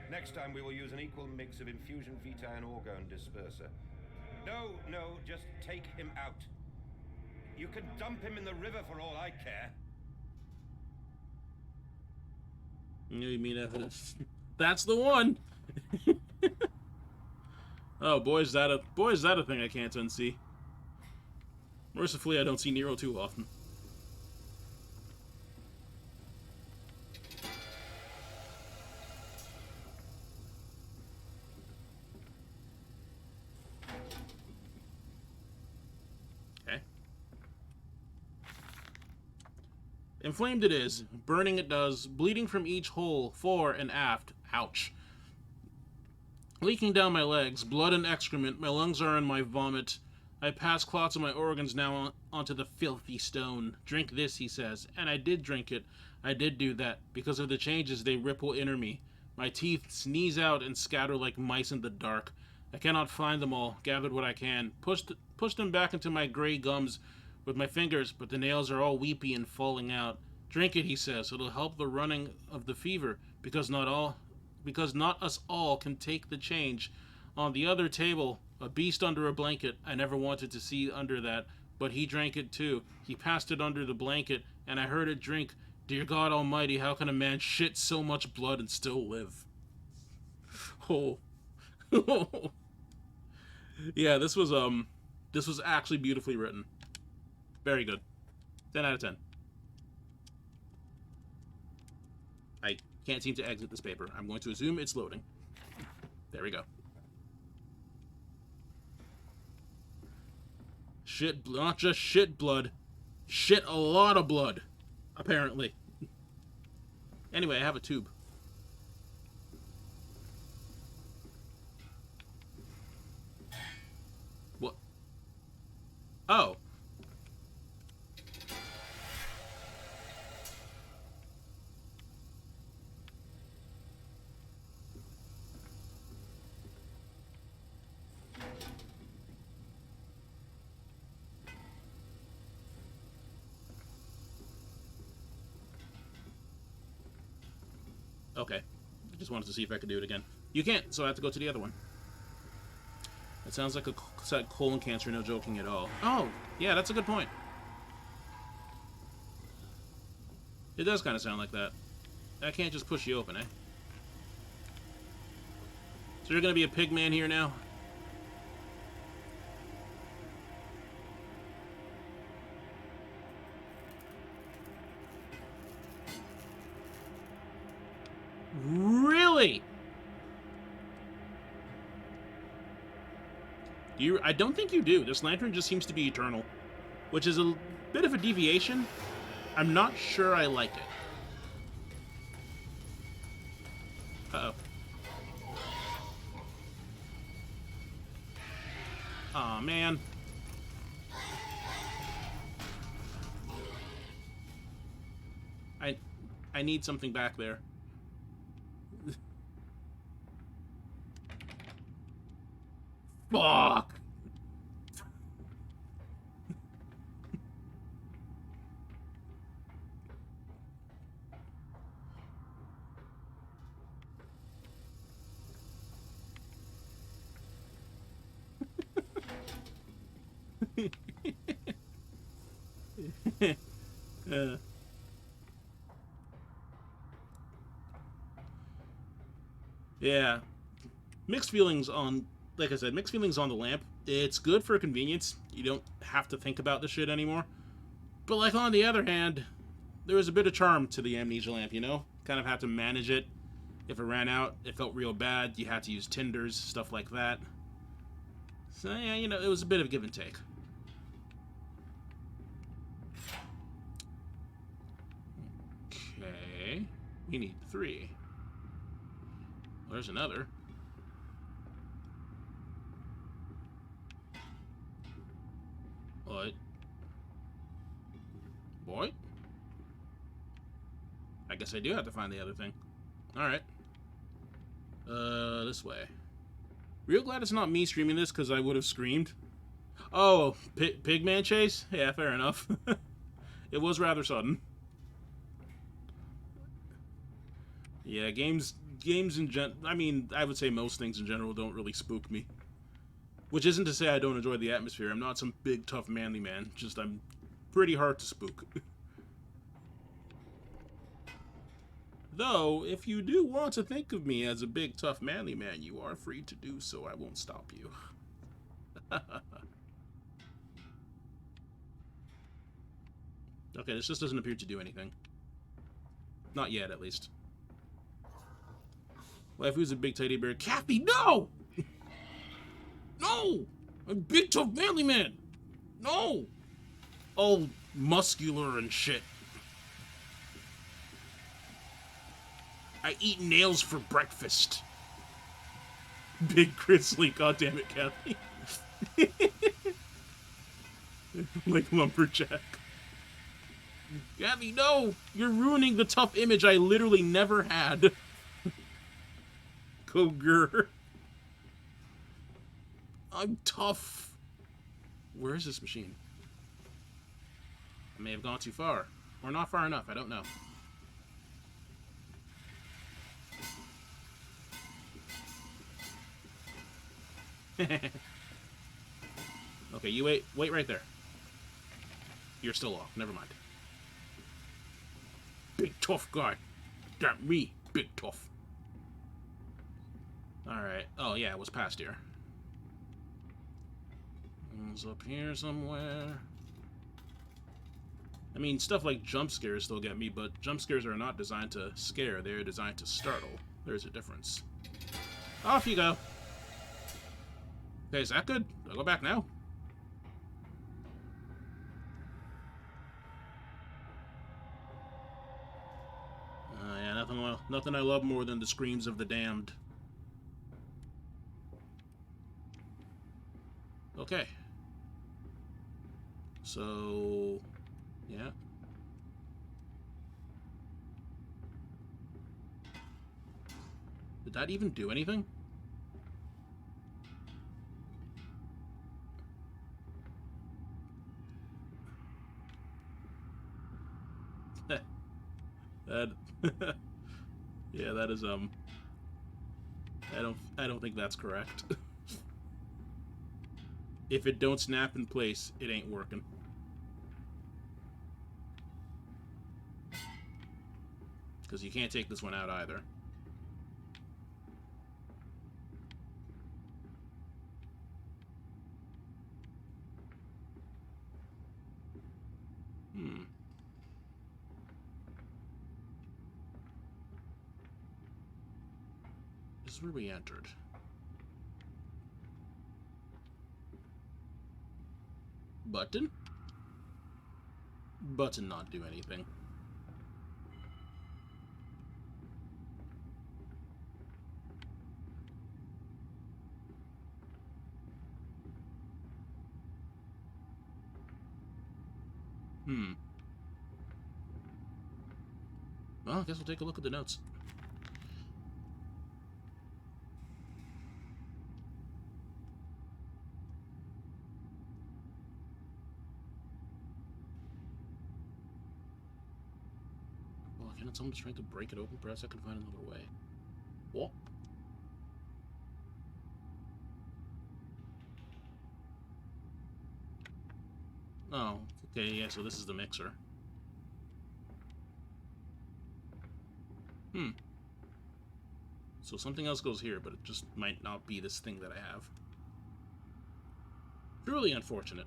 Next time we will use an equal mix of infusion vitae and orgone disperser. No, just take him out. You can dump him in the river for all I care. You mean evidence? That's the one! Oh, boy, is that a thing I can't unsee. Mercifully, I don't see Nero too often. Okay. Inflamed it is, burning it does, bleeding from each hole, fore and aft. Ouch. Leaking down my legs, blood and excrement, my lungs are in my vomit. I pass clots of my organs now onto the filthy stone. Drink this, he says, and I did drink it. I did do that, because of the changes they ripple inner me. My teeth sneeze out and scatter like mice in the dark. I cannot find them all, gathered what I can, pushed them back into my gray gums with my fingers, but the nails are all weepy and falling out. Drink it, he says, it'll help the running of the fever, because not us all can take the change. On the other table, a beast under a blanket. I never wanted to see under that, but he drank it too. He passed it under the blanket, and I heard it drink. Dear God Almighty, how can a man shit so much blood and still live? Oh. Yeah, this was actually beautifully written. Very good. 10 out of 10. I can't seem to exit this paper. I'm going to assume it's loading. There we go. Shit, not just shit blood. Shit a lot of blood. Apparently. Anyway, I have a tube. What? Oh. Okay. I just wanted to see if I could do it again. You can't, so I have to go to the other one. It sounds like a colon cancer, no joking at all. Oh, yeah, that's a good point. It does kind of sound like that. I can't just push you open, eh? So you're gonna be a pig man here now? Really? I don't think you do. This lantern just seems to be eternal, which is a bit of a deviation. I'm not sure I like it. Uh-oh. Aw, man. I need something back there. Fuck! uh. Yeah. Mixed feelings on, like I said, mixed feelings on the lamp. It's good for convenience. You don't have to think about the shit anymore. But, like, on the other hand, there was a bit of charm to the Amnesia lamp, you know? Kind of had to manage it. If it ran out, it felt real bad. You had to use tinders, stuff like that. So, yeah, you know, it was a bit of give and take. Okay. We need 3. Well, there's another. What? Boy? I guess I do have to find the other thing. Alright. This way. Real glad it's not me streaming this, because I would have screamed. Oh, Pigman chase? Yeah, fair enough. It was rather sudden. Yeah, games in I mean, I would say most things in general don't really spook me. Which isn't to say I don't enjoy the atmosphere. I'm not some big, tough, manly man. Just I'm pretty hard to spook. Though, if you do want to think of me as a big, tough, manly man, you are free to do so. I won't stop you. Okay, this just doesn't appear to do anything. Not yet, at least. Waifu's a big teddy bear. Kathy, no! No! I'm a big, tough, manly man! No! All muscular and shit. I eat nails for breakfast. Big grizzly, goddammit, Kathy. Like lumberjack. Kathy, no! You're ruining the tough image I literally never had. Kogur. I'm tough. Where is this machine? I may have gone too far. Or not far enough, I don't know. Okay, you wait right there. You're still off, never mind. Big tough guy. That me, big tough. Alright, oh yeah, it was past here. It was up here somewhere. I mean, stuff like jump scares still get me, but jump scares are not designed to scare, they're designed to startle. There's a difference. Off you go. Okay, is that good? I'll go back now. Yeah, nothing I love more than the screams of the damned. Okay. So, yeah. Did that even do anything? That yeah, that is I don't think that's correct. If it don't snap in place, it ain't working. Because you can't take this one out either. This is where we entered. Button? Button not do anything. Well, I guess we'll take a look at the notes. Well, again, someone's trying to break it open. Perhaps I can find another way. What? Oh, okay, yeah, so this is the mixer. So something else goes here, but it just might not be this thing that I have. Truly unfortunate.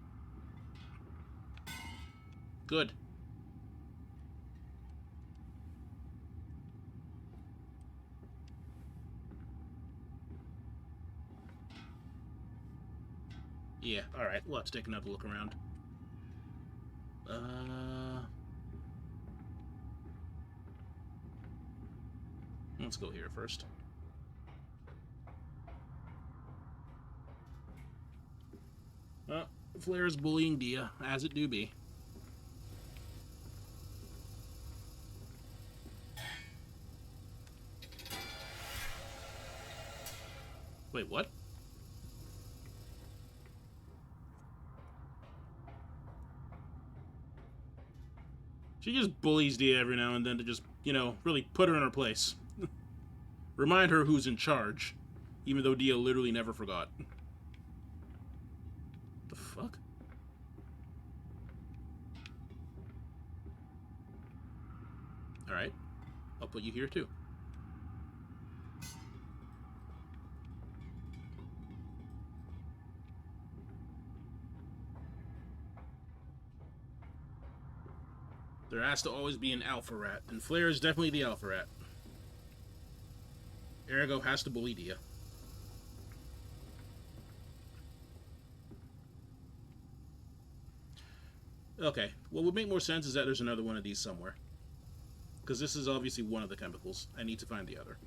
Good. Yeah, alright, we'll have to take another look around. Let's go here first. Flare's bullying Dia, as it do be. Wait, what? She just bullies Dia every now and then to just, you know, really put her in her place. Remind her who's in charge, even though Dia literally never forgot. The fuck? Alright. I'll put you here too. There has to always be an alpha rat, and Flair is definitely the alpha rat. Ergo has to bully Dia. Okay, what would make more sense is that there's another one of these somewhere. Because this is obviously one of the chemicals. I need to find the other.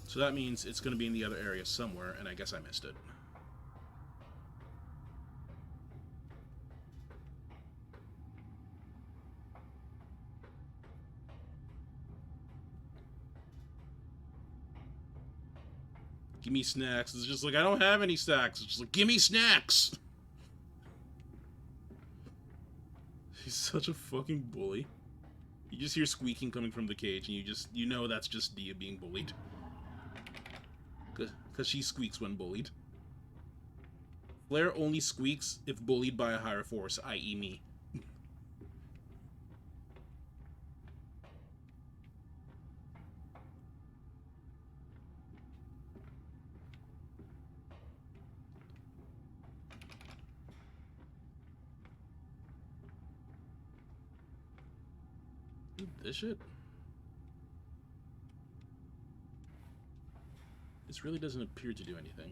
So that means it's going to be in the other area somewhere, and I guess I missed it. Give me snacks. It's just like, I don't have any snacks. It's just like, give me snacks! He's such a fucking bully. You just hear squeaking coming from the cage, and you know that's just Dia being bullied. Because she squeaks when bullied. Flair only squeaks if bullied by a higher force, i.e. me. This shit? This really doesn't appear to do anything.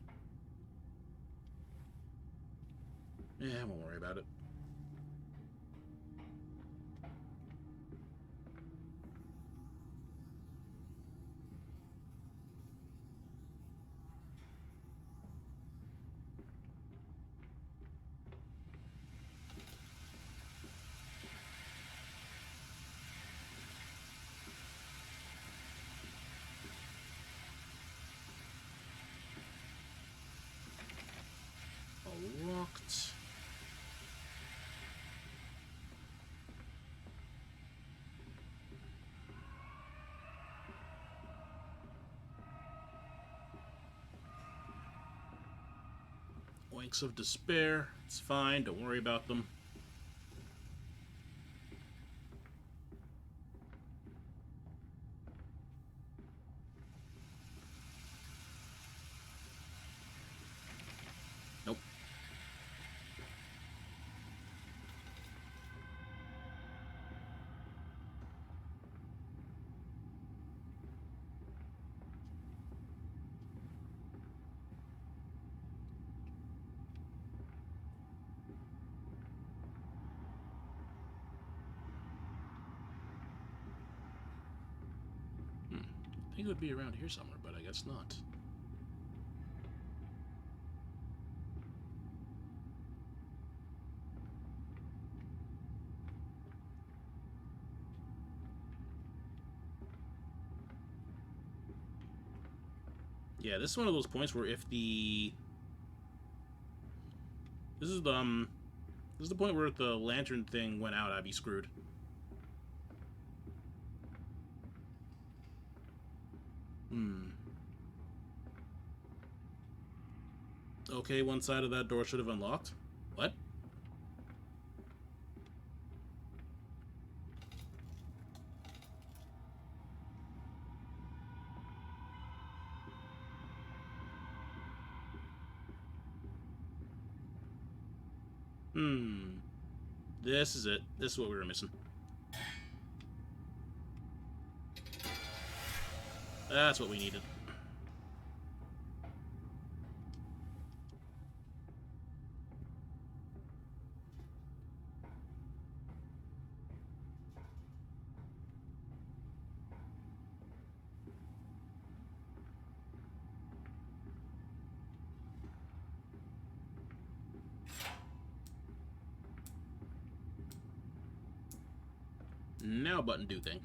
Yeah, I won't worry about it. Locked. Oinks of despair. It's fine, don't worry about them. Nope. I think it would be around here somewhere, but I guess not. Yeah, this is one of those points where if the... This is the point where if the lantern thing went out, I'd be screwed. Okay, one side of that door should have unlocked. What? This is it. This is what we were missing. That's what we needed. Now button do thing.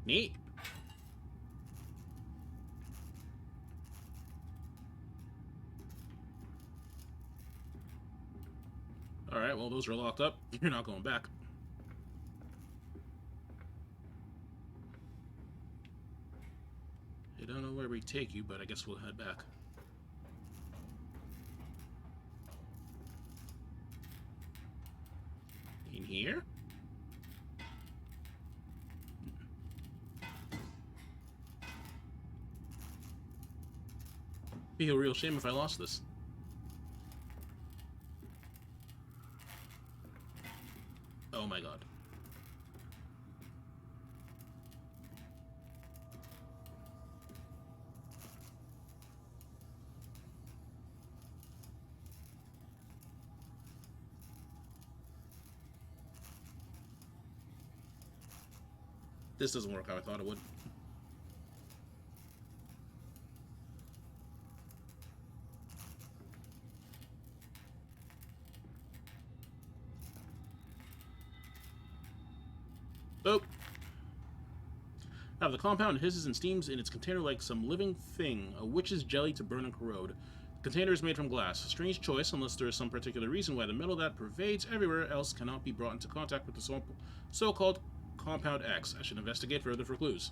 Neat. Alright, well, those are locked up. You're not going back. I don't know where we take you, but I guess we'll head back. In here? Be a real shame if I lost this. Oh my god. This doesn't work how I thought it would. Oh! Now, the compound hisses and steams in its container like some living thing, a witch's jelly to burn and corrode. The container is made from glass. A strange choice, unless there is some particular reason why the metal that pervades everywhere else cannot be brought into contact with the so-called Compound X. I should investigate further for clues.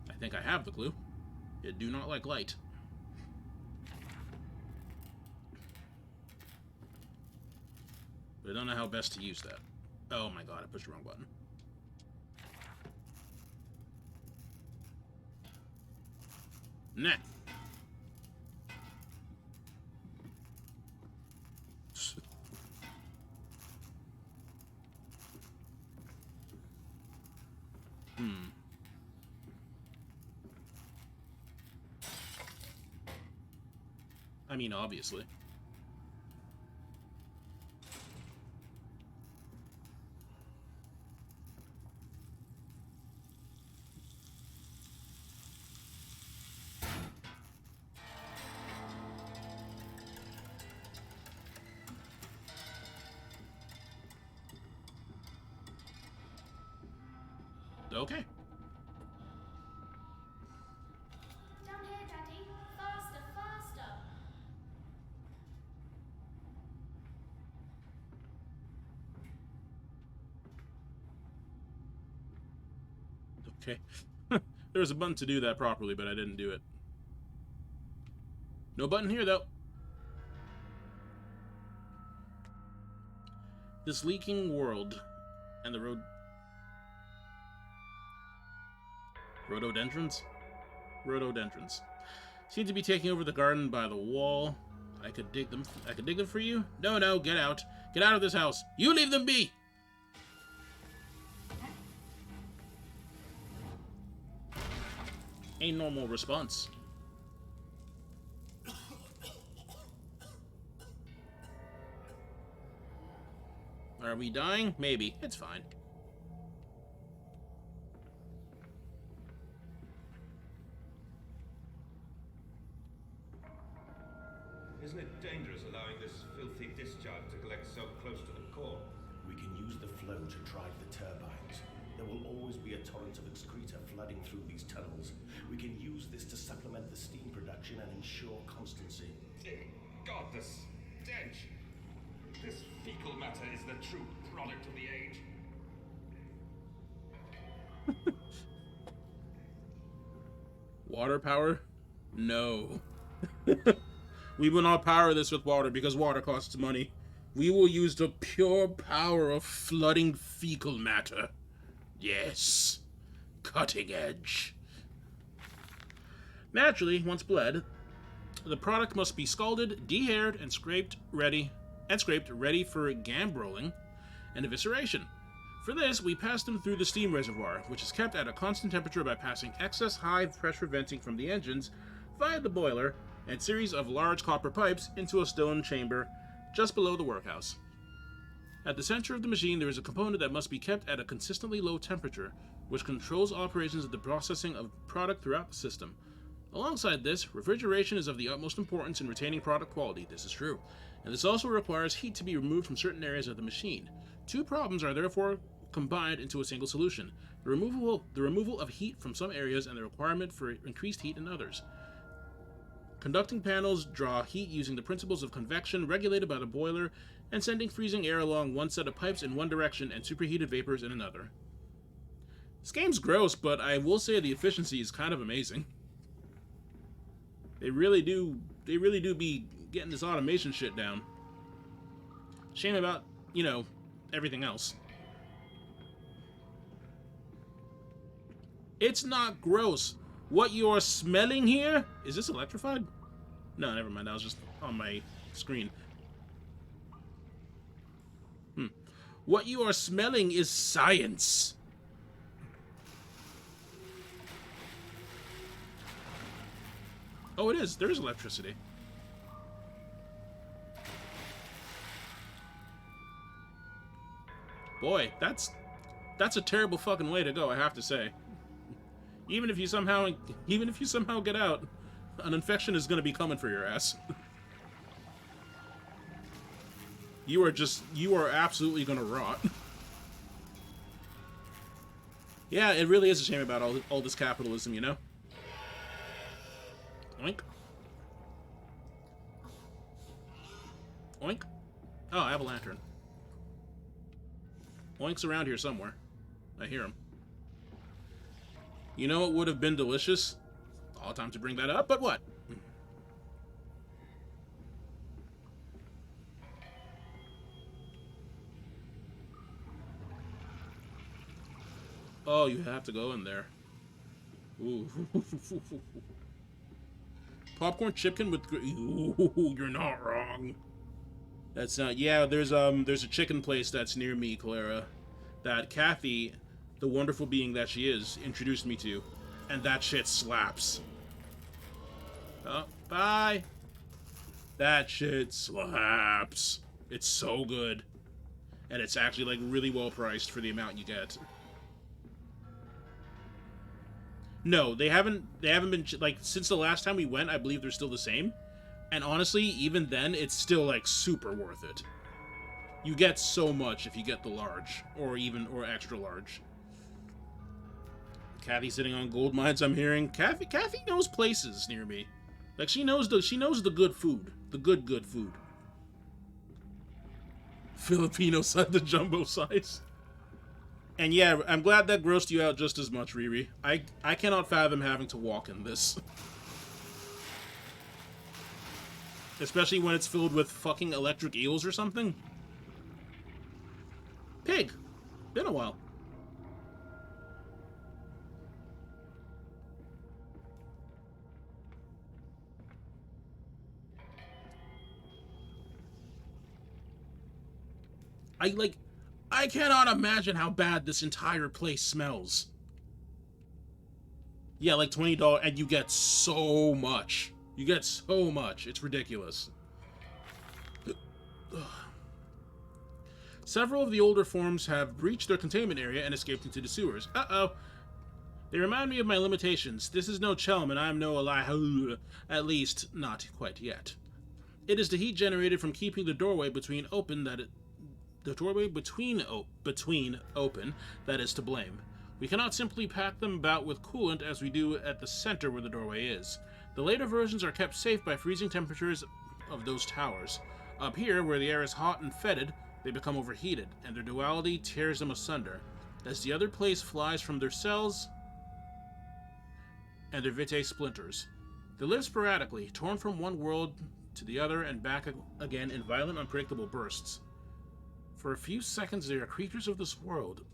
I think I have the clue. It do not like light. But I don't know how best to use that. Oh my god, I pushed the wrong button. Nah. I mean, obviously. Okay. Down here, Daddy. Faster, faster. Okay. There was a button to do that properly, but I didn't do it. No button here, though. This leaking world and the rhododendrons? Rhododendrons seem to be taking over the garden by the wall. I could dig them for you? No, get out. Get out of this house. You leave them be! A normal response. Are we dying? Maybe. It's fine. Isn't it dangerous allowing this filthy discharge to collect so close to the core? We can use the flow to drive the turbines. There will always be a torrent of excreta flooding through these tunnels. We can use this to supplement the steam production and ensure constancy. Dear God, the stench! This fecal matter is the true product of the age. Water power? No. We will not power this with water because water costs money. We will use the pure power of flooding fecal matter. Yes. Cutting edge. Naturally, once bled, the product must be scalded, de-haired, and scraped ready for gambroling and evisceration. For this, we pass them through the steam reservoir, which is kept at a constant temperature by passing excess high pressure venting from the engines via the boiler and series of large copper pipes into a stone chamber just below the workhouse. At the center of the machine, there is a component that must be kept at a consistently low temperature, which controls operations of the processing of product throughout the system. Alongside this, refrigeration is of the utmost importance in retaining product quality. This is true. And this also requires heat to be removed from certain areas of the machine. Two problems are therefore combined into a single solution: the removal of heat from some areas and the requirement for increased heat in others. Conducting panels draw heat using the principles of convection regulated by the boiler and sending freezing air along one set of pipes in one direction and superheated vapors in another. This game's gross, but I will say the efficiency is kind of amazing. They really do be getting this automation shit down. Shame about, you know, everything else. It's not gross. What you're smelling here? Is this electrified? No, never mind. That was just on my screen. What you are smelling is science. Oh, it is. There is electricity. Boy, that's a terrible fucking way to go, I have to say. Even if you somehow get out, an infection is going to be coming for your ass. You are absolutely going to rot. Yeah, it really is a shame about all this capitalism, you know? Oink. Oink. Oh, I have a lantern. Oink's around here somewhere. I hear him. You know what would have been delicious? All time to bring that up, but what? Oh, you have to go in there. Ooh. Popcorn chipkin with... Ooh, you're not wrong. That's not... Yeah, there's a chicken place that's near me, Clara, that Kathy, the wonderful being that she is, introduced me to. And that shit slaps. Oh, bye. That shit slaps. It's so good. And it's actually, like, really well priced for the amount you get. No, they haven't been, like, since the last time we went, I believe they're still the same. And honestly, even then, it's still, like, super worth it. You get so much if you get the large, or extra large. Kathy sitting on gold mines, I'm hearing. Kathy knows places near me. Like, she knows the good food. The good food. Filipino side, the jumbo size. And yeah, I'm glad that grossed you out just as much, Riri. I cannot fathom having to walk in this. Especially when it's filled with fucking electric eels or something. Pig. Been a while. I cannot imagine how bad this entire place smells. Yeah, like $20, and you get so much. You get so much. It's ridiculous. Several of the older forms have breached their containment area and escaped into the sewers. Uh-oh. They remind me of my limitations. This is no Chelm, and I am no Eli. At least, not quite yet. It is the heat generated from keeping the doorway between open that is to blame. We cannot simply pack them about with coolant as we do at the center where the doorway is. The later versions are kept safe by freezing temperatures of those towers. Up here, where the air is hot and fetid, they become overheated, and their duality tears them asunder. As the other place flies from their cells, and their vitae splinters. They live sporadically, torn from one world to the other and back again in violent, unpredictable bursts. For a few seconds they are creatures of this world.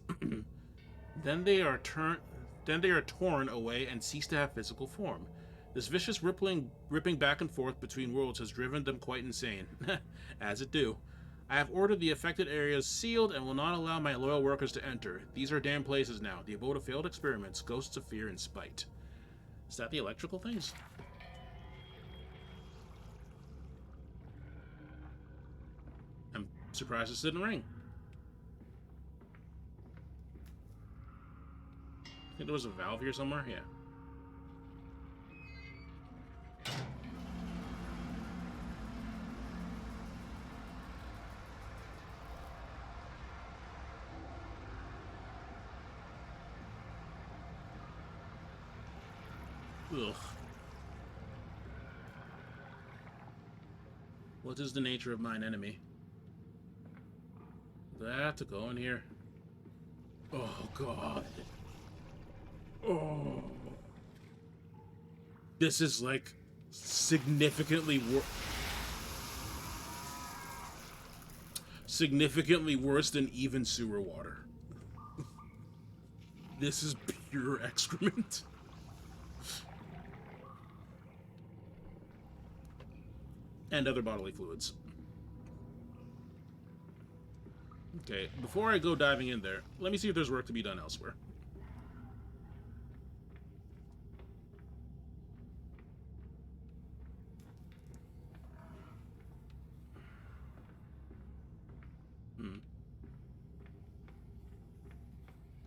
Then they are torn away and cease to have physical form. This vicious ripping back and forth between worlds has driven them quite insane. As it do. I have ordered the affected areas sealed and will not allow my loyal workers to enter. These are damned places now, the abode of failed experiments, ghosts of fear and spite. Is that the electrical things? I'm surprised this didn't ring. I think there was a valve here somewhere? Yeah. Ugh. What is the nature of mine enemy? Do I have to go in here? Oh, God. Oh. This is, like, significantly worse than even sewer water. This is pure excrement. And other bodily fluids. Okay, before I go diving in there, let me see if there's work to be done elsewhere.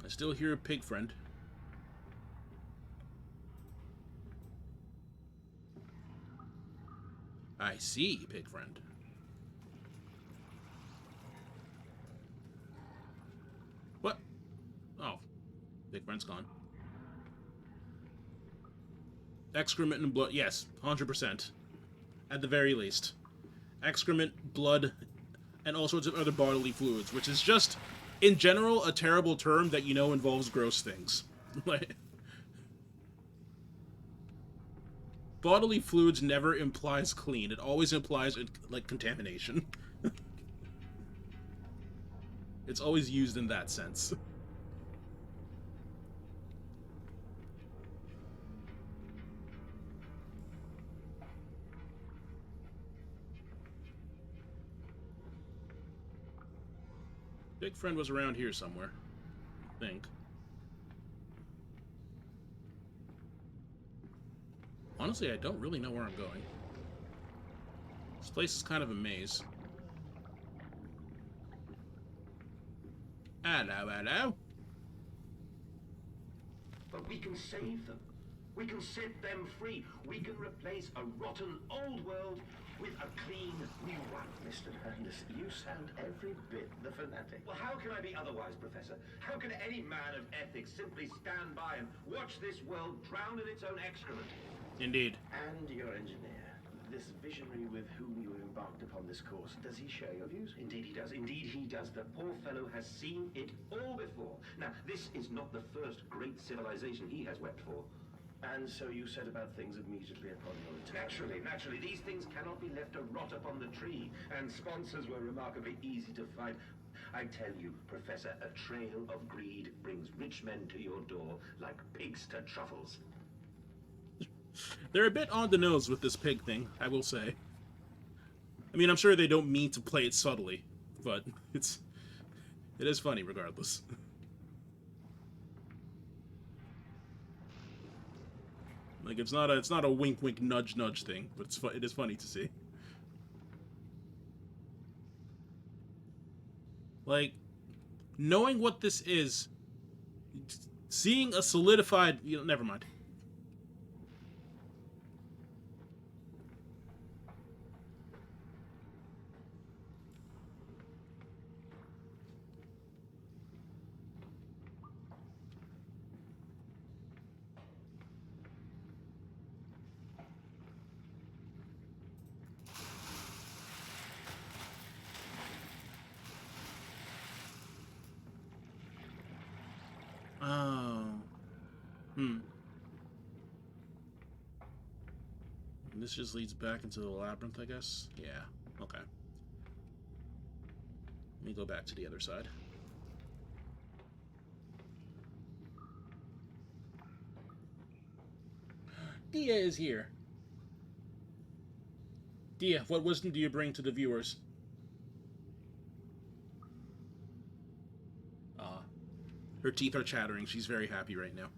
I still hear a pig friend. I see, pig friend. What? Oh, pig friend's gone. Excrement and blood. Yes, 100%. At the very least. Excrement, blood, and all sorts of other bodily fluids, which is just, in general, a terrible term that you know involves gross things. Like, bodily fluids never implies clean. It always implies, like, contamination. It's always used in that sense. Big friend was around here somewhere, I think. Honestly, I don't really know where I'm going. This place is kind of a maze. Hello, hello. But we can save them. We can set them free. We can replace a rotten old world with a clean new one. Mr. Landis, you sound every bit the fanatic. Well, how can I be otherwise, Professor? How can any man of ethics simply stand by and watch this world drown in its own excrement? Indeed. And your engineer, this visionary with whom you embarked upon this course, does he share your views? Indeed he does. Indeed he does. The poor fellow has seen it all before. Now, this is not the first great civilization he has wept for. And so you set about things immediately upon your return. Naturally. These things cannot be left to rot upon the tree. And sponsors were remarkably easy to find. I tell you, Professor, a trail of greed brings rich men to your door like pigs to truffles. They're a bit on the nose with this pig thing, I will say. I mean, I'm sure they don't mean to play it subtly, but it is funny regardless. Like, it's not a wink wink nudge nudge thing, but it is funny to see. Like, knowing what this is, seeing a solidified, never mind. Oh. This just leads back into the labyrinth, I guess? Yeah. Okay. Let me go back to the other side. Dia is here. Dia, what wisdom do you bring to the viewers? Her teeth are chattering. She's very happy right now.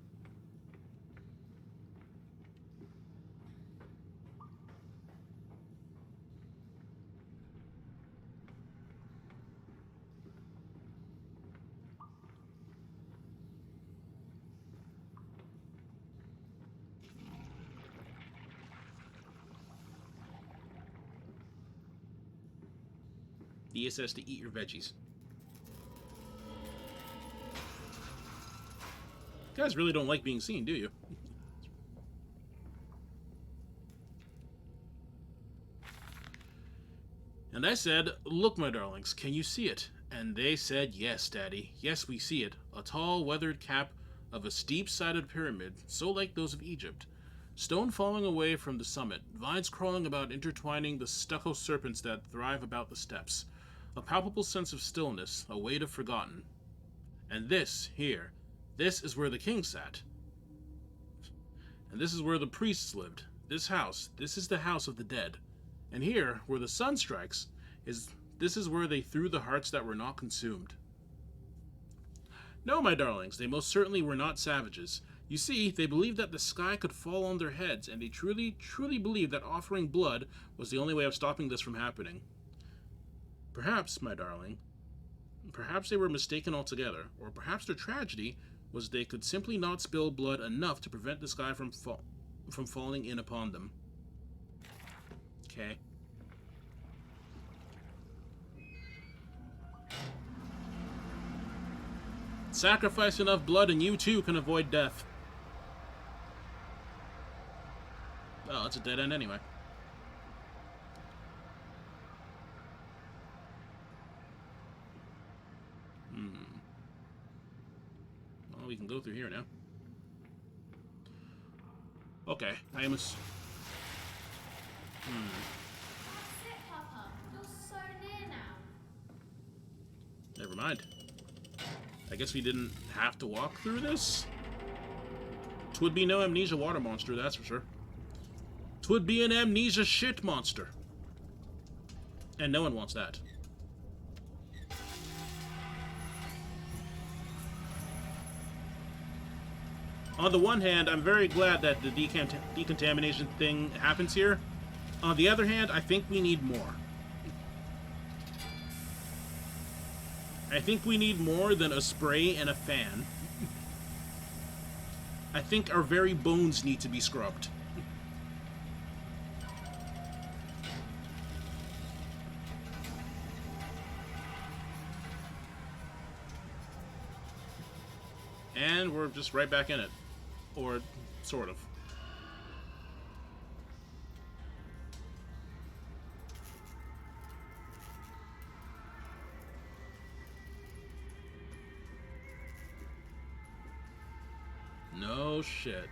Dia says to eat your veggies. You guys really don't like being seen, do you? And I said, "Look, my darlings, can you see it?" And they said, "Yes, Daddy. Yes, we see it. A tall, weathered cap of a steep-sided pyramid, so like those of Egypt. Stone falling away from the summit, vines crawling about intertwining the stucco serpents that thrive about the steps. A palpable sense of stillness, a weight of forgotten. And this, here, this is where the king sat. And this is where the priests lived. This house, this is the house of the dead. And here, where the sun strikes, this is where they threw the hearts that were not consumed." No, my darlings, they most certainly were not savages. You see, they believed that the sky could fall on their heads, and they truly, truly believed that offering blood was the only way of stopping this from happening. Perhaps, my darling, perhaps they were mistaken altogether, or perhaps their tragedy was they could simply not spill blood enough to prevent the sky from falling in upon them. Okay. Sacrifice enough blood and you too can avoid death. Oh, it's a dead end anyway. Well, we can go through here now. Okay, I am That's it, Papa. You're so near now. Never mind. I guess we didn't have to walk through this? 'Twould be no amnesia water monster, that's for sure. 'Twould be an amnesia shit monster. And no one wants that. On the one hand, I'm very glad that the decontamination thing happens here. On the other hand, I think we need more. I think we need more than a spray and a fan. I think our very bones need to be scrubbed. And we're just right back in it. Or, sort of. No shit.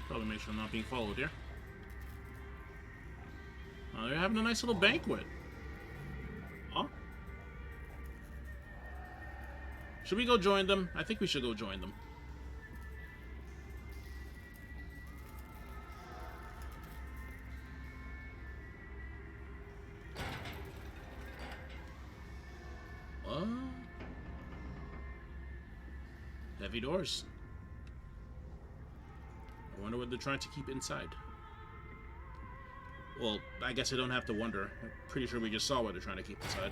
Probably make sure I'm not being followed here. Oh, they're having a nice little banquet. Huh? Should we go join them? I think we should go join them. What? Heavy doors. I wonder what they're trying to keep inside. Well, I guess I don't have to wonder. I'm pretty sure we just saw what they're trying to keep inside.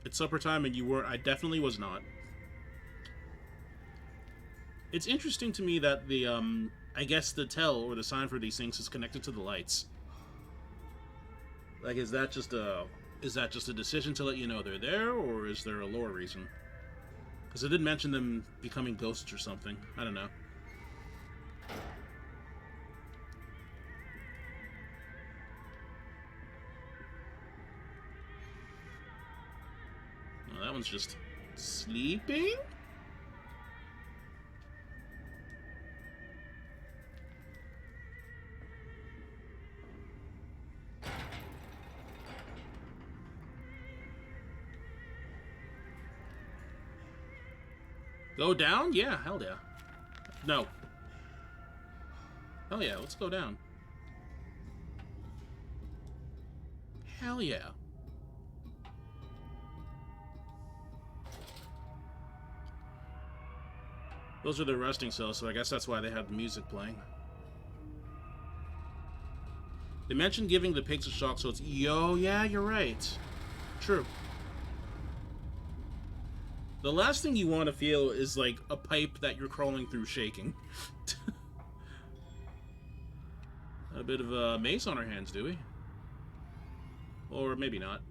It's supper time and you were. I definitely was not. It's interesting to me that the, I guess the tell or the sign for these things is connected to the lights. Like, is that just a decision to let you know they're there, or is there a lore reason? Because it did mention them becoming ghosts or something. I don't know. Oh, that one's just sleeping? Go down? Yeah, hell yeah. No. Hell yeah, let's go down. Hell yeah. Those are their resting cells, so I guess that's why they had the music playing. They mentioned giving the pigs a shock, so it's... Yo, yeah, you're right. True. The last thing you want to feel is, like, a pipe that you're crawling through shaking. A bit of a mace on our hands, do we? Or maybe not.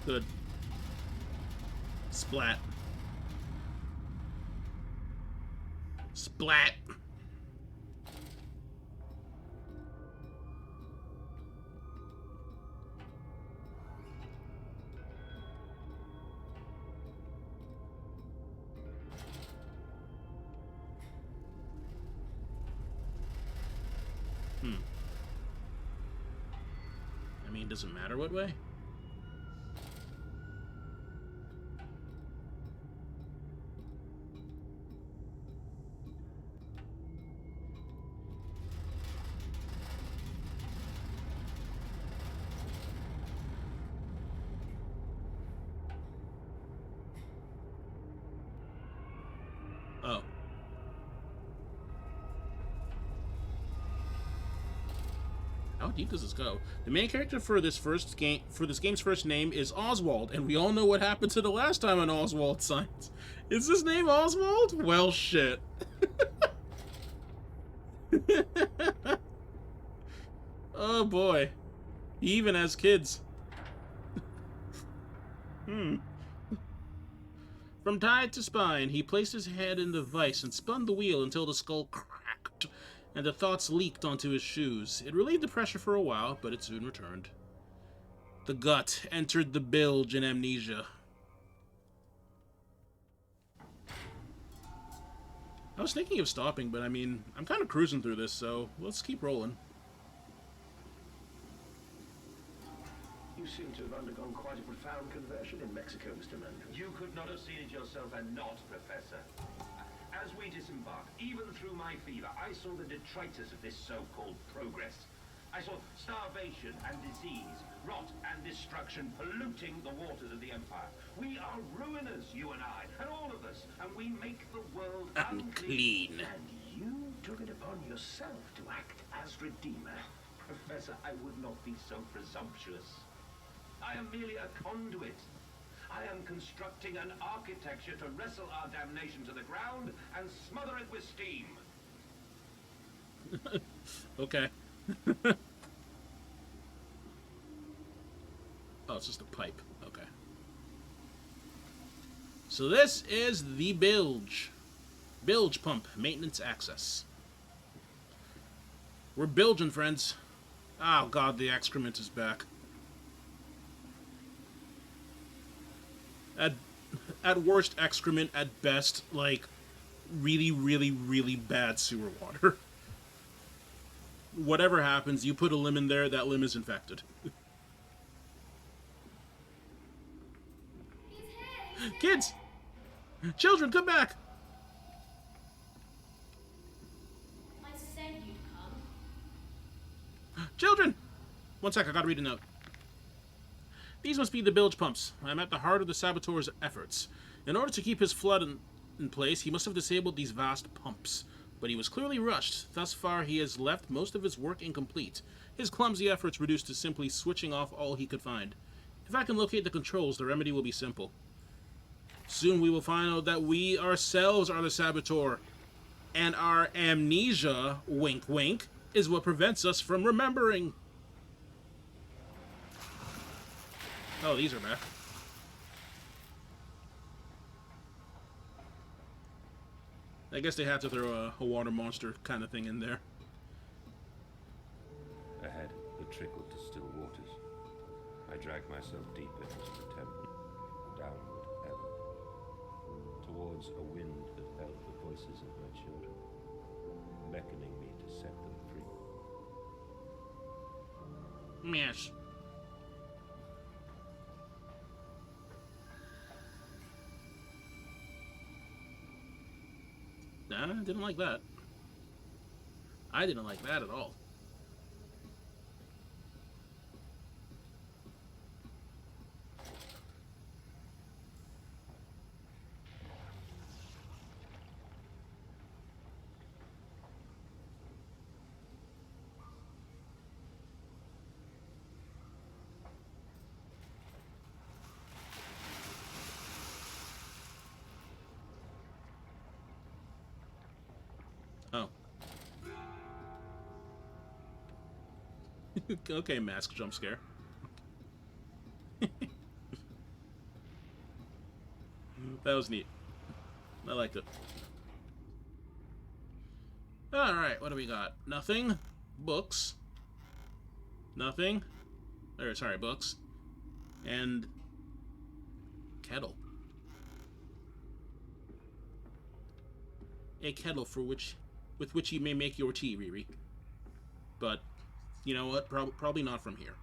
Good. Splat. Splat! I mean, does it matter what way? Oh. How deep does this go? The main character for this game's first name is Oswald, and we all know what happened to the last time an Oswald signed. Is his name Oswald? Well, shit. Oh boy. He even has kids. From tide to spine, he placed his head in the vise and spun the wheel until the skull cracked, and the thoughts leaked onto his shoes. It relieved the pressure for a while, but it soon returned. The gut entered the bilge in Amnesia. I was thinking of stopping, but I mean, I'm kind of cruising through this, so let's keep rolling. You seem to have undergone quite a profound conversion in Mexico, Mr. Mann. You could not have seen it yourself and not, Professor. As we disembarked, even through my fever, I saw the detritus of this so-called progress. I saw starvation and disease, rot and destruction polluting the waters of the Empire. We are ruiners, you and I, and all of us, and we make the world Unclean. And you took it upon yourself to act as Redeemer. Professor, I would not be so presumptuous. I am merely a conduit. I am constructing an architecture to wrestle our damnation to the ground and smother it with steam. Okay. Oh, it's just a pipe. Okay. So this is the bilge. Bilge pump, maintenance access. We're bilging, friends. Oh god, the excrement is back. At worst, excrement. At best, like, really, really, really bad sewer water. Whatever happens, you put a limb in there, that limb is infected. Kids! Children, come back! I said you'd come. Children! One sec, I gotta read a note. These must be the bilge pumps. I'm at the heart of the saboteur's efforts. In order to keep his flood in place, he must have disabled these vast pumps. But he was clearly rushed. Thus far, he has left most of his work incomplete. His clumsy efforts reduced to simply switching off all he could find. If I can locate the controls, the remedy will be simple. Soon we will find out that we ourselves are the saboteur. And our amnesia, wink wink, is what prevents us from remembering. Oh, these are back. I guess they have to throw a water monster kind of thing in there. Ahead, the trickle to still waters. I dragged myself deeper into the temple, downward ever, towards a wind that held the voices of my children, beckoning me to set them free. Yes. Nah, I didn't like that. I didn't like that at all. Oh. Okay, mask jump scare. That was neat. I liked it. Alright, what do we got? Nothing. Books. Nothing. Or, sorry, books. And... kettle. A kettle with which you may make your tea, Riri. But, you know what? Probably not from here.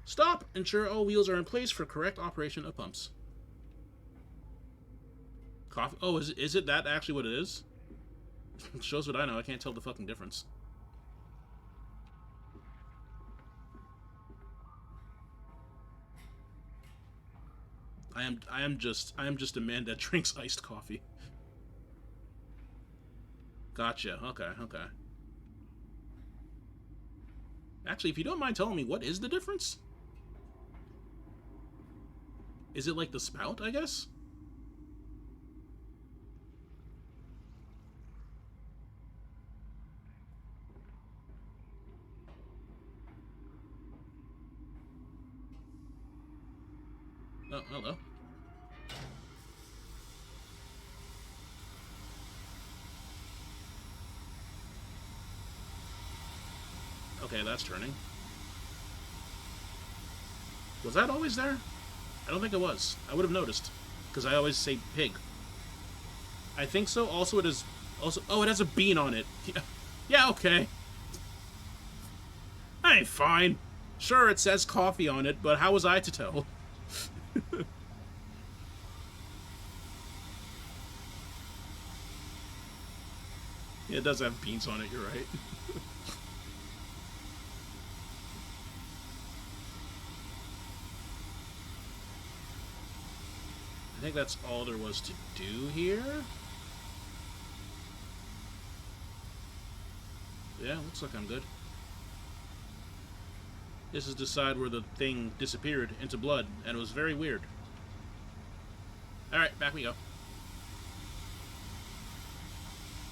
Stop! Ensure all wheels are in place for correct operation of pumps. Coffee? Oh, is it that actually what it is? It shows what I know. I can't tell the fucking difference. I am just a man that drinks iced coffee. Gotcha. Okay, okay. Actually, if you don't mind telling me, what is the difference? Is it like the spout, I guess? Oh, hello. Okay, that's turning. Was that always there? I don't think it was. I would have noticed. Because I always say pig. I think so. Also, it is... Also, oh, it has a bean on it. Yeah, okay. Hey, fine. Sure, it says coffee on it, but how was I to tell? Yeah, it does have beans on it, you're right. I think that's all there was to do here. Yeah, looks like I'm good. This is the side where the thing disappeared into blood, and it was very weird. Alright, back we go.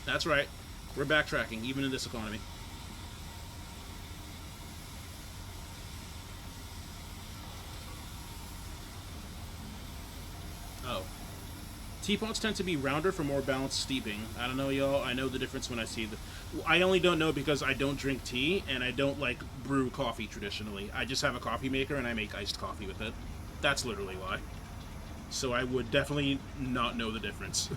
That's right. We're backtracking, even in this economy. Oh. Teapots tend to be rounder for more balanced steeping. I don't know, y'all. I know the difference when I see the... I only don't know because I don't drink tea, and I don't, like, brew coffee traditionally. I just have a coffee maker, and I make iced coffee with it. That's literally why. So I would definitely not know the difference.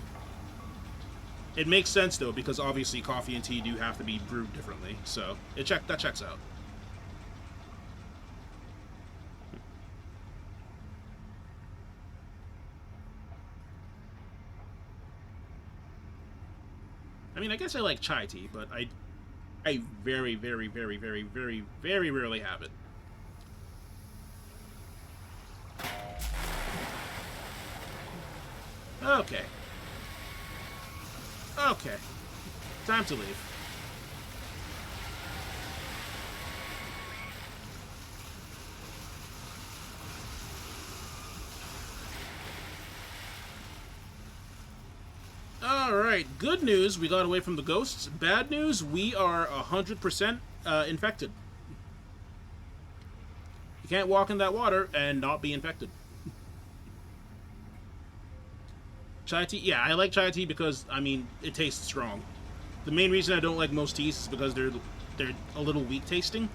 It makes sense, though, because obviously coffee and tea do have to be brewed differently. So, that checks out. I mean, I guess I like chai tea, but I very, very, very, very, very, very rarely have it. Okay. Okay. Time to leave. Alright, good news, we got away from the ghosts. Bad news, we are 100% infected. You can't walk in that water and not be infected. Chai tea? Yeah, I like chai tea because, I mean, it tastes strong. The main reason I don't like most teas is because they're a little weak tasting.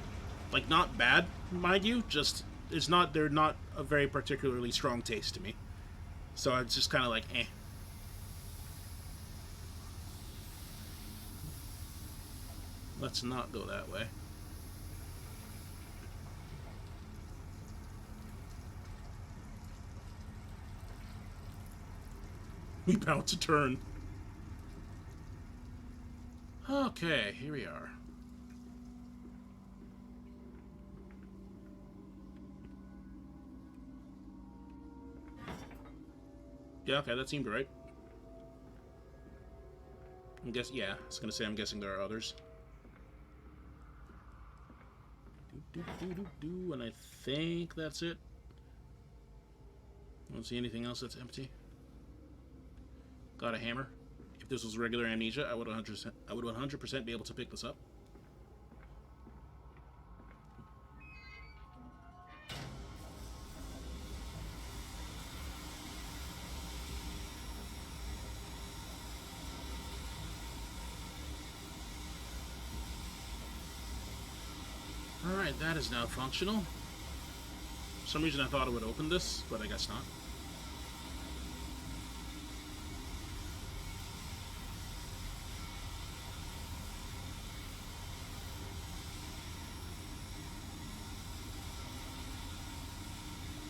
Like, not bad, mind you, just, they're not a very particularly strong taste to me. So it's just kind of like, eh. Let's not go that way. We about to turn. Okay, here we are. Yeah, okay, that seemed right. Yeah, I was gonna say, I'm guessing there are others. And I think that's it. I don't see anything else that's empty. Got a hammer. If this was regular Amnesia, I would 100% be able to pick this up. Alright, that is now functional. For some reason I thought it would open this, but I guess not.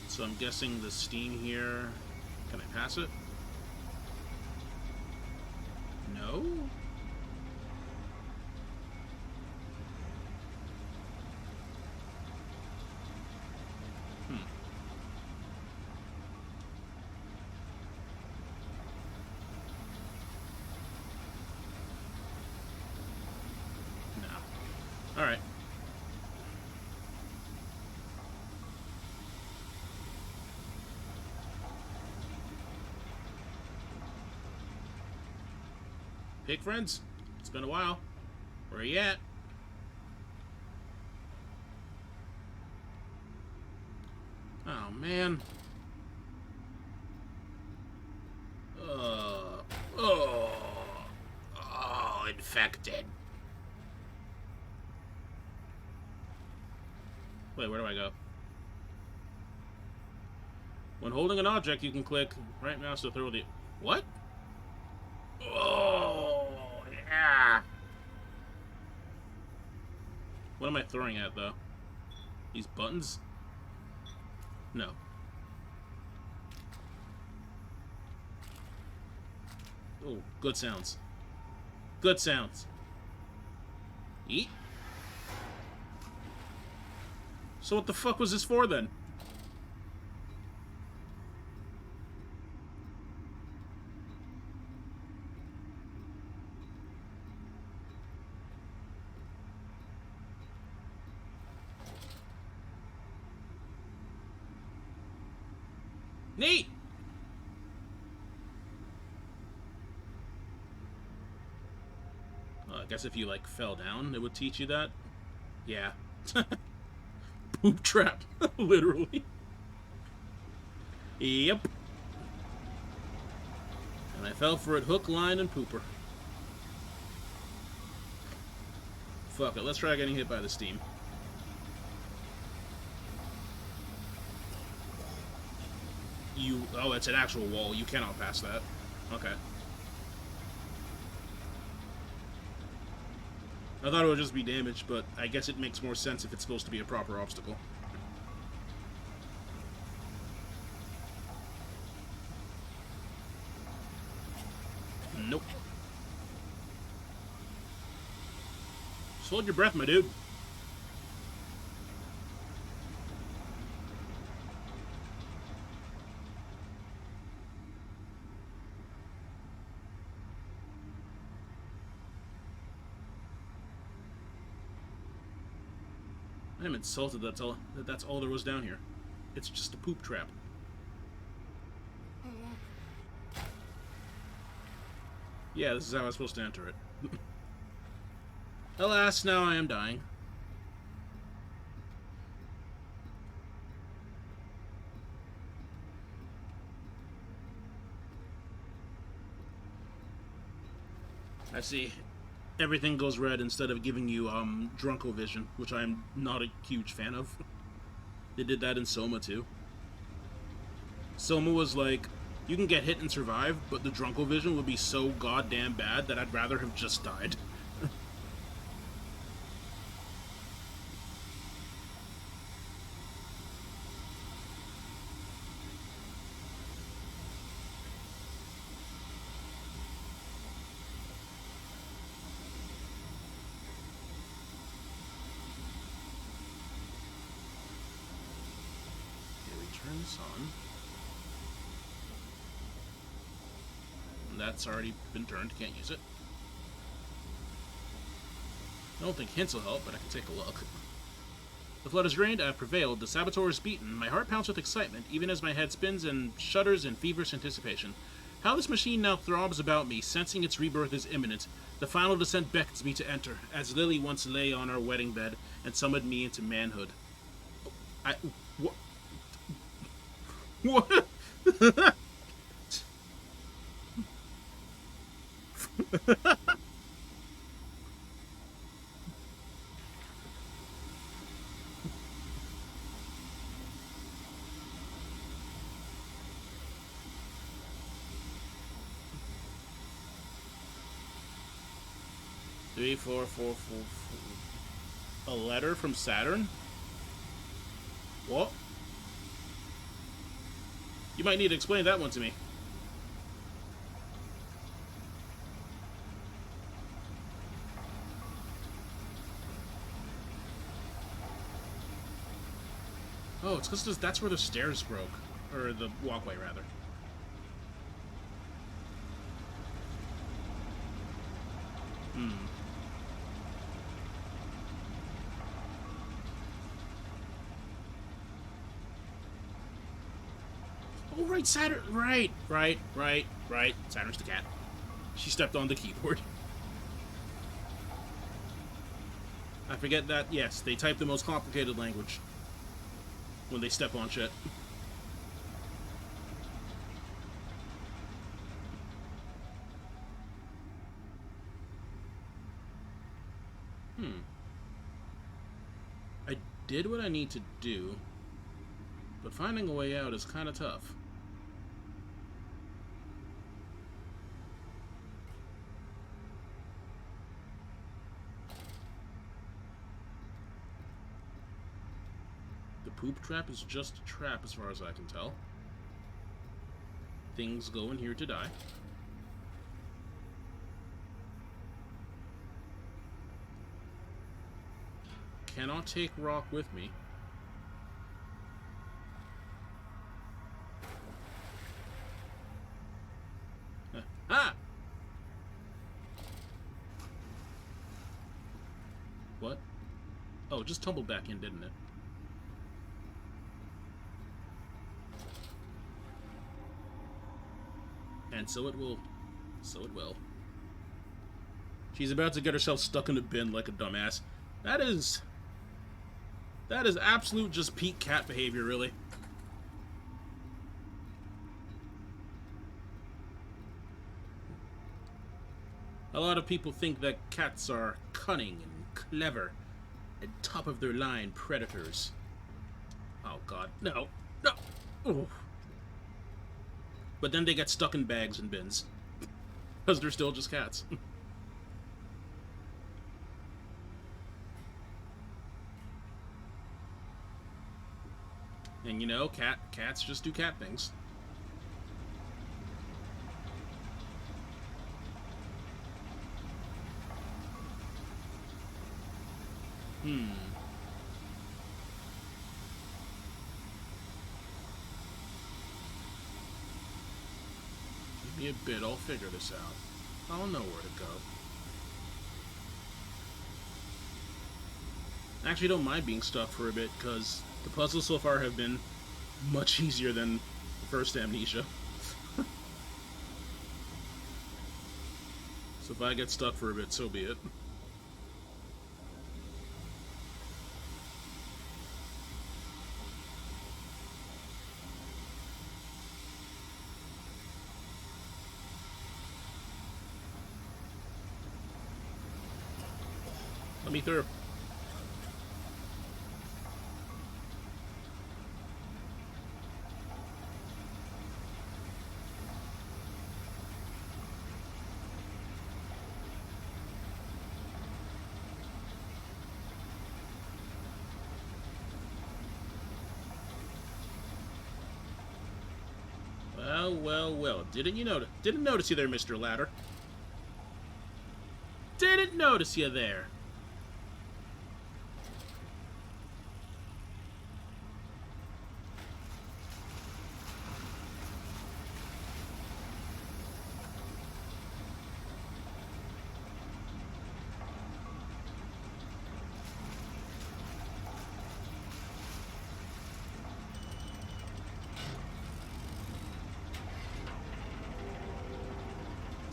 So I'm guessing the steam here... Can I pass it? No? Alright. Pig friends, it's been a while. Where are you at? Oh, man. Oh, infected. Wait, where do I go? When holding an object, you can click right mouse to throw the... What? Oh, yeah. What am I throwing at, though? These buttons? No. Oh, good sounds. Good sounds. Eat? So what the fuck was this for, then? Neat! I guess if you, like, fell down, it would teach you that. Yeah. Poop trap. Literally. Yep. And I fell for it hook, line, and pooper. Fuck it, let's try getting hit by the steam. Oh, it's an actual wall. You cannot pass that. Okay. I thought it would just be damage, but I guess it makes more sense if it's supposed to be a proper obstacle. Nope. Just hold your breath, my dude. I'm insulted that's all there was down here. It's just a poop trap. Yeah, this is how I was supposed to enter it. Alas, now I am dying. I see. Everything goes red instead of giving you Drunko vision, which I'm not a huge fan of. They did that in Soma too. Soma was like, you can get hit and survive, but the Drunko vision would be so goddamn bad that I'd rather have just died. Turn this on. That's already been turned, can't use it. I don't think hints will help, but I can take a look. The flood is drained, I have prevailed, the saboteur is beaten, my heart pounds with excitement, even as my head spins and shudders in feverish anticipation. How this machine now throbs about me, sensing its rebirth is imminent. The final descent beckons me to enter, as Lily once lay on our wedding bed and summoned me into manhood. What? What? 3, 4, 4, 4, 4. A letter from Saturn? What? You might need to explain that one to me. Oh, it's because that's where the stairs broke. Or the walkway, rather. Oh, right, Saturn. Right. Saturn's the cat. She stepped on the keyboard. I forget that, yes, they type the most complicated language when they step on shit. I did what I need to do, but finding a way out is kind of tough. The poop trap is just a trap as far as I can tell. Things go in here to die. Cannot take rock with me. Ah! What? Oh, it just tumbled back in, didn't it? And so it will. So it will. She's about to get herself stuck in a bin like a dumbass. That is absolute just peak cat behavior, really. A lot of people think that cats are cunning and clever and top of their line predators. Oh god, no. No. Ooh. But then they get stuck in bags and bins. Because they're still just cats. And you know, cats just do cat things. Give me a bit, I'll figure this out. I'll know where to go. I actually don't mind being stuck for a bit, because the puzzles so far have been much easier than the first Amnesia. So if I get stuck for a bit, so be it. Let me through. Well. Didn't notice you there, Mr. Ladder. Didn't notice you there.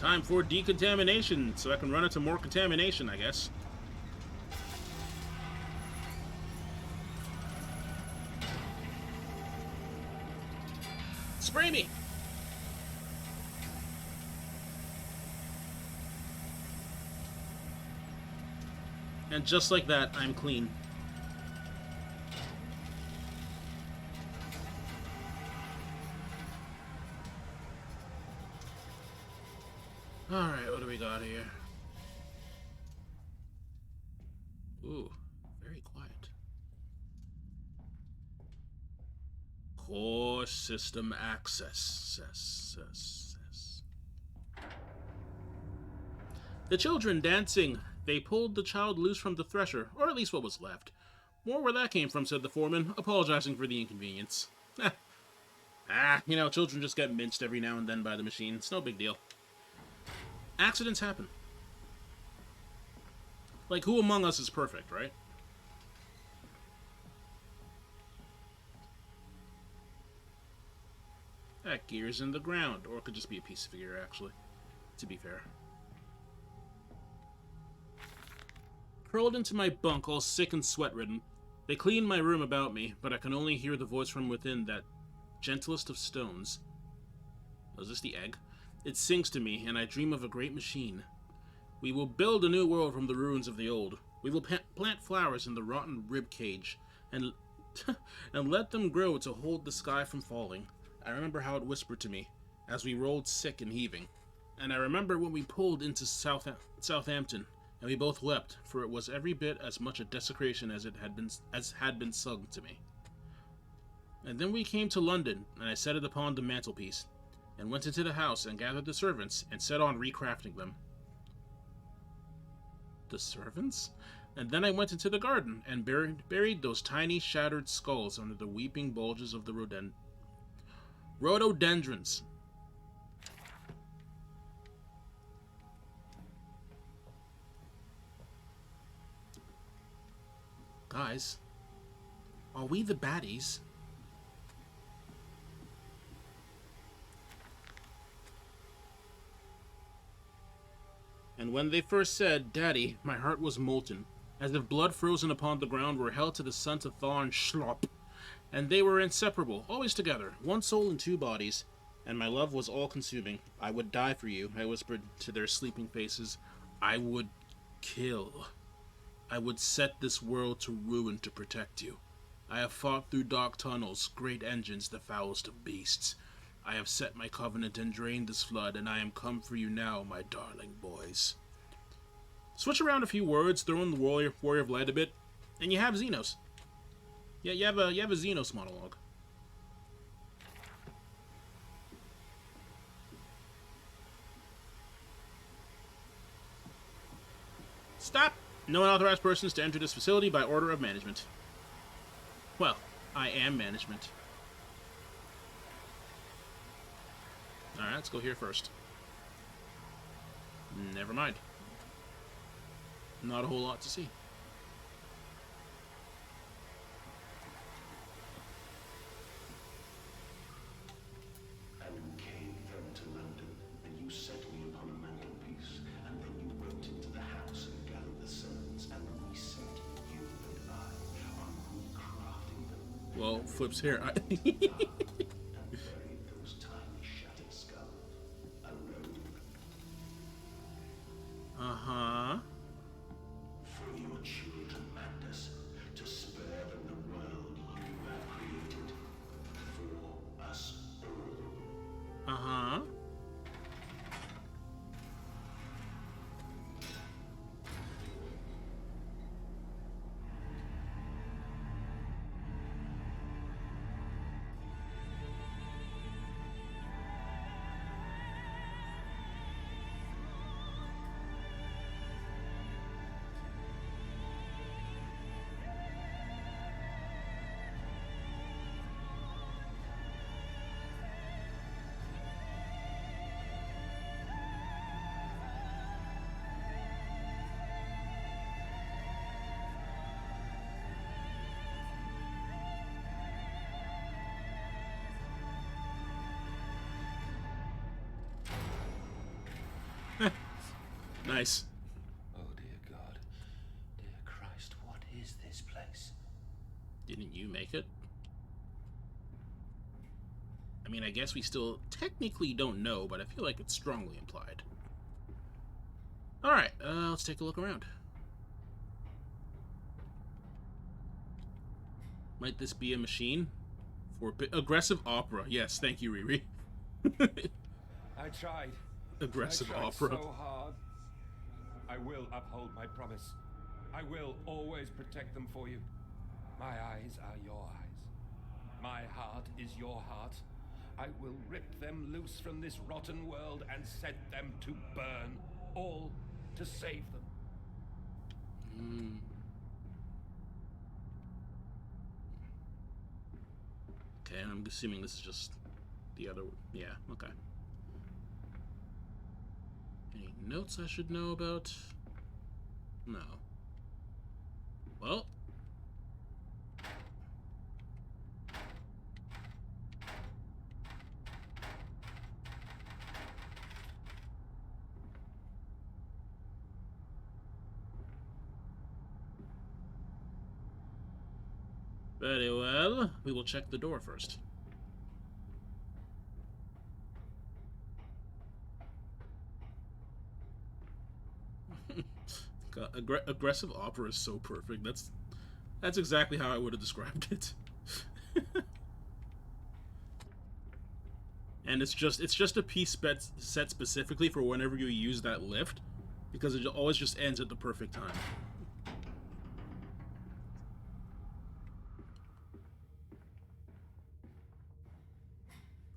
Time for decontamination, so I can run into more contamination, I guess. Spray me! And just like that, I'm clean. Alright, what do we got here? Ooh, very quiet. Core system access. The children dancing. They pulled the child loose from the thresher, or at least what was left. More where that came from, said the foreman, apologizing for the inconvenience. You know, children just get minced every now and then by the machine. It's no big deal. Accidents happen. Like, who among us is perfect, right? That gear's in the ground, or it could just be a piece of gear, actually, to be fair. Curled into my bunk, all sick and sweat-ridden. They cleaned my room about me, but I can only hear the voice from within, that gentlest of stones. Was this the egg? It sings to me, and I dream of a great machine. We will build a new world from the ruins of the old. We will plant flowers in the rotten rib cage, and and let them grow to hold the sky from falling. I remember how it whispered to me, as we rolled sick and heaving. And I remember when we pulled into Southampton, and we both wept, for it was every bit as much a desecration as had been sung to me. And then we came to London, and I set it upon the mantelpiece, and went into the house and gathered the servants, and set on recrafting them. The servants? And then I went into the garden, and buried those tiny shattered skulls under the weeping bulges of the rhododendrons. Guys, are we the baddies? And when they first said, "Daddy," my heart was molten, as if blood frozen upon the ground were held to the sun to thaw and schlop. And they were inseparable, always together, one soul and two bodies, and my love was all-consuming. I would die for you, I whispered to their sleeping faces. I would kill. I would set this world to ruin to protect you. I have fought through dark tunnels, great engines, the foulest of beasts. I have set my covenant and drained this flood, and I am come for you now, my darling boys. Switch around a few words, throw in the Warrior of Light a bit, and you have Xenos. Yeah, you have a Xenos monologue. Stop! No unauthorized persons to enter this facility by order of management. Well, I am management. Alright, let's go here first. Never mind. Not a whole lot to see. And you came then to London, and you set me upon a mantelpiece, and then you went into the house and gathered the servants, and we set you and I on recrafting them. Well, flips here. And buried those tiny shattered skulls alone. Uh-huh. For your children, Mandus, to spare them the world you have created. For us all. Uh-huh. Nice. Oh, dear God. Dear Christ, what is this place? Didn't you make it? I mean, I guess we still technically don't know, but I feel like it's strongly implied. Alright, let's take a look around. Might this be a machine? For aggressive opera. Yes, thank you, Riri. I tried. Aggressive I tried opera. so hard. I will uphold my promise. I will always protect them for you. My eyes are your eyes. My heart is your heart. I will rip them loose from this rotten world and set them to burn, all to save them. Okay, I'm assuming this is just the other... Yeah, okay. Any notes I should know about? No. Well... Very well. We will check the door first. God, aggressive opera is so perfect. That's exactly how I would have described it. And it's just a piece set specifically for whenever you use that lift, because it always just ends at the perfect time.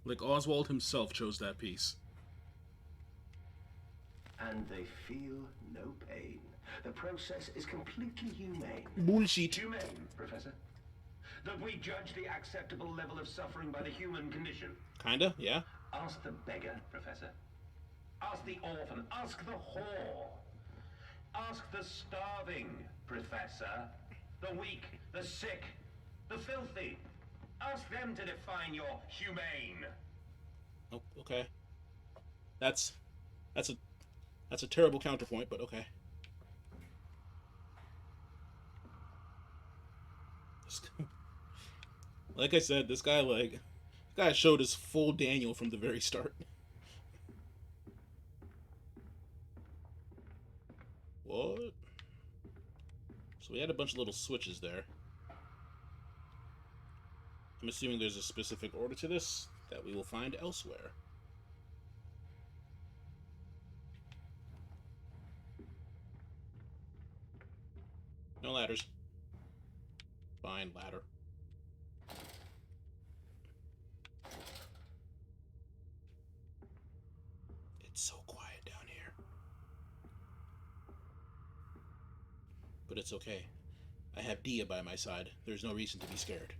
Like Oswald himself chose that piece. And they feel no pain. The process is completely humane. Bullshit. Humane, Professor? That we judge the acceptable level of suffering by the human condition. Kinda, yeah. Ask the beggar, Professor. Ask the orphan. Ask the whore. Ask the starving, Professor. The weak, the sick, the filthy. Ask them to define your humane. Oh, okay. That's a terrible counterpoint, but okay. Like I said, this guy showed his full Daniel from the very start. What? So we had a bunch of little switches there. I'm assuming there's a specific order to this that we will find elsewhere. No ladders. Fine, ladder. It's so quiet down here. But it's okay. I have Dia by my side. There's no reason to be scared.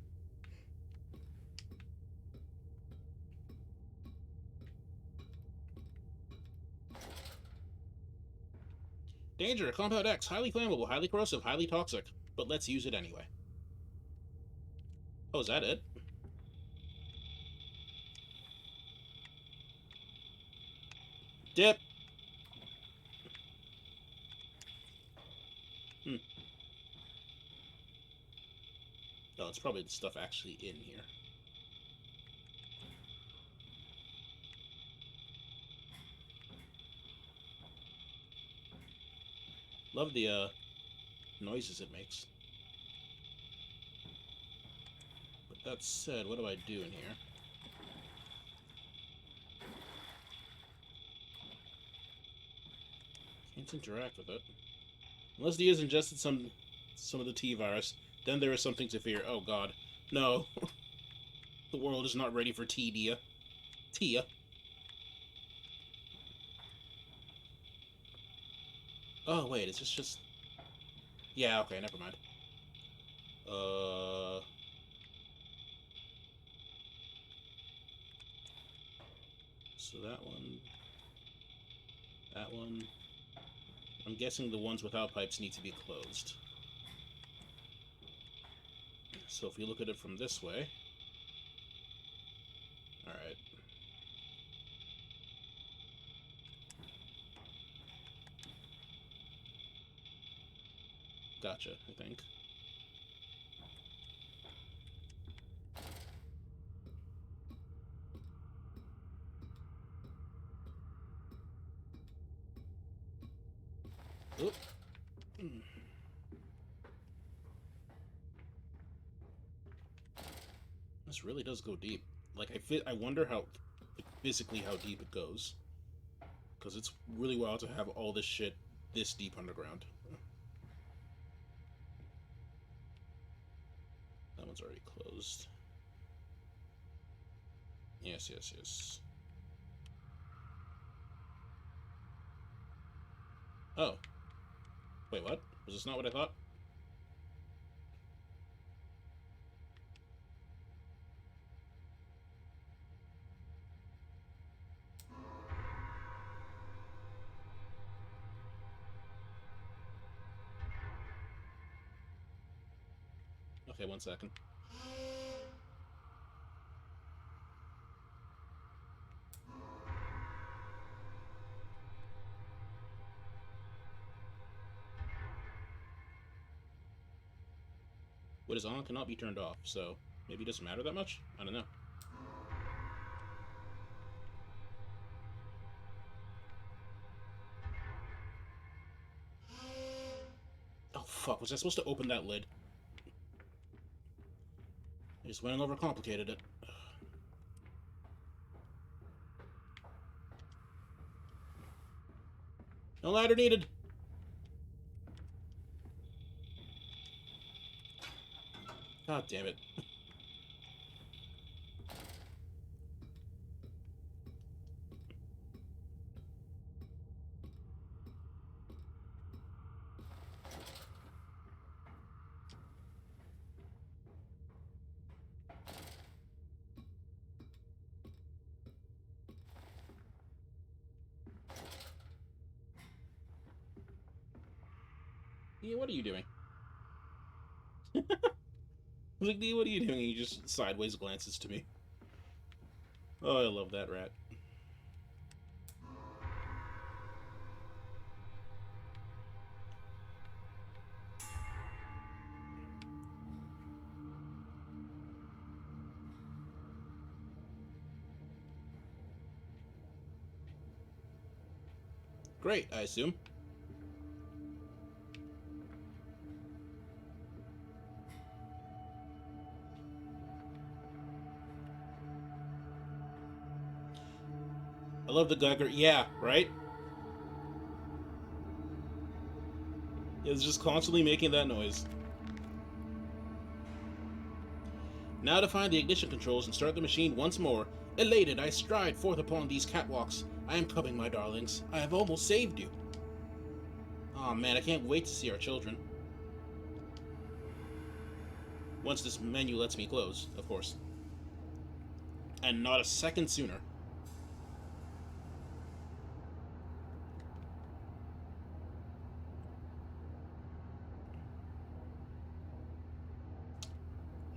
Danger! Compound X, highly flammable, highly corrosive, highly toxic. But let's use it anyway. Oh, is that it? Dip! Oh, it's probably the stuff actually in here. Love the, noises it makes. But that said, what do I do in here? Can't interact with it. Unless Dia's ingested some of the T-virus, then there is something to fear. Oh god. No. The world is not ready for Dia. Tia. Oh, wait, is this just... Yeah, okay, never mind. So that one... That one... I'm guessing the ones without pipes need to be closed. So if we look at it from this way... Alright. Gotcha, I think. Oop. This really does go deep. Like, I wonder how, like, physically how deep it goes. Because it's really wild to have all this shit this deep underground. That one's already closed. Yes, yes, yes. Oh. Wait, what? Was this not what I thought? Okay, 1 second. What is on cannot be turned off, so maybe it doesn't matter that much? I don't know. Oh, fuck. Was I supposed to open that lid? I just went and overcomplicated it. No ladder needed! God damn it. Yeah, what are you doing? Like, what are you doing? He just sideways glances to me. Oh, I love that rat. Great, I assume. I love the Geiger. Yeah, right? It's just constantly making that noise. Now to find the ignition controls and start the machine once more. Elated, I stride forth upon these catwalks. I am coming, my darlings. I have almost saved you. Oh man, I can't wait to see our children. Once this menu lets me close, of course. And not a second sooner.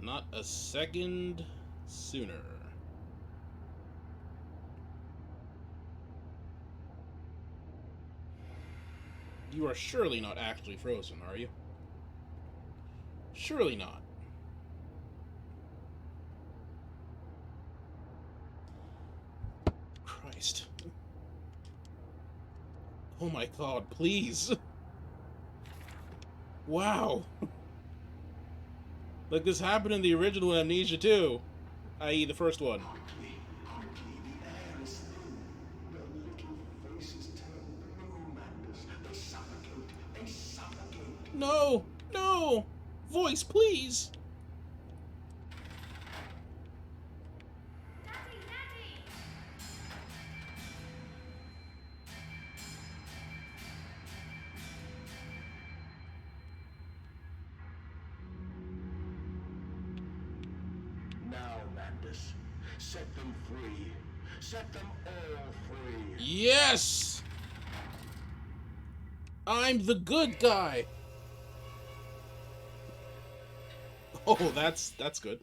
Not a second sooner. You are surely not actually frozen, are you? Surely not. Christ. Oh my god, please. Wow. Like this happened in the original Amnesia too. I.e. the first one. Quickly, the air is thin. Their little faces turn blue, Mandus. They suffocate. They suffocate. No! No! Voice, please! Daddy, Daddy! Now, Mandus, set them free. Set them all free. Yes! I'm the good guy! Oh, that's good.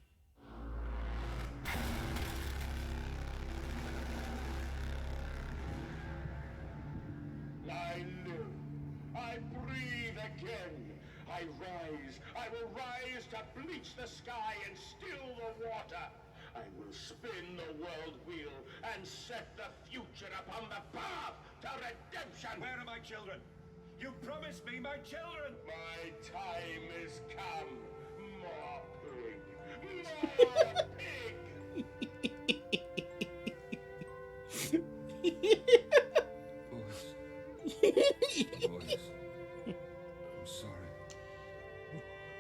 I live. I breathe again. I will rise to bleach the sky and still the water. I will spin the world wheel and set the future upon the path to redemption. Where are my children? You promised me my children. My time is come. More pig. More pig. Boys, I'm sorry.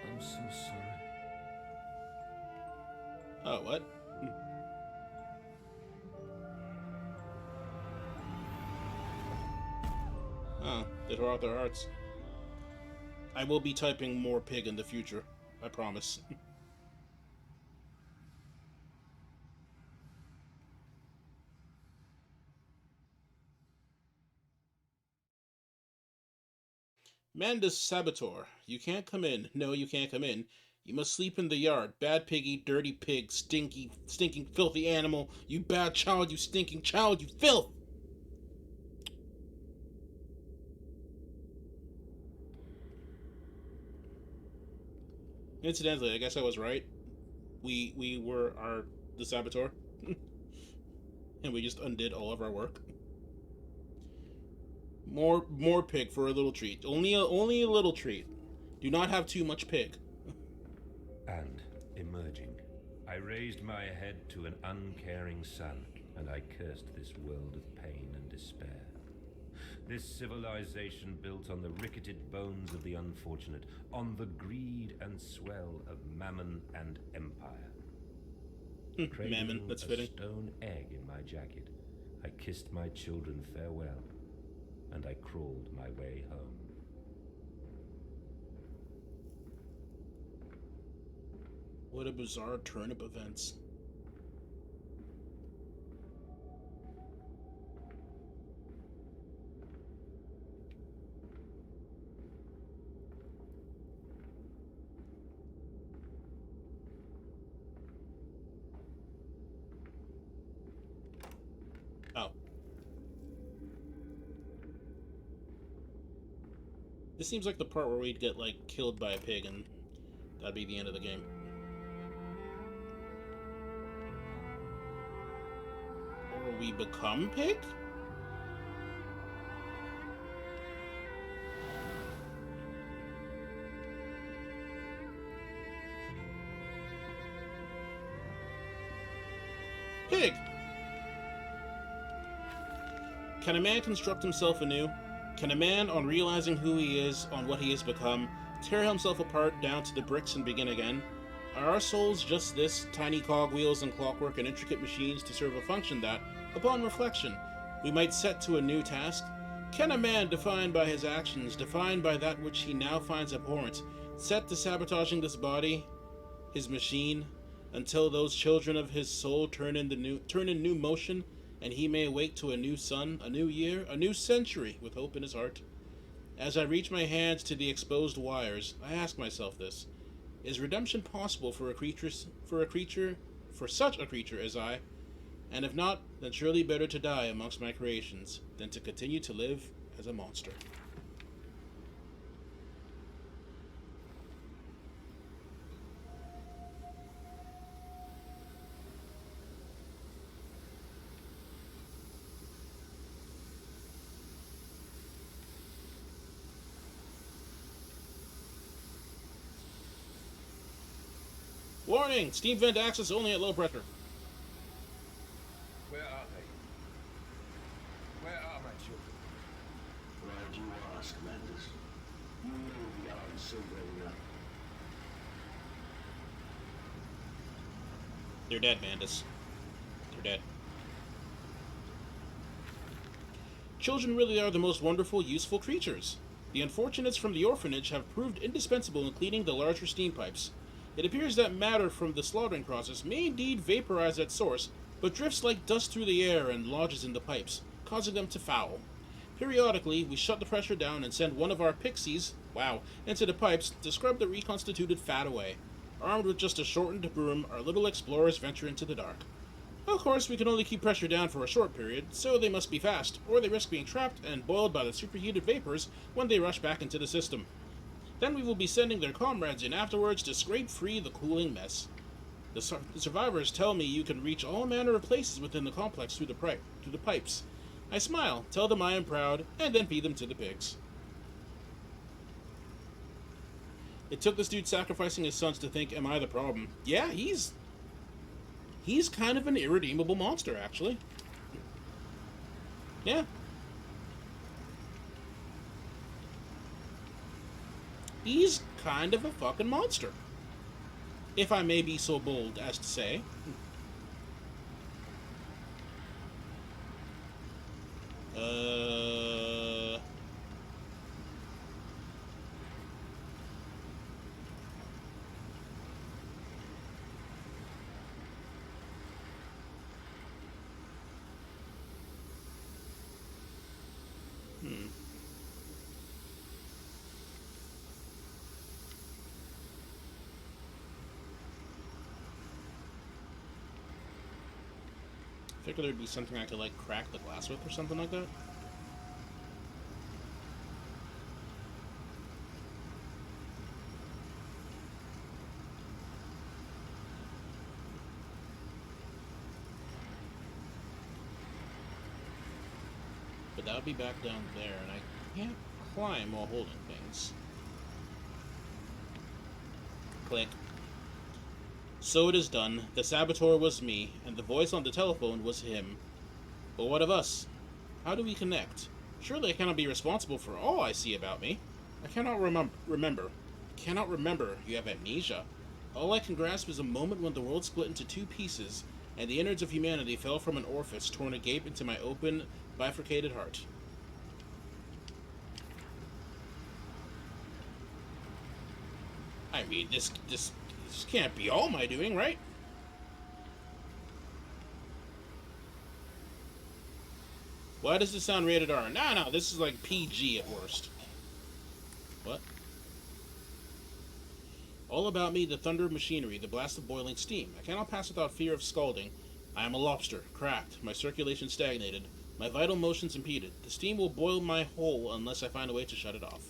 I'm so sorry. Oh, what? Oh, they tore out their hearts. I will be typing more pig in the future. I promise. Mandus Saboteur, you can't come in. No, you can't come in. You must sleep in the yard. Bad piggy, dirty pig, stinky, stinking, filthy animal. You bad child, you stinking child, you filth! Incidentally, I guess I was right. We were the Saboteur. And we just undid all of our work. More pig for a little treat. Only a little treat. Do not have too much pig. And, emerging, I raised my head to an uncaring sun, and I cursed this world of pain and despair. This civilization built on the ricketed bones of the unfortunate, on the greed and swell of mammon and empire. Mammon, that's fitting. A stone egg in my jacket, I kissed my children farewell, and I crawled my way home. What a bizarre turn of events. Oh. This seems like the part where we'd get, like, killed by a pig and that'd be the end of the game. Or we become pig? Pig! Can a man construct himself anew? Can a man, on realizing who he is, on what he has become, tear himself apart down to the bricks and begin again? Are our souls just this, tiny cogwheels and clockwork and intricate machines to serve a function that, upon reflection, we might set to a new task? Can a man, defined by his actions, defined by that which he now finds abhorrent, set to sabotaging this body, his machine, until those children of his soul turn in new motion, and he may awake to a new sun, a new year, a new century, with hope in his heart? As I reach my hands to the exposed wires, I ask myself this: is redemption possible for such a creature as I? And if not, then surely better to die amongst my creations than to continue to live as a monster. Warning! Steam vent access only at low pressure. Where are they? Where are my children? Glad you asked, Mandus. You know the answer well enough. They're dead, Mandus. They're dead. Children really are the most wonderful, useful creatures. The unfortunates from the orphanage have proved indispensable in cleaning the larger steam pipes. It appears that matter from the slaughtering process may indeed vaporize at source, but drifts like dust through the air and lodges in the pipes, causing them to foul. Periodically, we shut the pressure down and send one of our pixies, into the pipes to scrub the reconstituted fat away. Armed with just a shortened broom, our little explorers venture into the dark. Of course, we can only keep pressure down for a short period, so they must be fast, or they risk being trapped and boiled by the superheated vapors when they rush back into the system. Then we will be sending their comrades in afterwards to scrape free the cooling mess. The survivors tell me you can reach all manner of places within the complex through the pipes. I smile, tell them I am proud, and then feed them to the pigs. It took this dude sacrificing his sons to think, am I the problem? Yeah, he's kind of an irredeemable monster, actually. Yeah. He's kind of a fucking monster. If I may be so bold as to say. Uh... Hmm. I figured there'd be something I could, like, crack the glass with or something like that. But that would be back down there, and I can't climb while holding things. Click. So it is done. The saboteur was me, and the voice on the telephone was him. But what of us? How do we connect? Surely I cannot be responsible for all I see about me. I cannot remember. Cannot remember. You have amnesia. All I can grasp is a moment when the world split into two pieces, and the innards of humanity fell from an orifice torn agape into my open, bifurcated heart. I mean, this can't be all my doing, right? Why does this sound rated R? No, this is like PG at worst. What? All about me, the thunder of machinery, the blast of boiling steam. I cannot pass without fear of scalding. I am a lobster, cracked, my circulation stagnated, my vital motions impeded. The steam will boil my whole unless I find a way to shut it off.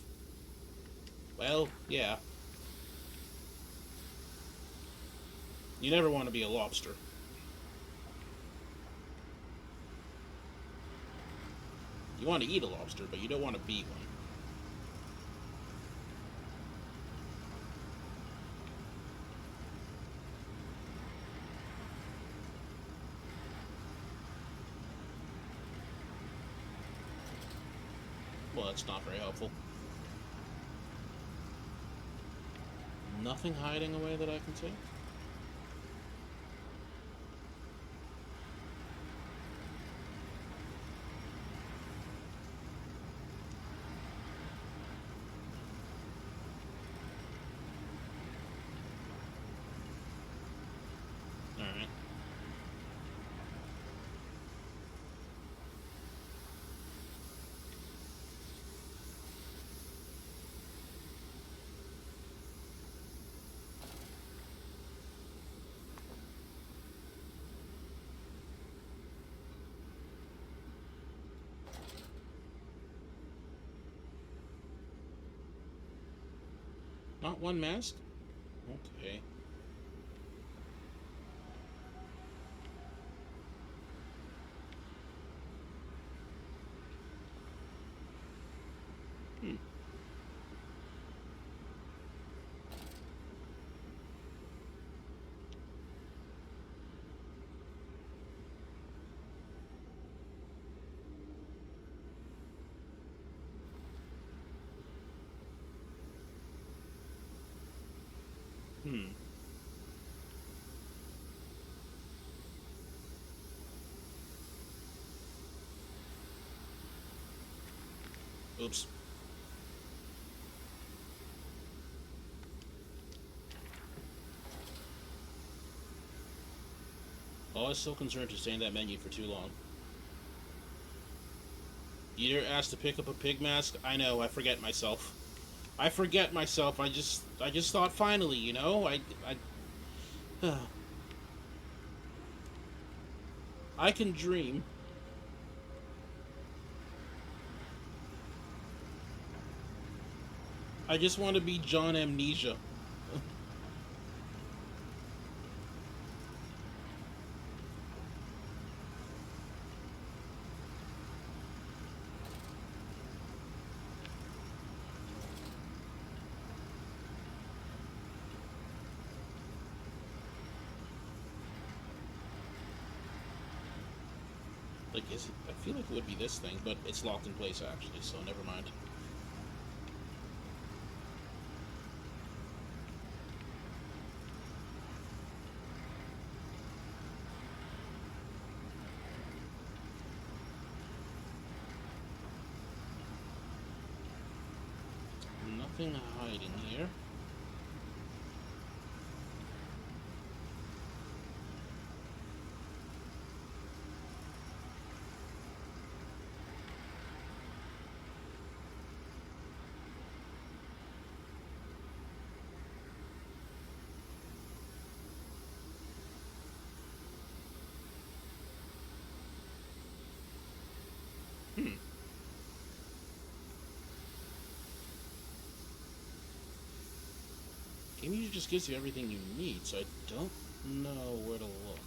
Well, yeah. You never want to be a lobster. You want to eat a lobster, but you don't want to be one. Well, that's not very helpful. Nothing hiding away that I can see? Alright. Not one mask? Okay. Hmm. Hmm. Oops. Always so concerned to stay in that menu for too long. You're asked to pick up a pig mask? I know, I forget myself. I just thought finally, you know? I can dream. I just want to be John Amnesia. Like, is it, I feel like it would be this thing, but it's locked in place actually, so never mind. Nothing hiding here. Game usually just gives you everything you need, so I don't know where to look.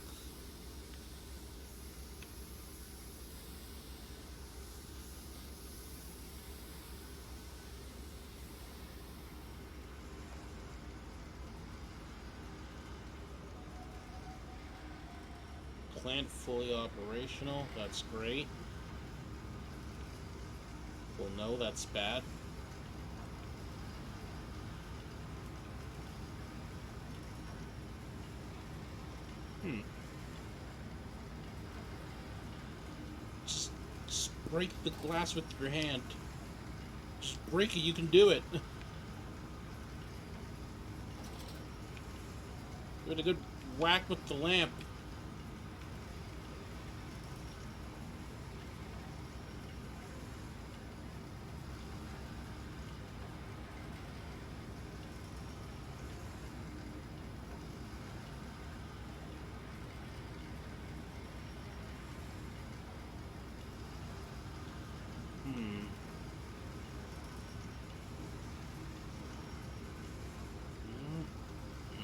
Plant fully operational, that's great. Well, no, that's bad. Just break the glass with your hand. Just break it, you can do it. Give it a good whack with the lamp.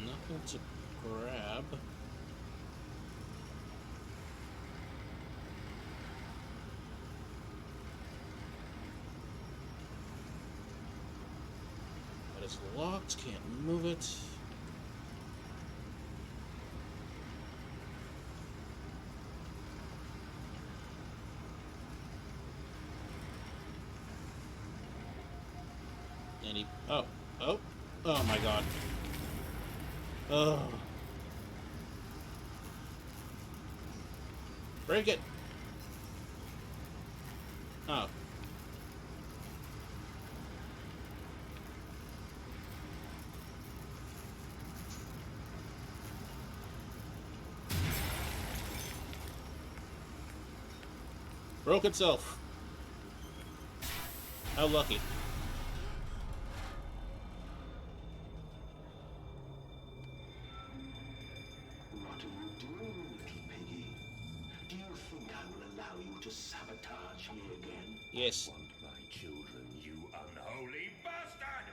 Nothing to grab. But it's locked, can't move it. And he... Oh. Oh. Oh my god. Oh. Break it! Oh. Broke itself. How lucky. What are you doing, little piggy? Do you think I will allow you to sabotage me again? Yes. Want my children, you unholy bastard!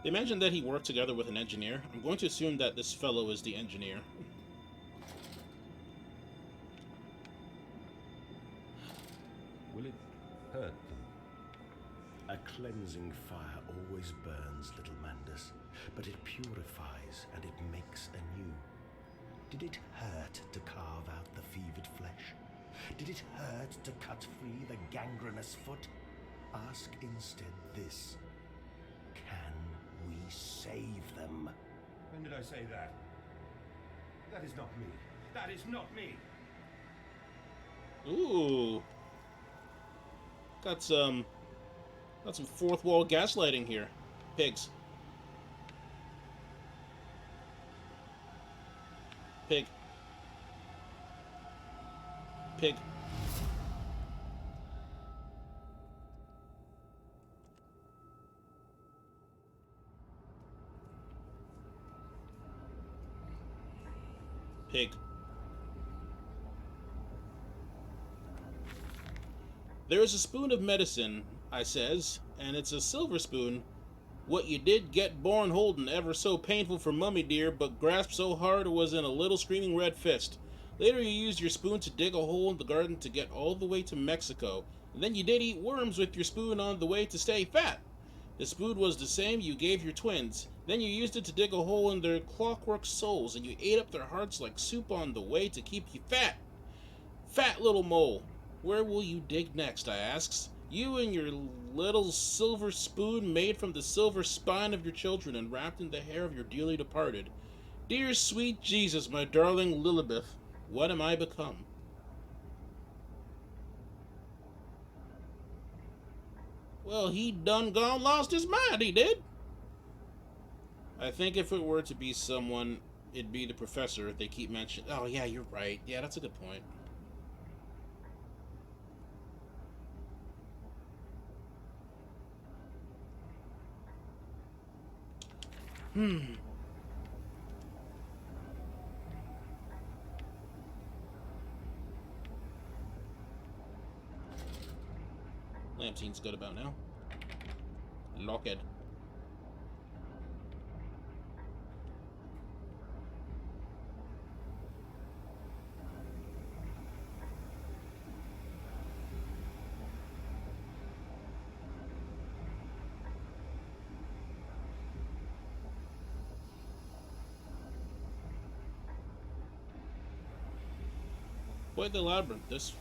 They mentioned that he worked together with an engineer. I'm going to assume that this fellow is the engineer. Will it hurt them? A cleansing fire always burns, little Mandus, but it purifies and it makes anew. Did it hurt to carve out the fevered flesh? Did it hurt to cut free the gangrenous foot? Ask instead this. Can we save them? When did I say that? That is not me. That is not me! Ooh. Got some fourth wall gaslighting here. Pigs. Pig. Pig. Pig. There is a spoon of medicine, I says, and it's a silver spoon. What you did get born holding, ever so painful for mummy dear, but grasped so hard it was in a little screaming red fist. Later you used your spoon to dig a hole in the garden to get all the way to Mexico. And then you did eat worms with your spoon on the way to stay fat. The spoon was the same you gave your twins. Then you used it to dig a hole in their clockwork souls, and you ate up their hearts like soup on the way to keep you fat. Fat little mole, where will you dig next, I asks. You and your little silver spoon made from the silver spine of your children and wrapped in the hair of your dearly departed. Dear sweet Jesus, my darling Lilibeth, what am I become? Well, he done gone lost his mind, he did. I think if it were to be someone, it'd be the professor they keep mentioning. Oh, yeah, you're right. Yeah, that's a good point. Lampteen's good about now. Locked. Quite the labyrinth. This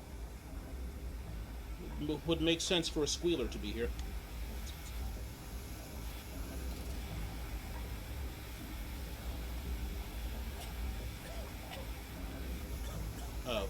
would make sense for a squealer to be here. Oh.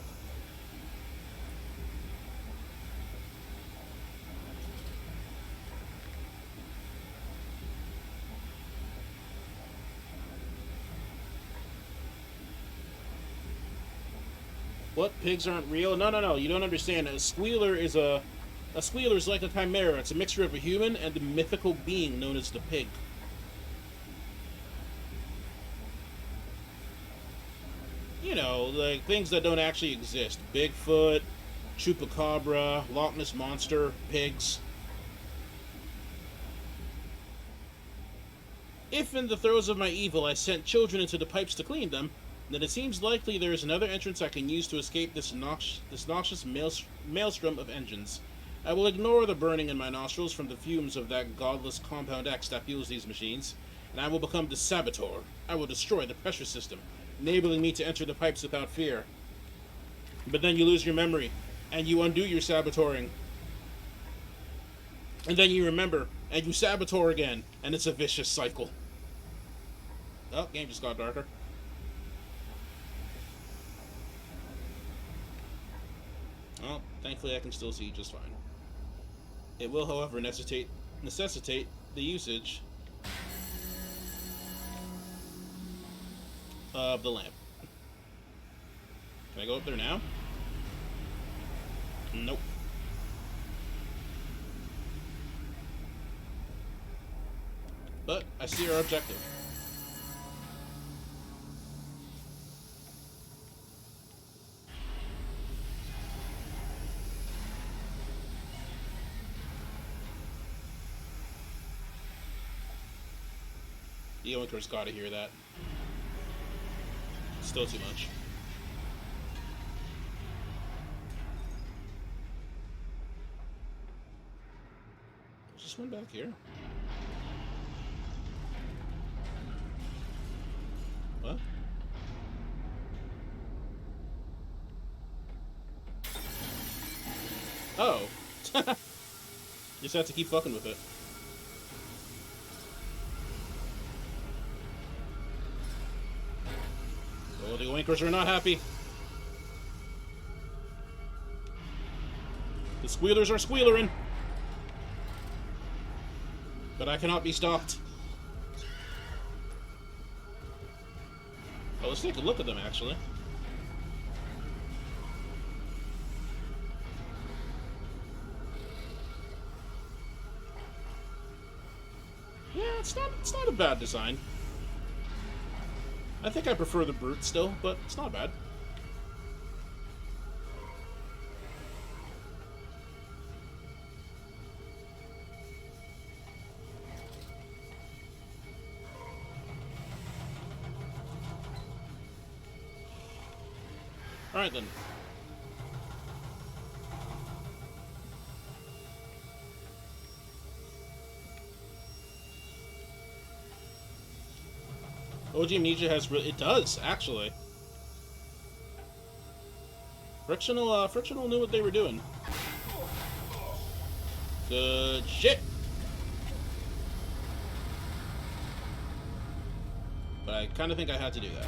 What? Pigs aren't real? No. You don't understand. A squealer is like a chimera. It's a mixture of a human and a mythical being known as the pig. You know, like things that don't actually exist. Bigfoot, Chupacabra, Loch Ness Monster, pigs. If in the throes of my evil I sent children into the pipes to clean them, then it seems likely there is another entrance I can use to escape this noxious maelstrom of engines. I will ignore the burning in my nostrils from the fumes of that godless Compound X that fuels these machines, and I will become the saboteur. I will destroy the pressure system, enabling me to enter the pipes without fear. But then you lose your memory, and you undo your saboteuring. And then you remember, and you saboteur again, and it's a vicious cycle. Oh, game just got darker. Well, thankfully I can still see just fine. It will, however, necessitate the usage of the lamp. Can I go up there now? Nope. But I see our objective. The Yoinker's gotta hear that. Still too much. There's just one back here. What? Oh. Just have to keep fucking with it. Oh, the Winkers are not happy. The Squealers are squealering. But I cannot be stopped. Oh, let's take a look at them, actually. Yeah, it's not a bad design. I think I prefer the Brute still, but it's not bad. Alright then. OG Amnesia has it does, actually. Frictional knew what they were doing. Good shit! But I kind of think I had to do that.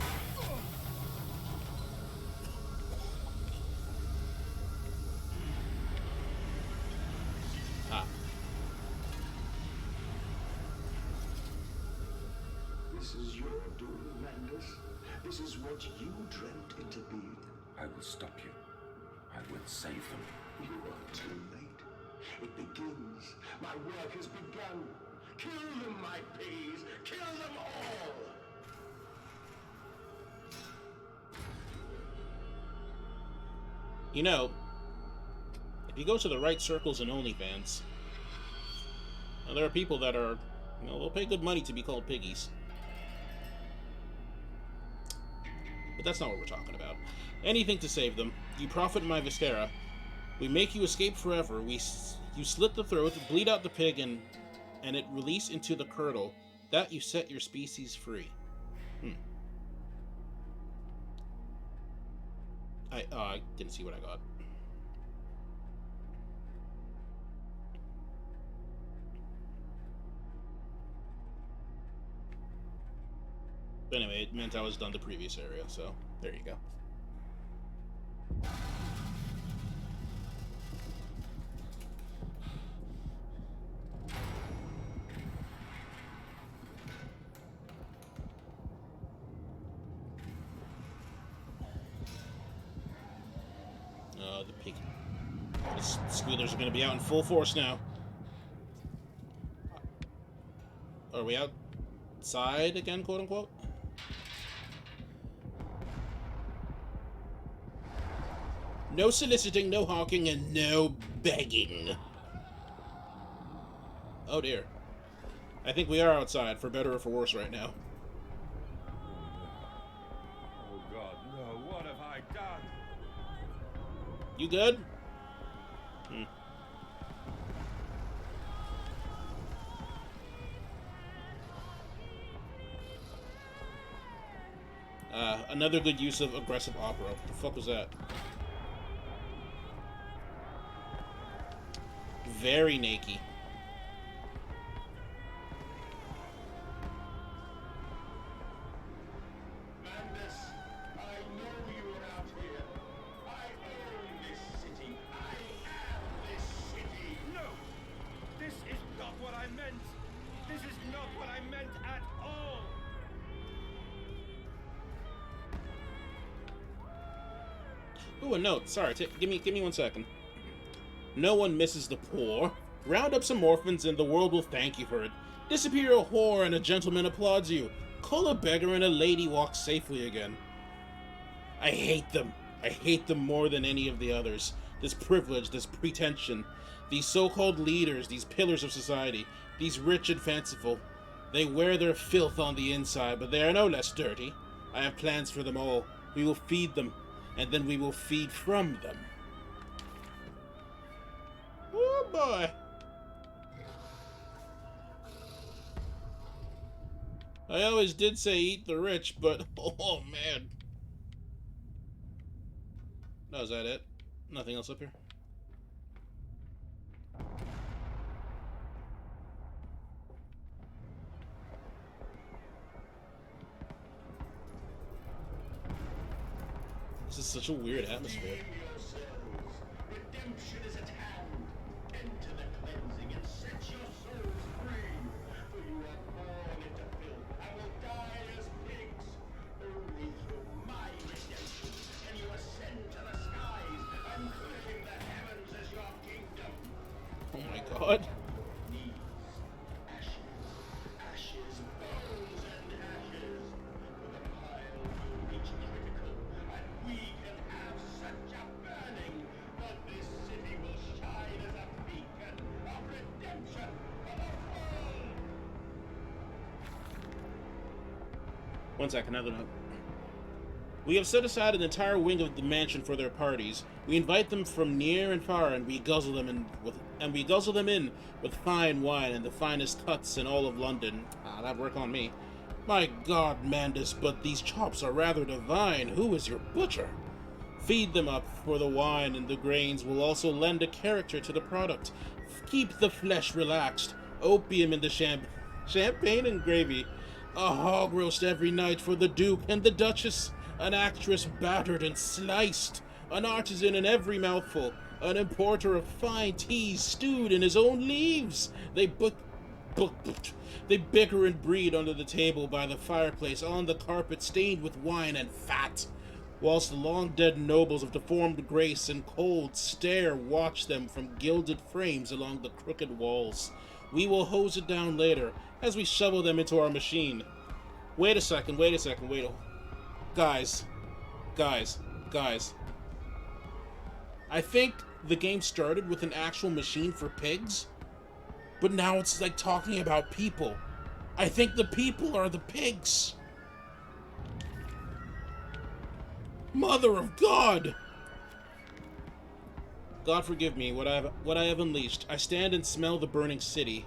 Ah. This is your doing, Mandus. This is what you dreamt into being. I will stop you. I will save them. You are too late. It begins. My work has begun. Kill them, my piggies. Kill them all. You know, if you go to the right circles in OnlyFans, there are people that are, you know, they'll pay good money to be called piggies. But that's not what we're talking about. Anything to save them. You profit my Vistera. We make you escape forever. You slit the throat, bleed out the pig, and it release into the curdle. That you set your species free. I didn't see what I got. But anyway, it meant I was done the previous area, so there you go. The pig. The squealers are going to be out in full force now. Are we outside again, quote unquote? No soliciting, no hawking, and no begging. Oh dear. I think we are outside, for better or for worse right now. Oh God, no, what have I done? You good? Another good use of aggressive opera. What the fuck was that? Very naked. Mandus, I know you are out here. I own this city. I am this city. No! This is not what I meant! This is not what I meant at all! Ooh, a note. Sorry, give me 1 second. No one misses the poor. Round up some orphans and the world will thank you for it. Disappear a whore and a gentleman applauds you. Call a beggar and a lady walks safely again. I hate them. I hate them more than any of the others. This privilege, this pretension. These so-called leaders, these pillars of society. These rich and fanciful. They wear their filth on the inside, but they are no less dirty. I have plans for them all. We will feed them, and then we will feed from them. Oh boy. I always did say eat the rich, but oh man. No, is that it? Nothing else up here? This is such a weird atmosphere. Redeem yourselves. Redemption is at hand. Enter the cleansing and set your souls free. For you are born into filth and will die as pigs. Only through my redemption can you ascend to the skies and claim the heavens as your kingdom. Oh my god. Knees, ashes, bones and ashes. For the pile will reach critical, and we can have such a burning that this city will shine as a beacon of redemption for the world. 1 second, another note. We have set aside an entire wing of the mansion for their parties. We invite them from near and far, and we guzzle them in with fine wine and the finest cuts in all of London. Ah, that'd work on me. My God, Mandus, but these chops are rather divine. Who is your butcher? Feed them up, for the wine and the grains will also lend a character to the product. Keep the flesh relaxed. Opium in the champagne and gravy. A hog roast every night for the Duke and the Duchess. An actress battered and sliced. An artisan in every mouthful. An importer of fine teas stewed in his own leaves. They bicker and breed under the table by the fireplace on the carpet stained with wine and fat, whilst the long-dead nobles of deformed grace and cold stare watch them from gilded frames along the crooked walls. We will hose it down later, as we shovel them into our machine. Wait a second. Guys. I think the game started with an actual machine for pigs, but now it's like talking about people. I think the people are the pigs. Mother of God! God forgive me, what I have unleashed. I stand and smell the burning city.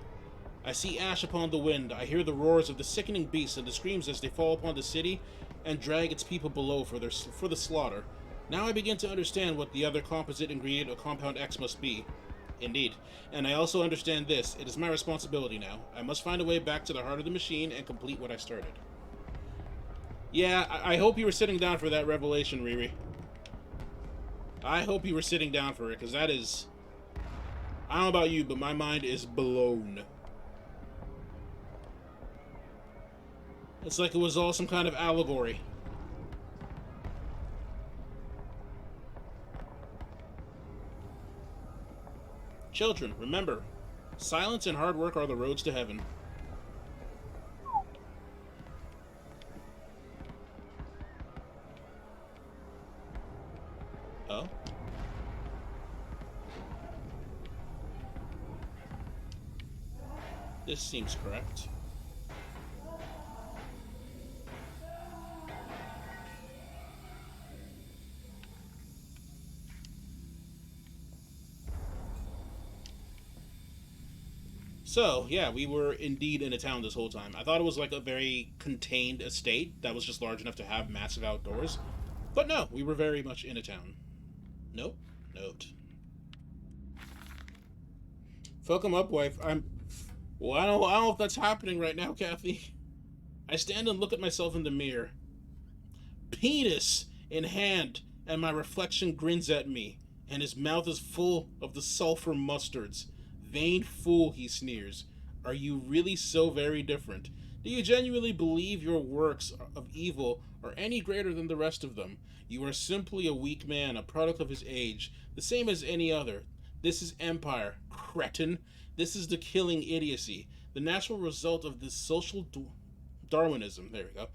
I see ash upon the wind. I hear the roars of the sickening beasts and the screams as they fall upon the city and drag its people below for the slaughter. Now I begin to understand what the other composite ingredient of Compound X must be. Indeed. And I also understand this. It is my responsibility now. I must find a way back to the heart of the machine and complete what I started. Yeah, I hope you were sitting down for that revelation, Riri. I hope you were sitting down for it, because that is... I don't know about you, but my mind is blown. It's like it was all some kind of allegory. Children, remember, silence and hard work are the roads to heaven. Oh? This seems correct. So, yeah, we were indeed in a town this whole time. I thought it was like a very contained estate that was just large enough to have massive outdoors. But no, we were very much in a town. Nope. Note. Fuck him up, wife. Well, I don't know if that's happening right now, Kathy. I stand and look at myself in the mirror. Penis in hand, and my reflection grins at me, and his mouth is full of the sulfur mustards. Vain fool, he sneers. Are you really so very different? Do you genuinely believe your works of evil are any greater than the rest of them? You are simply a weak man, a product of his age, the same as any other. This is empire, cretin. This is the killing idiocy, the natural result of this social Darwinism. There we go.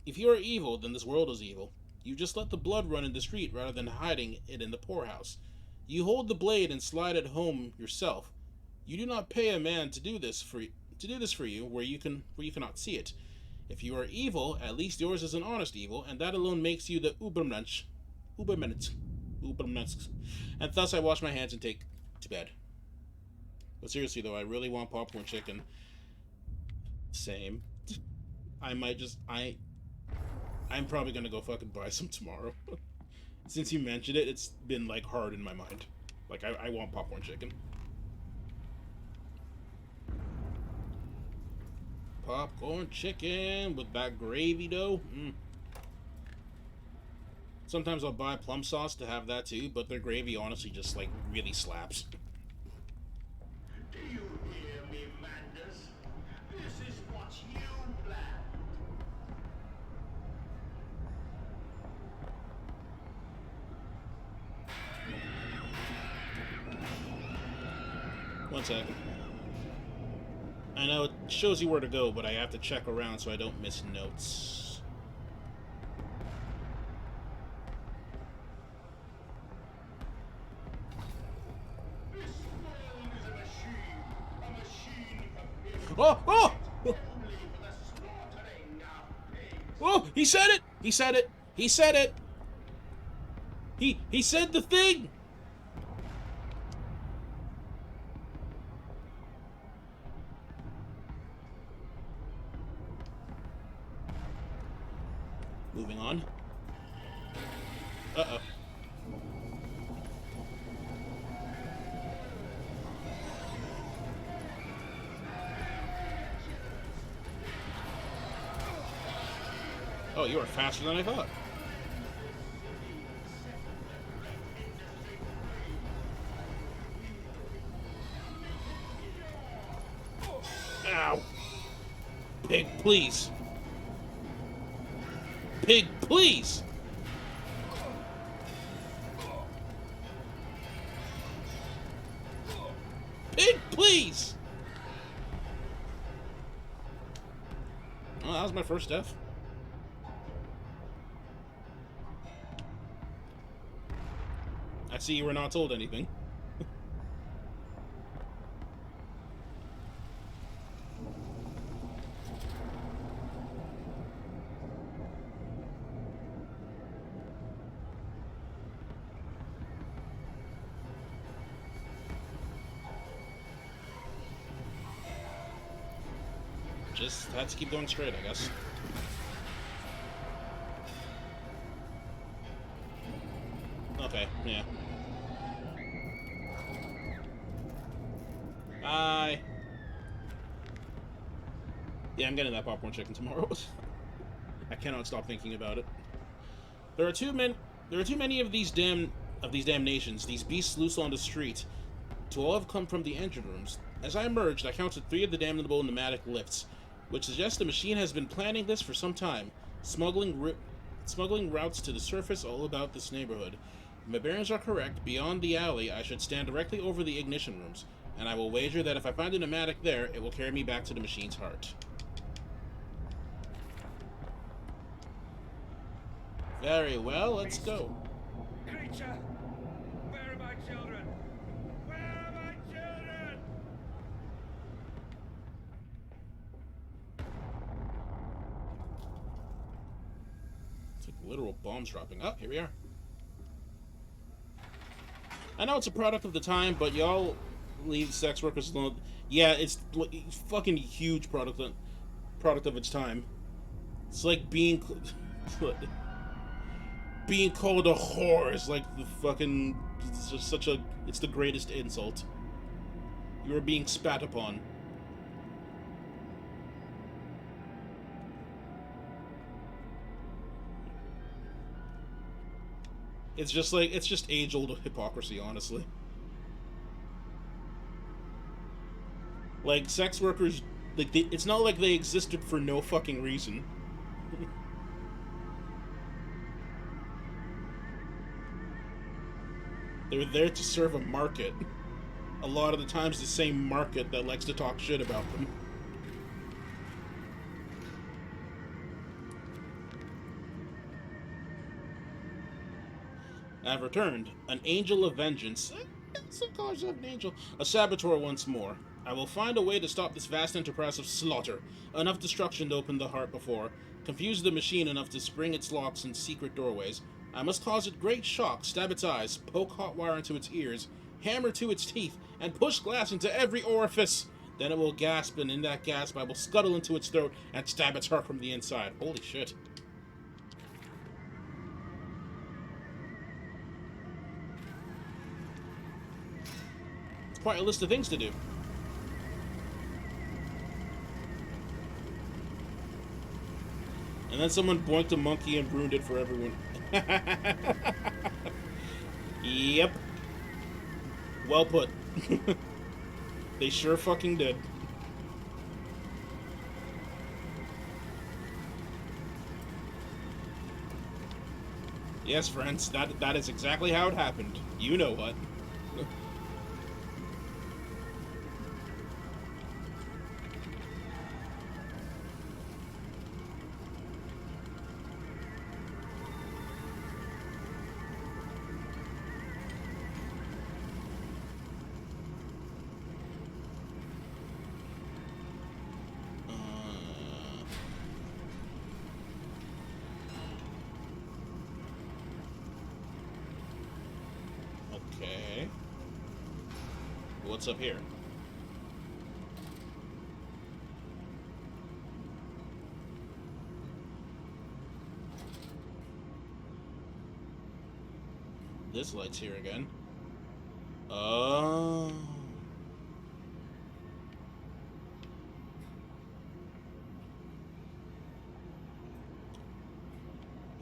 If you are evil, then this world is evil. You just let the blood run in the street rather than hiding it in the poorhouse. You hold the blade and slide it home yourself. You do not pay a man to do this for you where you cannot see it. If you are evil, at least yours is an honest evil, and that alone makes you the Ubermensch. And thus I wash my hands and take to bed. But seriously though, I really want popcorn chicken. Same. I'm probably gonna go fucking buy some tomorrow. Since you mentioned it, it's been like hard in my mind. Like I want popcorn chicken. Popcorn chicken with that gravy though. Sometimes I'll buy plum sauce to have that too, but their gravy honestly just like really slaps. Do you hear me, Mandus? This is what you planned. One second. I know it shows you where to go, but I have to check around so I don't miss notes. This world is a machine Oh! Oh! only for the slaughtering of pigs. Oh! He said it! He said it! He said it! He said the thing! Moving on. Uh-oh. Oh, you are faster than I thought. Ow. Pig, please. Pig, please! Pig, please! Well, that was my first death. I see you were not told anything. Just had to keep going straight, I guess. Okay, yeah. Bye. Yeah, I'm getting that popcorn chicken tomorrow. I cannot stop thinking about it. There are too many of these damnations, these beasts loose on the street, to all have come from the engine rooms. As I emerged, I counted 3 of the damnable pneumatic lifts, which suggests the machine has been planning this for some time, smuggling routes to the surface all about this neighborhood. If my bearings are correct, beyond the alley, I should stand directly over the ignition rooms, and I will wager that if I find a pneumatic there, it will carry me back to the machine's heart. Very well, let's go. Creature! Where are my children? Where are my children? It's like literal bombs dropping. Oh, here we are. I know it's a product of the time, but y'all leave sex workers alone. Yeah, it's fucking huge product of its time. It's like being called a whore is like the fucking, it's just such a, it's the greatest insult. You are being spat upon. It's just age-old hypocrisy, honestly. Like, sex workers, like, it's not like they existed for no fucking reason. They're there to serve a market. A lot of the times the same market that likes to talk shit about them. I've returned, an angel of vengeance. Some callers have an angel. A saboteur once more. I will find a way to stop this vast enterprise of slaughter. Enough destruction to open the heart before. Confuse the machine enough to spring its locks and secret doorways. I must cause it great shock, stab its eyes, poke hot wire into its ears, hammer to its teeth, and push glass into every orifice. Then it will gasp, and in that gasp I will scuttle into its throat and stab its heart from the inside. Holy shit. Quite a list of things to do. And then someone boinked a monkey and ruined it for everyone. Yep. Well put. They sure fucking did. Yes, friends, that is exactly how it happened. You know what. What's up here? This light's here again. Oh.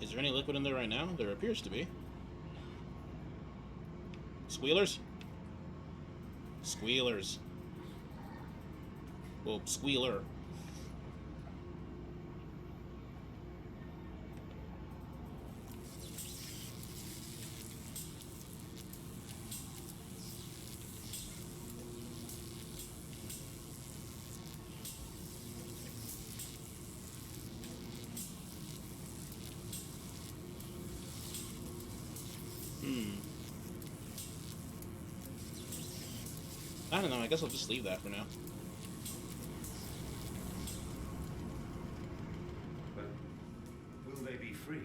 Is there any liquid in there right now? There appears to be. Squealers? Squealers. Well, squealer. I don't know, I guess I'll just leave that for now. But will they be free?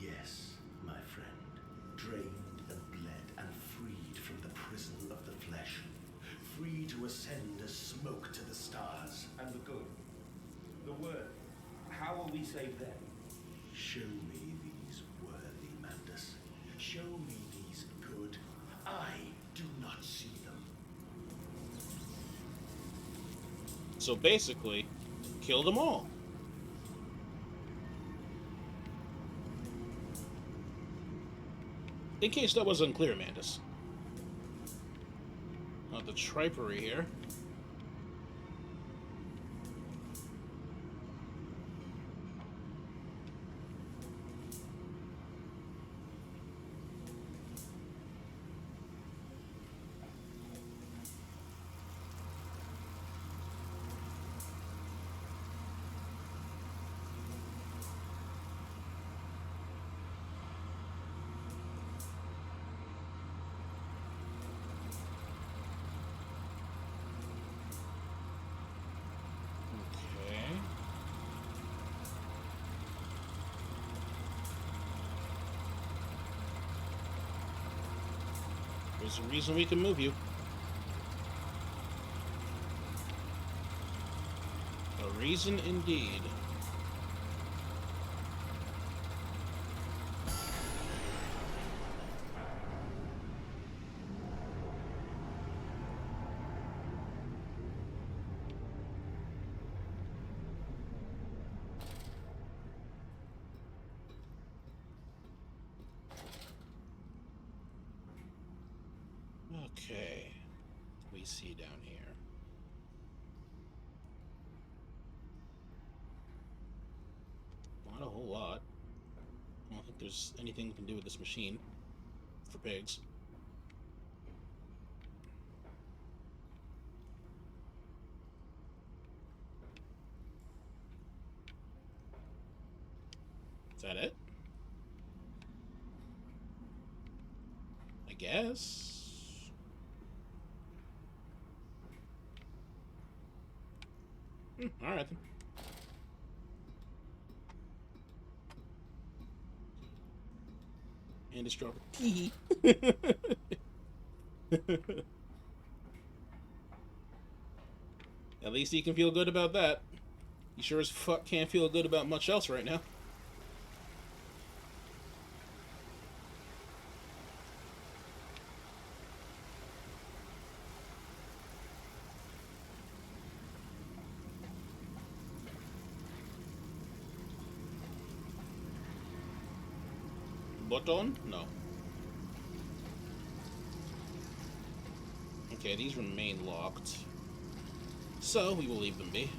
Yes, my friend. Drained and bled and freed from the prison of the flesh. Free to ascend as smoke to the stars. And the good? The worthy? How will we save them? Show me these worthy, Mandus. Show me these good. I do not see them. So basically, kill them all. In case that was unclear, Mandus. Not the tripery here. Okay. There's a reason we can move you. A reason indeed. Okay. What do we see down here? Not a whole lot. I don't think there's anything we can do with this machine for pigs. Is that it? I guess. Alright then. And it's dropping. Tee. At least he can feel good about that. He sure as fuck can't feel good about much else right now. Button? No. Okay, these remain locked. So, we will leave them be.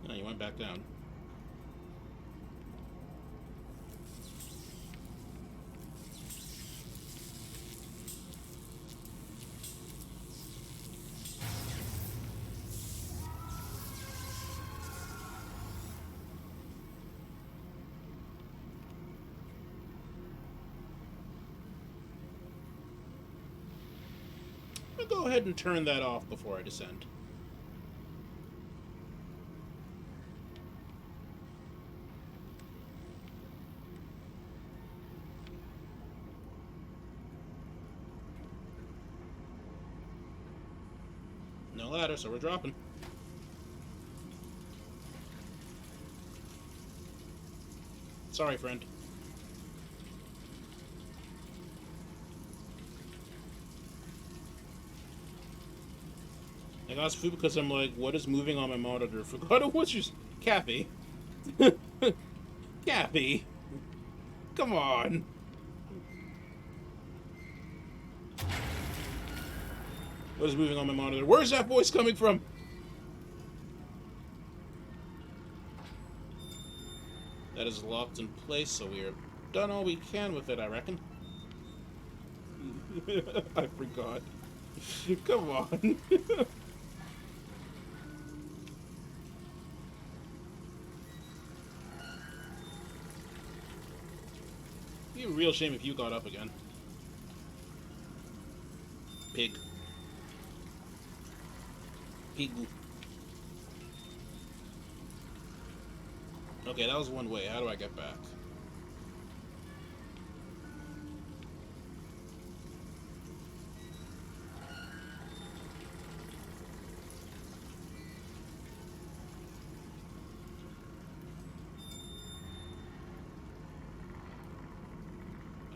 No, you went back down. go ahead and turn that off before I descend. No ladder, so we're dropping. Sorry, friend. I got food because I'm like, what is moving on my monitor? Forgot what's just Cappy. Cappy. Come on. What is moving on my monitor? Where's that voice coming from? That is locked in place, so we are done all we can with it, I reckon. I forgot. Come on. It'd be a real shame if you got up again. Pig. Pigoo. Okay, that was one way. How do I get back?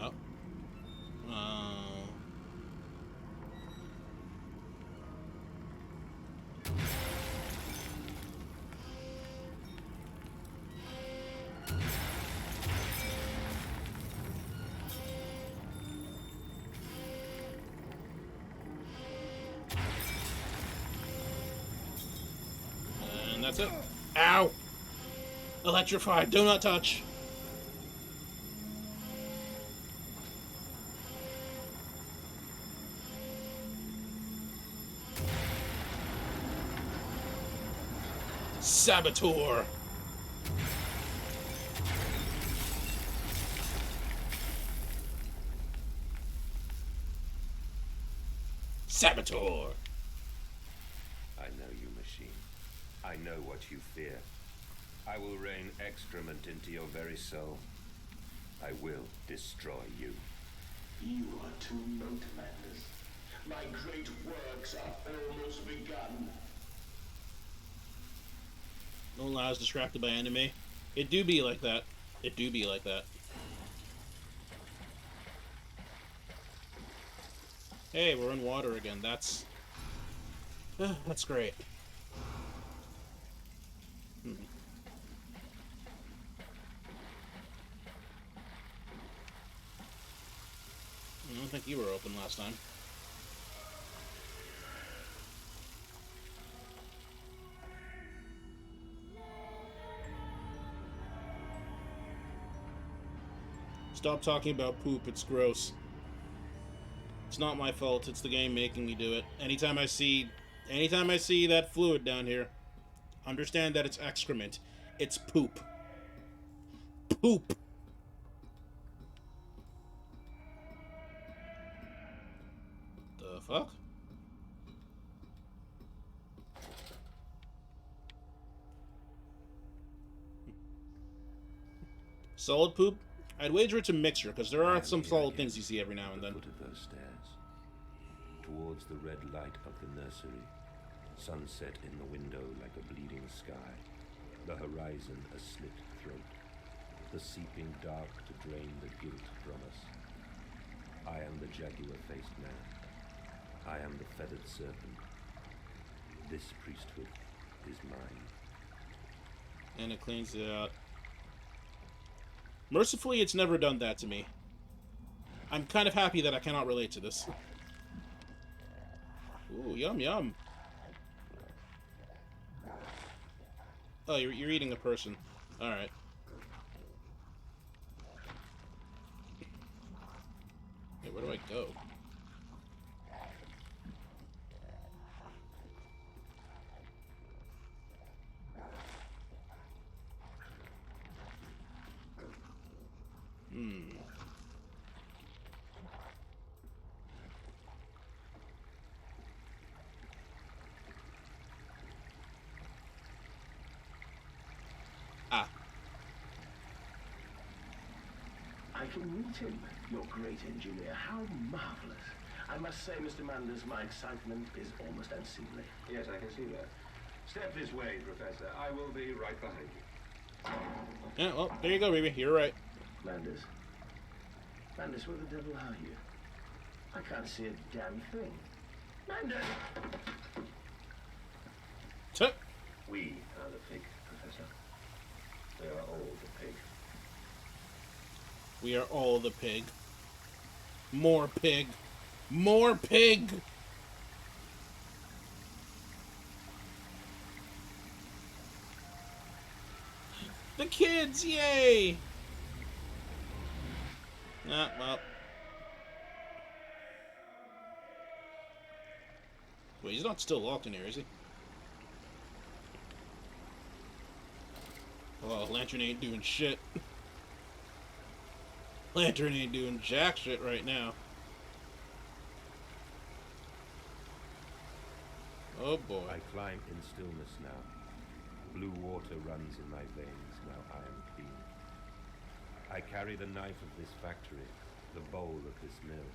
Oh. And that's it. Ow! Electrified. Do not touch. Saboteur. Saboteur. I know you, machine. I know what you fear. I will rain excrement into your very soul. I will destroy you. You are too late, Mandus. My great works are almost begun. No lies distracted by anime. It do be like that. It do be like that. Hey, we're in water again. That's great. I don't think you were open last time. Stop talking about poop, it's gross. It's not my fault, it's the game making me do it. Anytime I see that fluid down here, understand that it's excrement. It's poop. Poop! The fuck? Solid poop? I'd wager it's a mixture, because there are some solid things you see every now and then. Foot of those stairs, towards the red light of the nursery, sunset in the window like a bleeding sky, the horizon a slit throat, the seeping dark to drain the guilt from us. I am the jaguar-faced man. I am the feathered serpent. This priesthood is mine. And it cleans it out. Mercifully, it's never done that to me. I'm kind of happy that I cannot relate to this. Ooh, yum yum. Oh, you're eating a person. Alright. Hey, where do I go? can meet him, your great engineer. How marvelous. I must say, Mr. Manders, my excitement is almost unseemly. Yes, I can see that. Step this way, Professor. I will be right behind you. Yeah, well, there you go, baby. You're right. Manders. Manders, where the devil are you? I can't see a damn thing. Manders! Tuh. We are the pig, Professor. We are all the pig. We are all the pig. More pig. More pig! The kids, yay! Ah, well. Wait, he's not still locked in here, is he? Oh, Lantern ain't doing shit. Lantern ain't doing jack shit right now. Oh boy. I climb in stillness now. Blue water runs in my veins, now I am clean. I carry the knife of this factory, the bowl of this mill.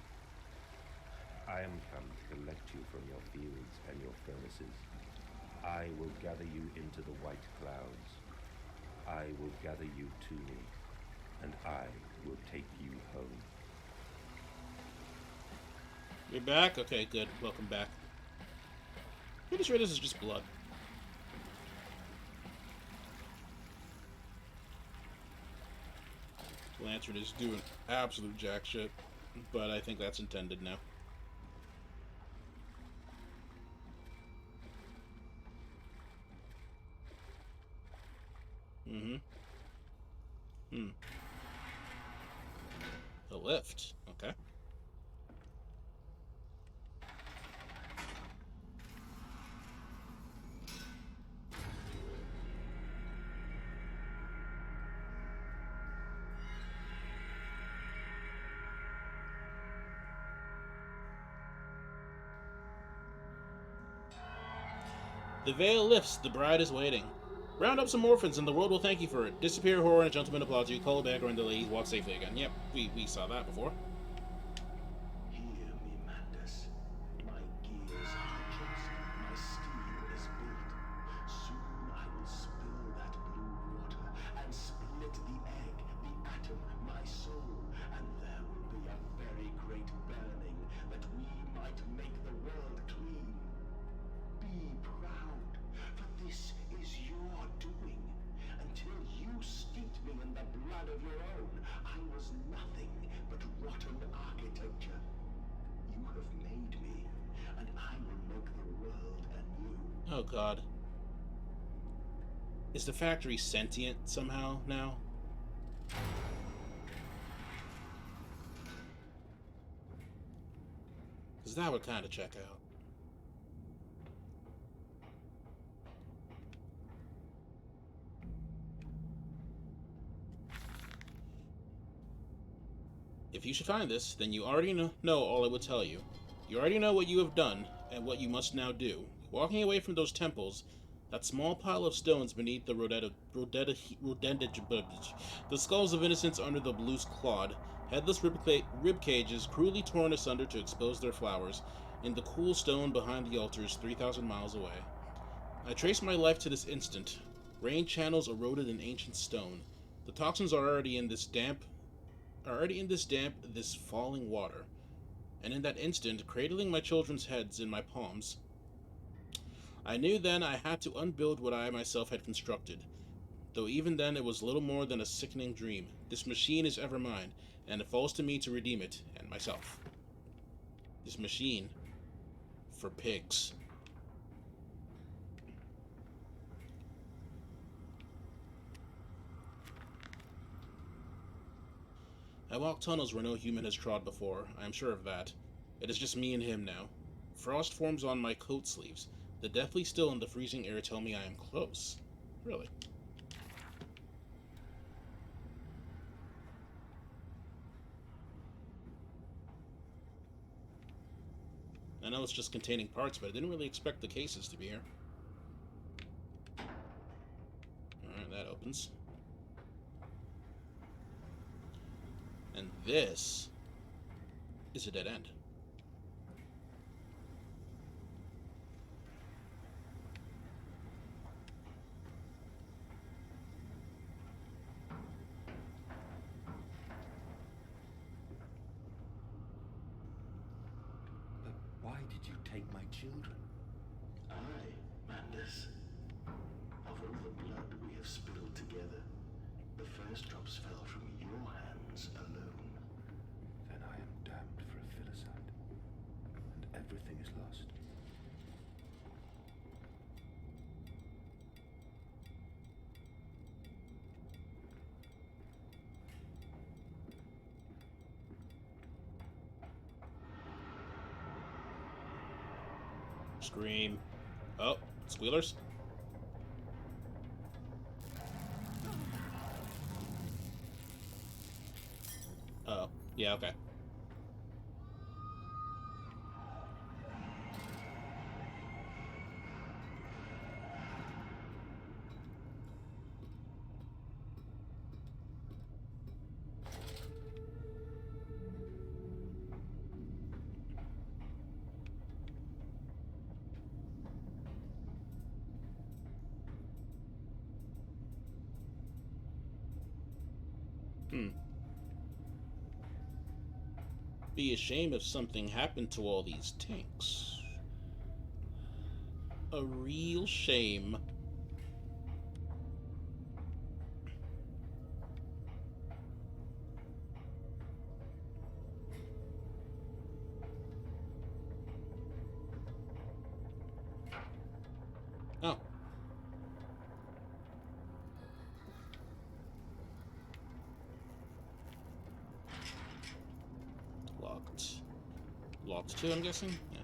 I am come to collect you from your fields and your furnaces. I will gather you into the white clouds. I will gather you to me, and I will take you home. You're back? Okay, good. Welcome back. Pretty sure this is just blood. Lantern is doing absolute jack shit, but I think that's intended now. The lift. Okay. The veil lifts, the bride is waiting. Round up some orphans and the world will thank you for it. Disappear horror and a gentleman applauds you. Call back or in delay, walk safely again. Yep, we saw that before. Hear me, Mandus. My gears are just. My steel is built. Soon I will spill that blue water and split the egg, the atom, my soul, and there will be a very great burning that we might make the world clean. Be proud, for this is your doing. Until you steeped me in the blood of your own, I was nothing but rotten architecture. You have made me, and I will make the world anew. Oh god. Is the factory sentient somehow now? Because that would kind of check out. If you should find this, then you already know all I would tell you. You already know what you have done, and what you must now do. Walking away from those temples, that small pile of stones beneath the the skulls of innocents under the loose clod, headless rib cages cruelly torn asunder to expose their flowers, in the cool stone behind the altars 3,000 miles away. I trace my life to this instant. Rain channels eroded in ancient stone. The toxins are already in this damp, this falling water. And in that instant, cradling my children's heads in my palms, I knew then I had to unbuild what I myself had constructed. Though even then it was little more than a sickening dream. This machine is ever mine, and it falls to me to redeem it, and myself. This machine for pigs. I walk tunnels where no human has trod before, I am sure of that. It is just me and him now. Frost forms on my coat sleeves. The deathly still and the freezing air tell me I am close. Really. I know it's just containing parts, but I didn't really expect the cases to be here. Alright, that opens. And this is a dead end. But why did you take my children? Aye, Mandus. Of all the blood we have spilled together, the first drops fell from your hands alone. Then I am damned for a filicide, and everything is lost. Scream. Oh, squealers? Oh, yeah, okay. Be a shame if something happened to all these tanks. A real shame. Oh. Locked. Locked too, I'm guessing? Yeah.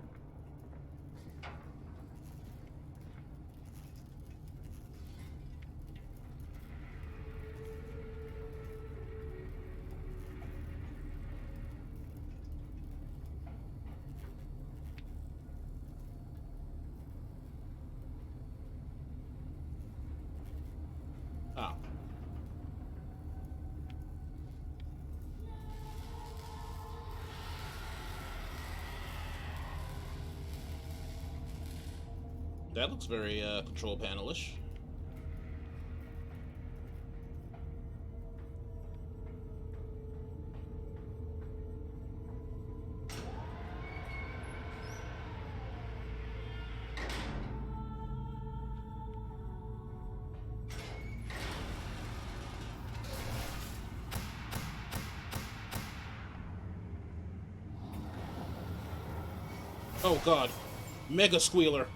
Oh. That looks very control panelish. Oh god. Mega squealer.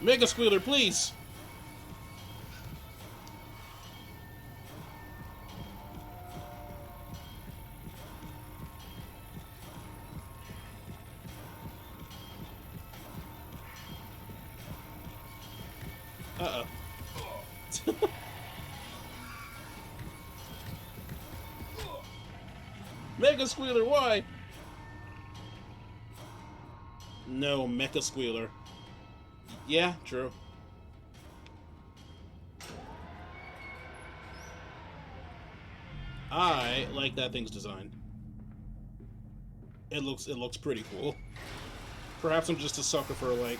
Mega squealer, please. Uh-oh. Mega squealer, why? No, mecha squealer. Yeah, true. I like that thing's design. It looks pretty cool. Perhaps I'm just a sucker for like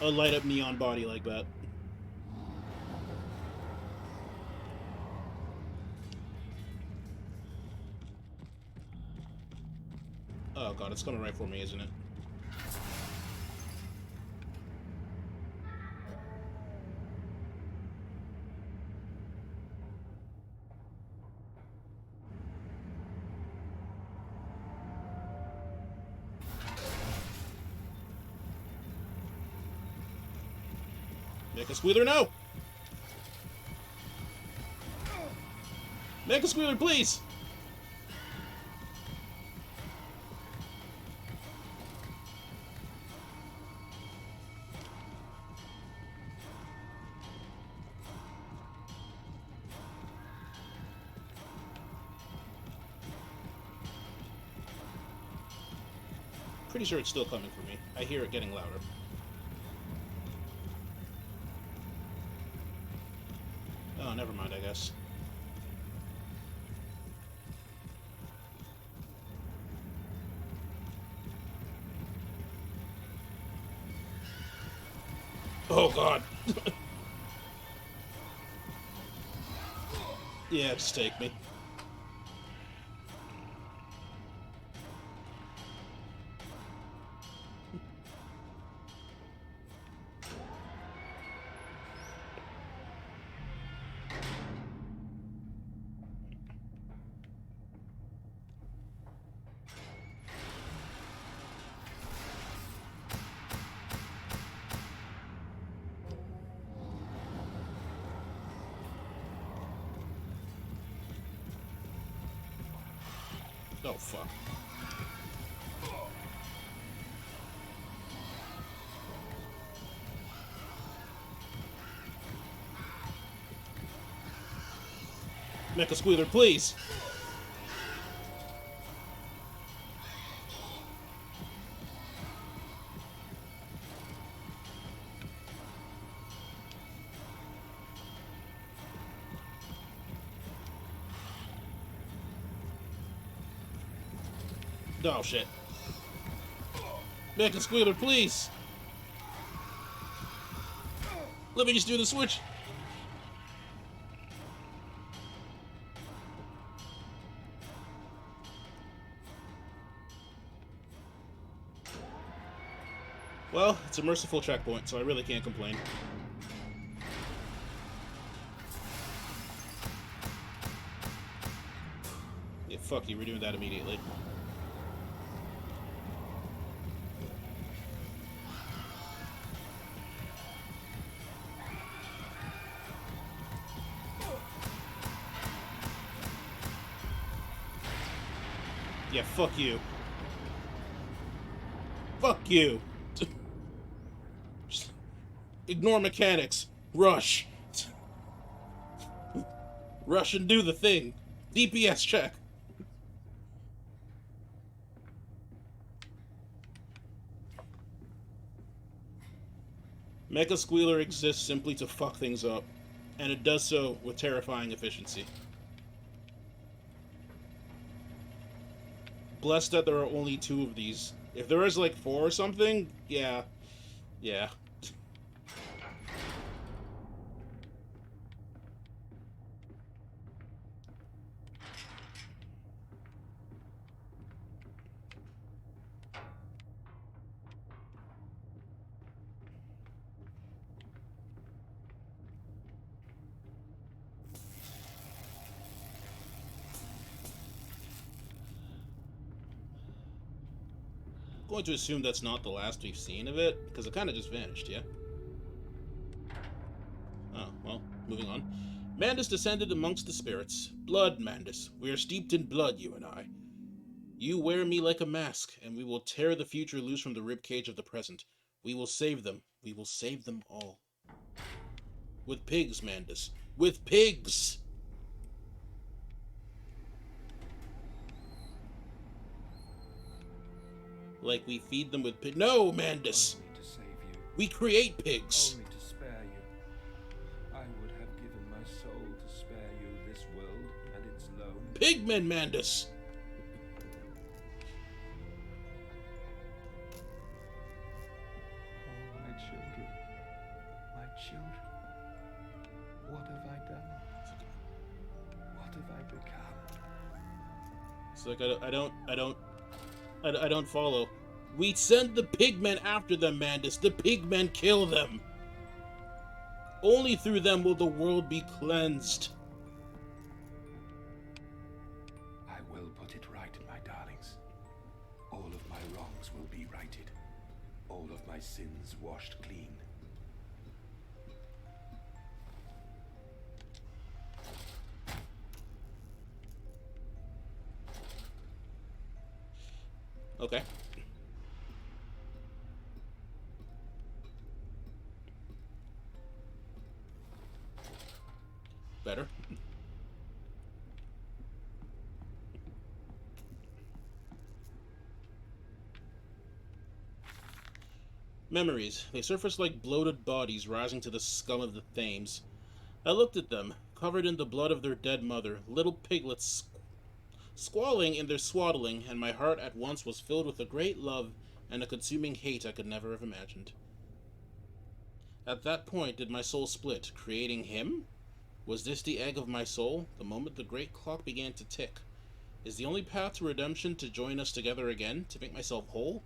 a light up neon body like that. Oh god, it's coming right for me, isn't it? Mecha squealer, no! Mecha squealer, please! Pretty sure it's still coming for me. I hear it getting louder. Oh, never mind, I guess. Oh, God. Yeah, just take me. Oh, fuck. Mecha Squealer, please! Oh, shit. Mecha Squealer, please! Let me just do the switch! Well, it's a merciful checkpoint, so I really can't complain. Yeah, fuck you, we're doing that immediately. Yeah, fuck you. Fuck you! Just ignore mechanics. Rush. Rush and do the thing. DPS check. Mecha Squealer exists simply to fuck things up, and it does so with terrifying efficiency. Blessed that there are only 2 of these. If there is like 4 or something, yeah. Yeah. I'm going to assume that's not the last we've seen of it, because it kind of just vanished, yeah? Oh, well, moving on. Mandus descended amongst the spirits. Blood, Mandus. We are steeped in blood, you and I. You wear me like a mask, and we will tear the future loose from the ribcage of the present. We will save them. We will save them all. With pigs, Mandus. With pigs! Like we feed them with pigs. No, Mandus! Only to save you. We create pigs! Only to spare you. I would have given my soul to spare you this world and its loan. Pigmen, Mandus! Oh, my children. My children. What have I done? What have I become? It's like, I don't follow. We send the pigmen after them, Mandus. The pigmen kill them. Only through them will the world be cleansed. I will put it right, my darlings. All of my wrongs will be righted. All of my sins washed clean. Okay. Better. Memories. They surfaced like bloated bodies rising to the scum of the Thames. I looked at them, covered in the blood of their dead mother, little piglets squalling in their swaddling, and my heart at once was filled with a great love and a consuming hate I could never have imagined. At that point did my soul split, creating him? Was this the egg of my soul? The moment the great clock began to tick. Is the only path to redemption to join us together again, to make myself whole?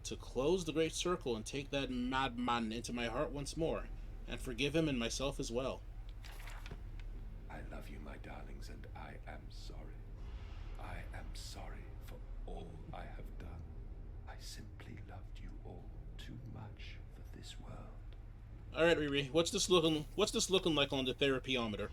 To close the great circle and take that madman into my heart once more, and forgive him and myself as well. I love you, my darlings, and I am sorry. I am sorry for all I have done. I simply loved you all too much for this world. Alright, Riri, what's this looking like on the therapyometer?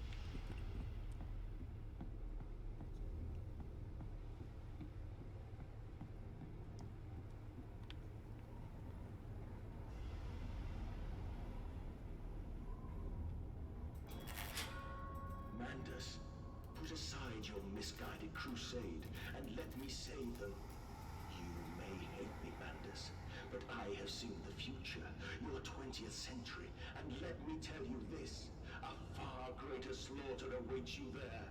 Mandus, put aside your misguided crusade and let me save them. You may hate me, Mandus, but I have seen the future, your 20th century, and let me tell you this, a far greater slaughter awaits you there.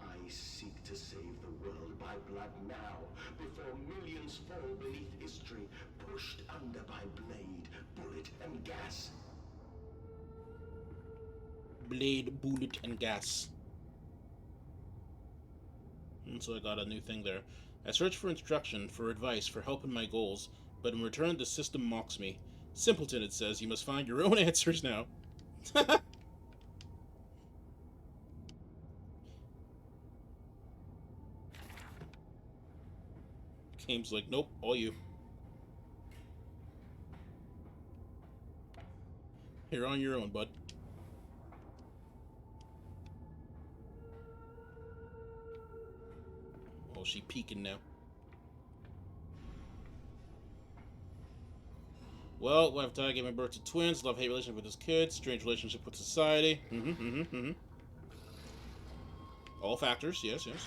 I seek to save the world by blood now, before millions fall beneath history, pushed under by blade, bullet, and gas. Blade, bullet, and gas. And so I got a new thing there. I search for instruction, for advice, for help in my goals, but in return the system mocks me. Simpleton, it says, you must find your own answers now. Game's like, nope, all you. You're on your own, bud. Oh, she peeking now. Well, lifetime giving birth to twins, love-hate relationship with his kids, strange relationship with society. All factors, yes, yes.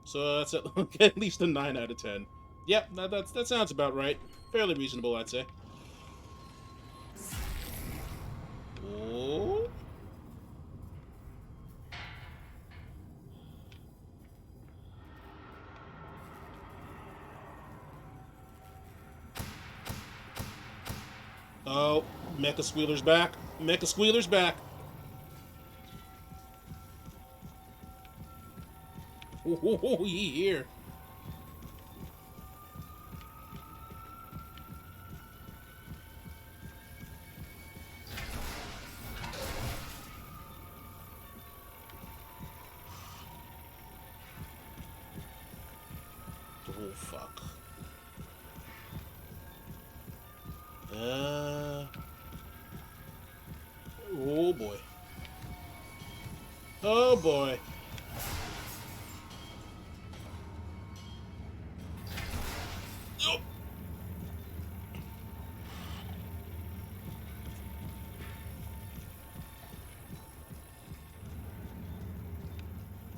So that's at least a 9 out of 10. Yep, that sounds about right. Fairly reasonable, I'd say. Oh. Oh, Mecha Squealer's back. Mecha Squealer's back. Oh, he here. Oh, fuck. Oh, boy. Oh, boy. Oh.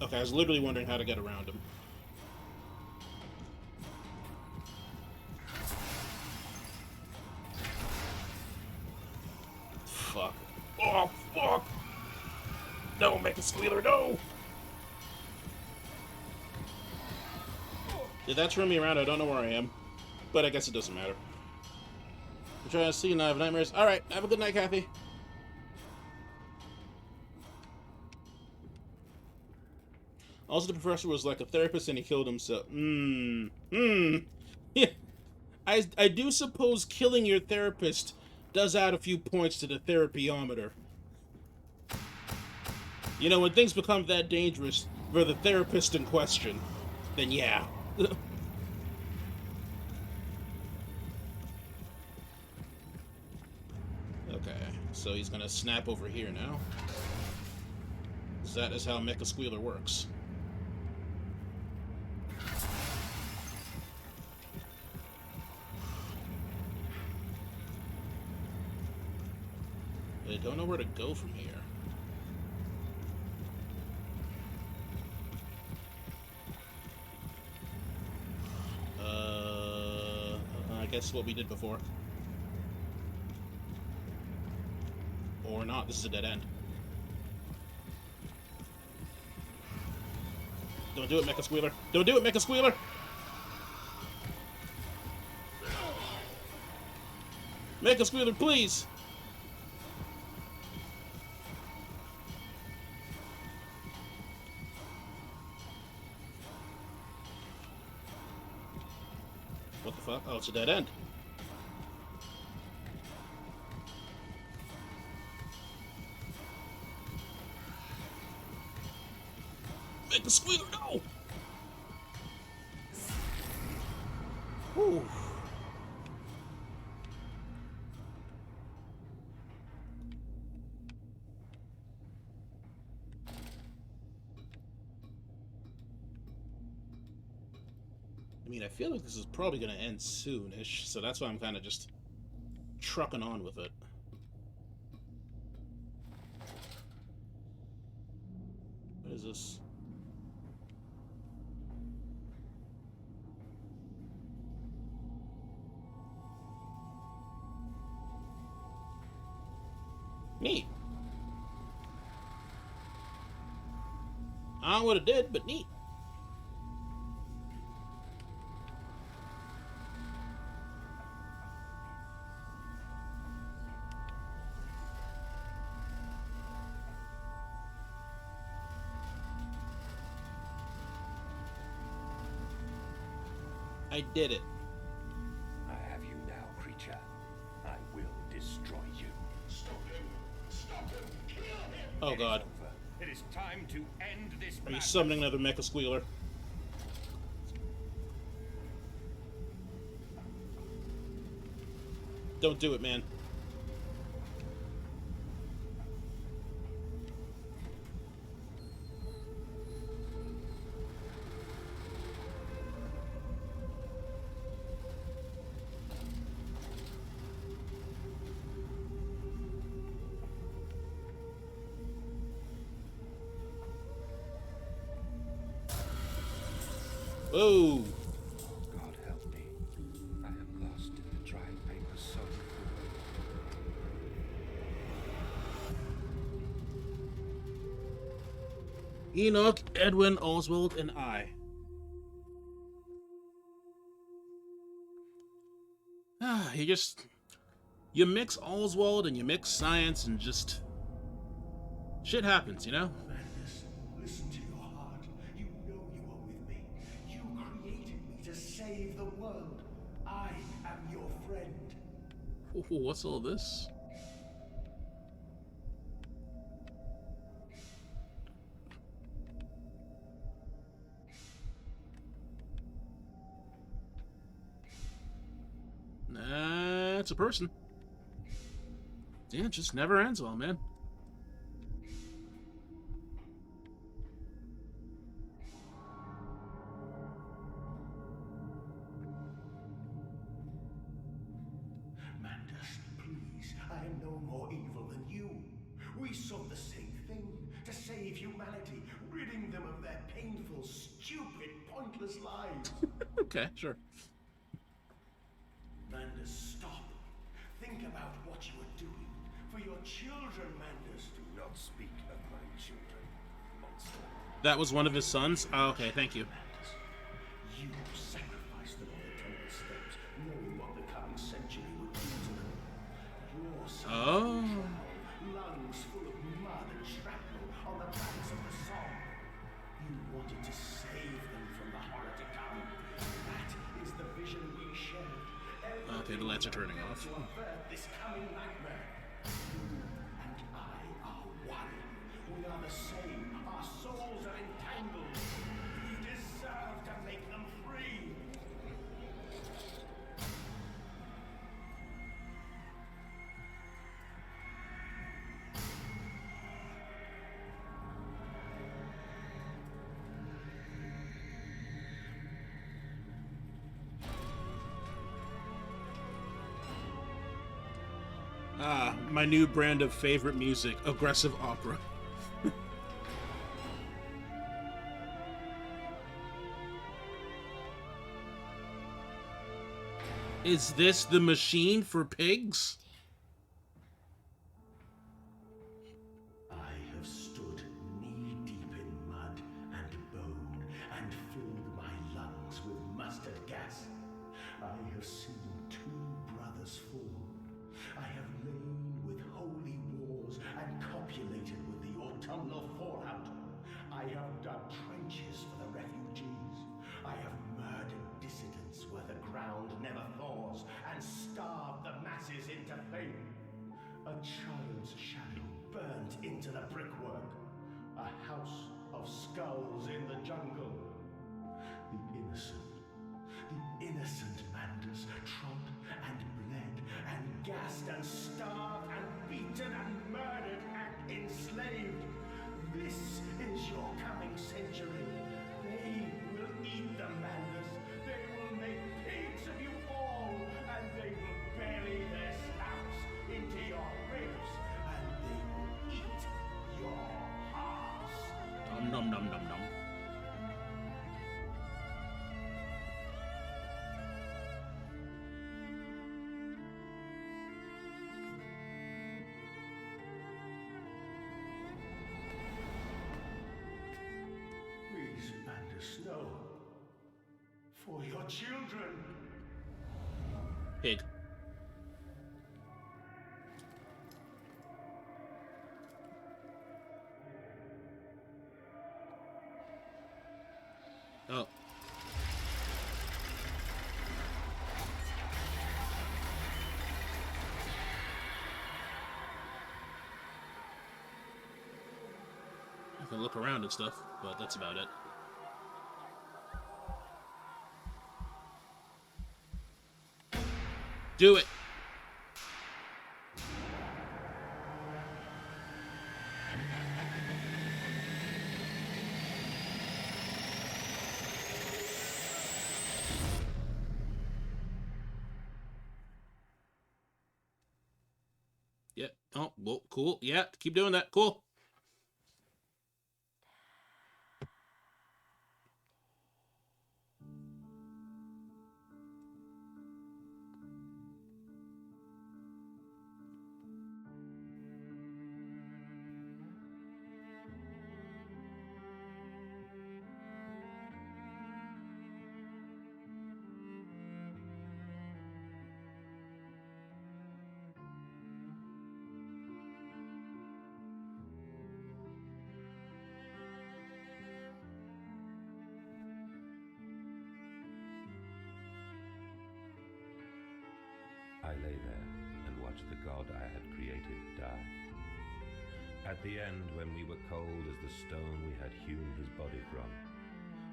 Okay, I was literally wondering how to get around him. Fuck. Oh, fuck! No, Mecha Squealer, no! Did that turn me around? I don't know where I am. But I guess it doesn't matter. I'm trying to see and I have nightmares. Alright, have a good night, Kathy. Also, the professor was like a therapist and he killed himself. Yeah. I do suppose killing your therapist does add a few points to the therapyometer. You know, when things become that dangerous for the therapist in question, then yeah. Okay, so he's gonna snap over here now. That is how Mecha Squealer works. I don't know where to go from here. I guess what we did before. Or not, this is a dead end. Don't do it, Mecha Squealer. Don't do it, Mecha Squealer! Mecha Squealer, please! What the fuck? Oh, it's a dead end. Mecha Squealer, no! Whew. I mean, I feel like this is probably going to end soonish, so that's why I'm kind of just trucking on with it. What is this? Neat. I don't know what it did, but neat. I did it. I have you now, creature. I will destroy you. Stop him! Stop him! Kill him! Oh god. It is time to end this Are you madness. summoning another Mecha Squealer? Don't do it, man. Whoa! God help me. I am lost in the dry paper so Enoch, Edwin, Oswald, and I. You mix Oswald and you mix science and just shit happens, you know? Madness, listen to your heart. You know you are with me. You created me to save the world. I am your friend. Ooh, what's all this? That's a person. Yeah, it just never ends well, man. Mandus, please, I am no more evil than you. We sought the same thing, to save humanity, ridding them of their painful, stupid, pointless lives. Okay, sure. Mandus, stop. Think about what you are doing. For your children, Mandus. Do not speak of my children, monster. That was one of his sons? Oh, okay, thank you. Mandus, you sacrificed them on the temple steps, knowing what the coming century would do to them. Your son, Oh. lungs full of mud and shrapnel on the banks of the Somme. You wanted to save them from the horror to come. That is the vision we shared. Okay, the lights are turning off. To avert this coming nightmare. You and I are one. We are the same. Our souls are entangled. We deserve to make them free. Ah, my new brand of favorite music, aggressive opera. Is this the machine for pigs? I have stood knee-deep in mud and bone and filled my lungs with mustard gas. I have seen 2 brothers fall. I have lain with holy wars and copulated with the autumnal fallout. I have dug trenches for the refugees. I have murdered dissidents where the ground never thaws and starved the masses into fame. A child's shadow burnt into the brickwork. A house of skulls in the jungle. The innocent Manders trod and bled and gassed and starved and beaten and murdered and enslaved. This is your coming century. They will eat the Manders. They will make pigs of you all, and they will bury their snouts into your ribs, and they will eat your hearts. Nom nom nom nom nom. Please, Manders, no. For your children. Pig. Oh. You can look around and stuff, but that's about it. Do it! Yeah. Oh, well, cool. Yeah, keep doing that. Cool. I lay there and watched the god I had created die. At the end, when we were cold as the stone we had hewn his body from,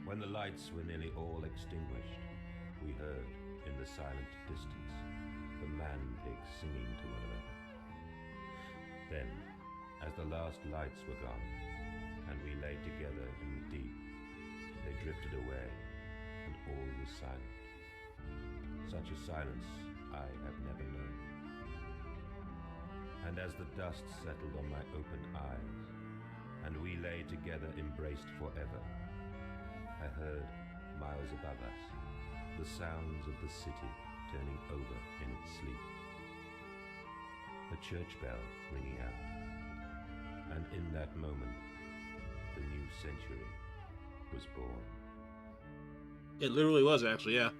when the lights were nearly all extinguished, we heard, in the silent distance, the man-pigs singing to one another. Then, as the last lights were gone, and we lay together in the deep, they drifted away, and all was silent. Such a silence I have never known. And as the dust settled on my open eyes, and we lay together embraced forever, I heard, miles above us, the sounds of the city turning over in its sleep. A church bell ringing out, and in that moment, the new century was born. It literally was, actually, yeah.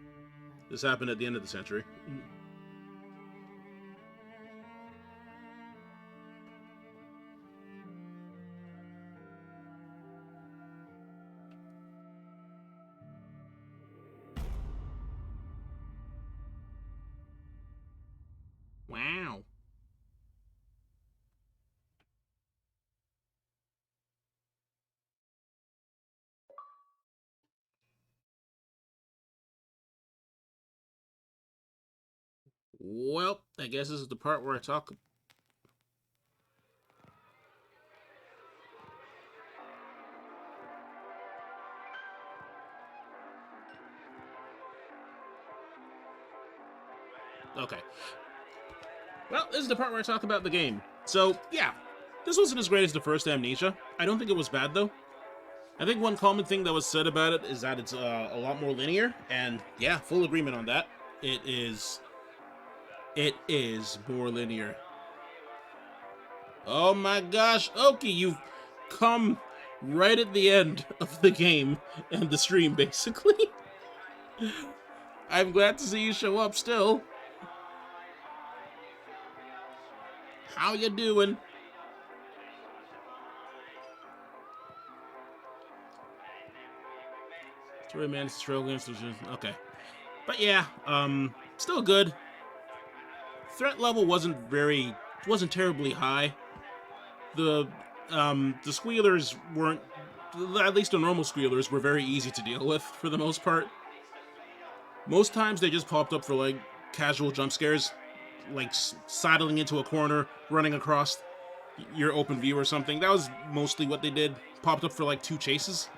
This happened at the end of the century. Wow. Well, I guess this is the part where I talk. Okay. Well, this is the part where I talk about the game. So, yeah. This wasn't as great as the first Amnesia. I don't think it was bad, though. I think one common thing that was said about it is that it's a lot more linear, and yeah, full agreement on that. It is. It is more linear. Oh my gosh, Oki, you've come right at the end of the game and the stream, basically. I'm glad to see you show up still. How you doing? Story man, struggling. Okay. But yeah, still good. Threat level wasn't terribly high. The squealers weren't, at least the normal squealers were very easy to deal with for the most part. Most times they just popped up for like casual jump scares, like sidling into a corner, running across your open view or something. That was mostly what they did. Popped up for like 2 chases.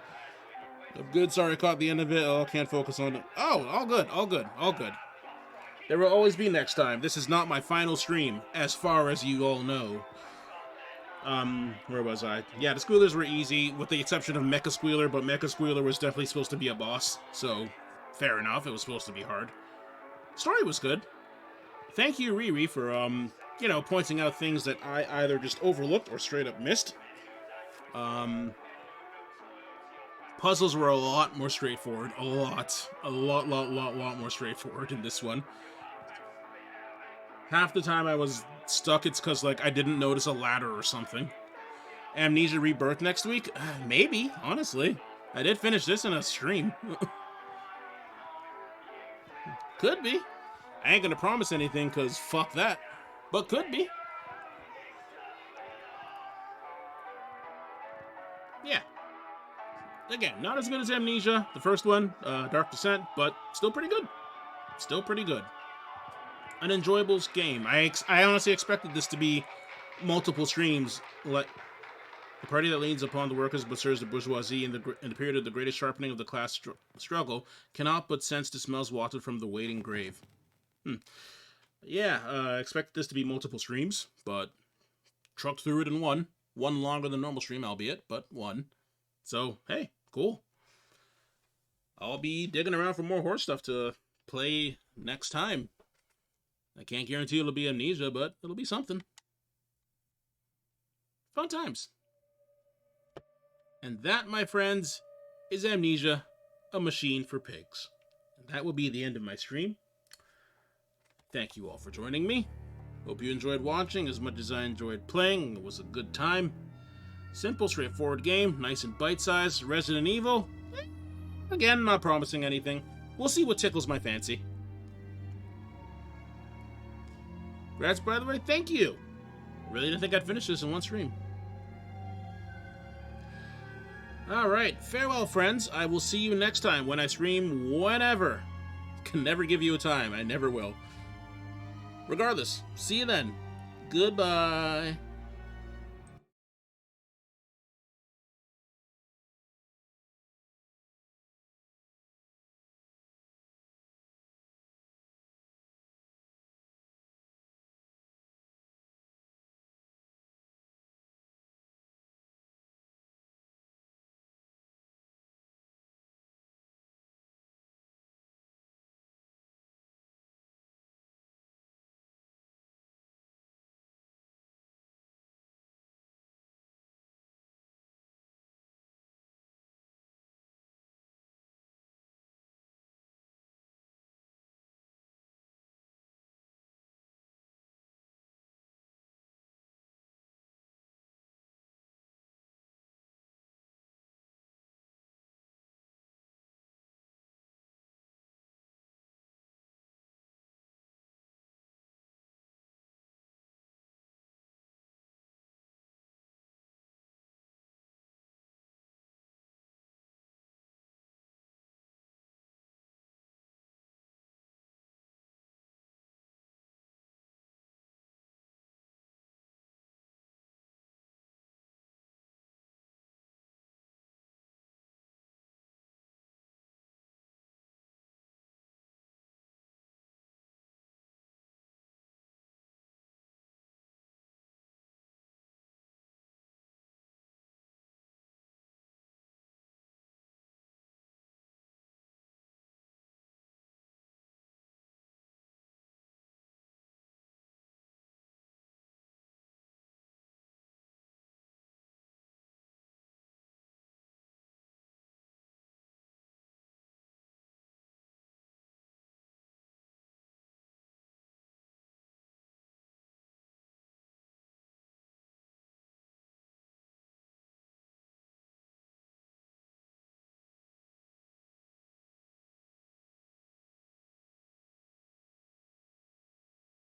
I'm good, sorry I caught the end of it. Oh, can't focus on it. Oh, all good, all good, all good. There will always be next time. This is not my final stream, as far as you all know. Where was I? Yeah, the squealers were easy, with the exception of Mecha Squealer, but Mecha Squealer was definitely supposed to be a boss, so fair enough, it was supposed to be hard. Story was good. Thank you, Riri, for, pointing out things that I either just overlooked or straight up missed. Puzzles were a lot more straightforward. A lot more straightforward in this one. Half the time I was stuck, it's because, like, I didn't notice a ladder or something. Amnesia Rebirth next week? Maybe, honestly. I did finish this in a stream. Could be. I ain't gonna promise anything, because fuck that. But could be. Yeah. Again, not as good as Amnesia, the first one, Dark Descent, but still pretty good. Still pretty good. An enjoyable game. I honestly expected this to be multiple streams. Like the party that leans upon the workers but serves the bourgeoisie in the period of the greatest sharpening of the class struggle cannot but sense the smells wafted from the waiting grave. Yeah, I expected this to be multiple streams, but trucked through it in one. One longer than normal stream, albeit, but one. So, hey, cool. I'll be digging around for more horror stuff to play next time. I can't guarantee it'll be Amnesia, but it'll be something. Fun times. And that, my friends, is Amnesia, a machine for pigs. And that will be the end of my stream. Thank you all for joining me. Hope you enjoyed watching as much as I enjoyed playing. It was a good time. Simple, straightforward game, nice and bite-sized. Resident Evil? Again, not promising anything. We'll see what tickles my fancy. Congrats, by the way, thank you! Really didn't think I'd finish this in one stream. Alright, farewell friends. I will see you next time when I stream whenever. Can never give you a time, I never will. Regardless, see you then. Goodbye.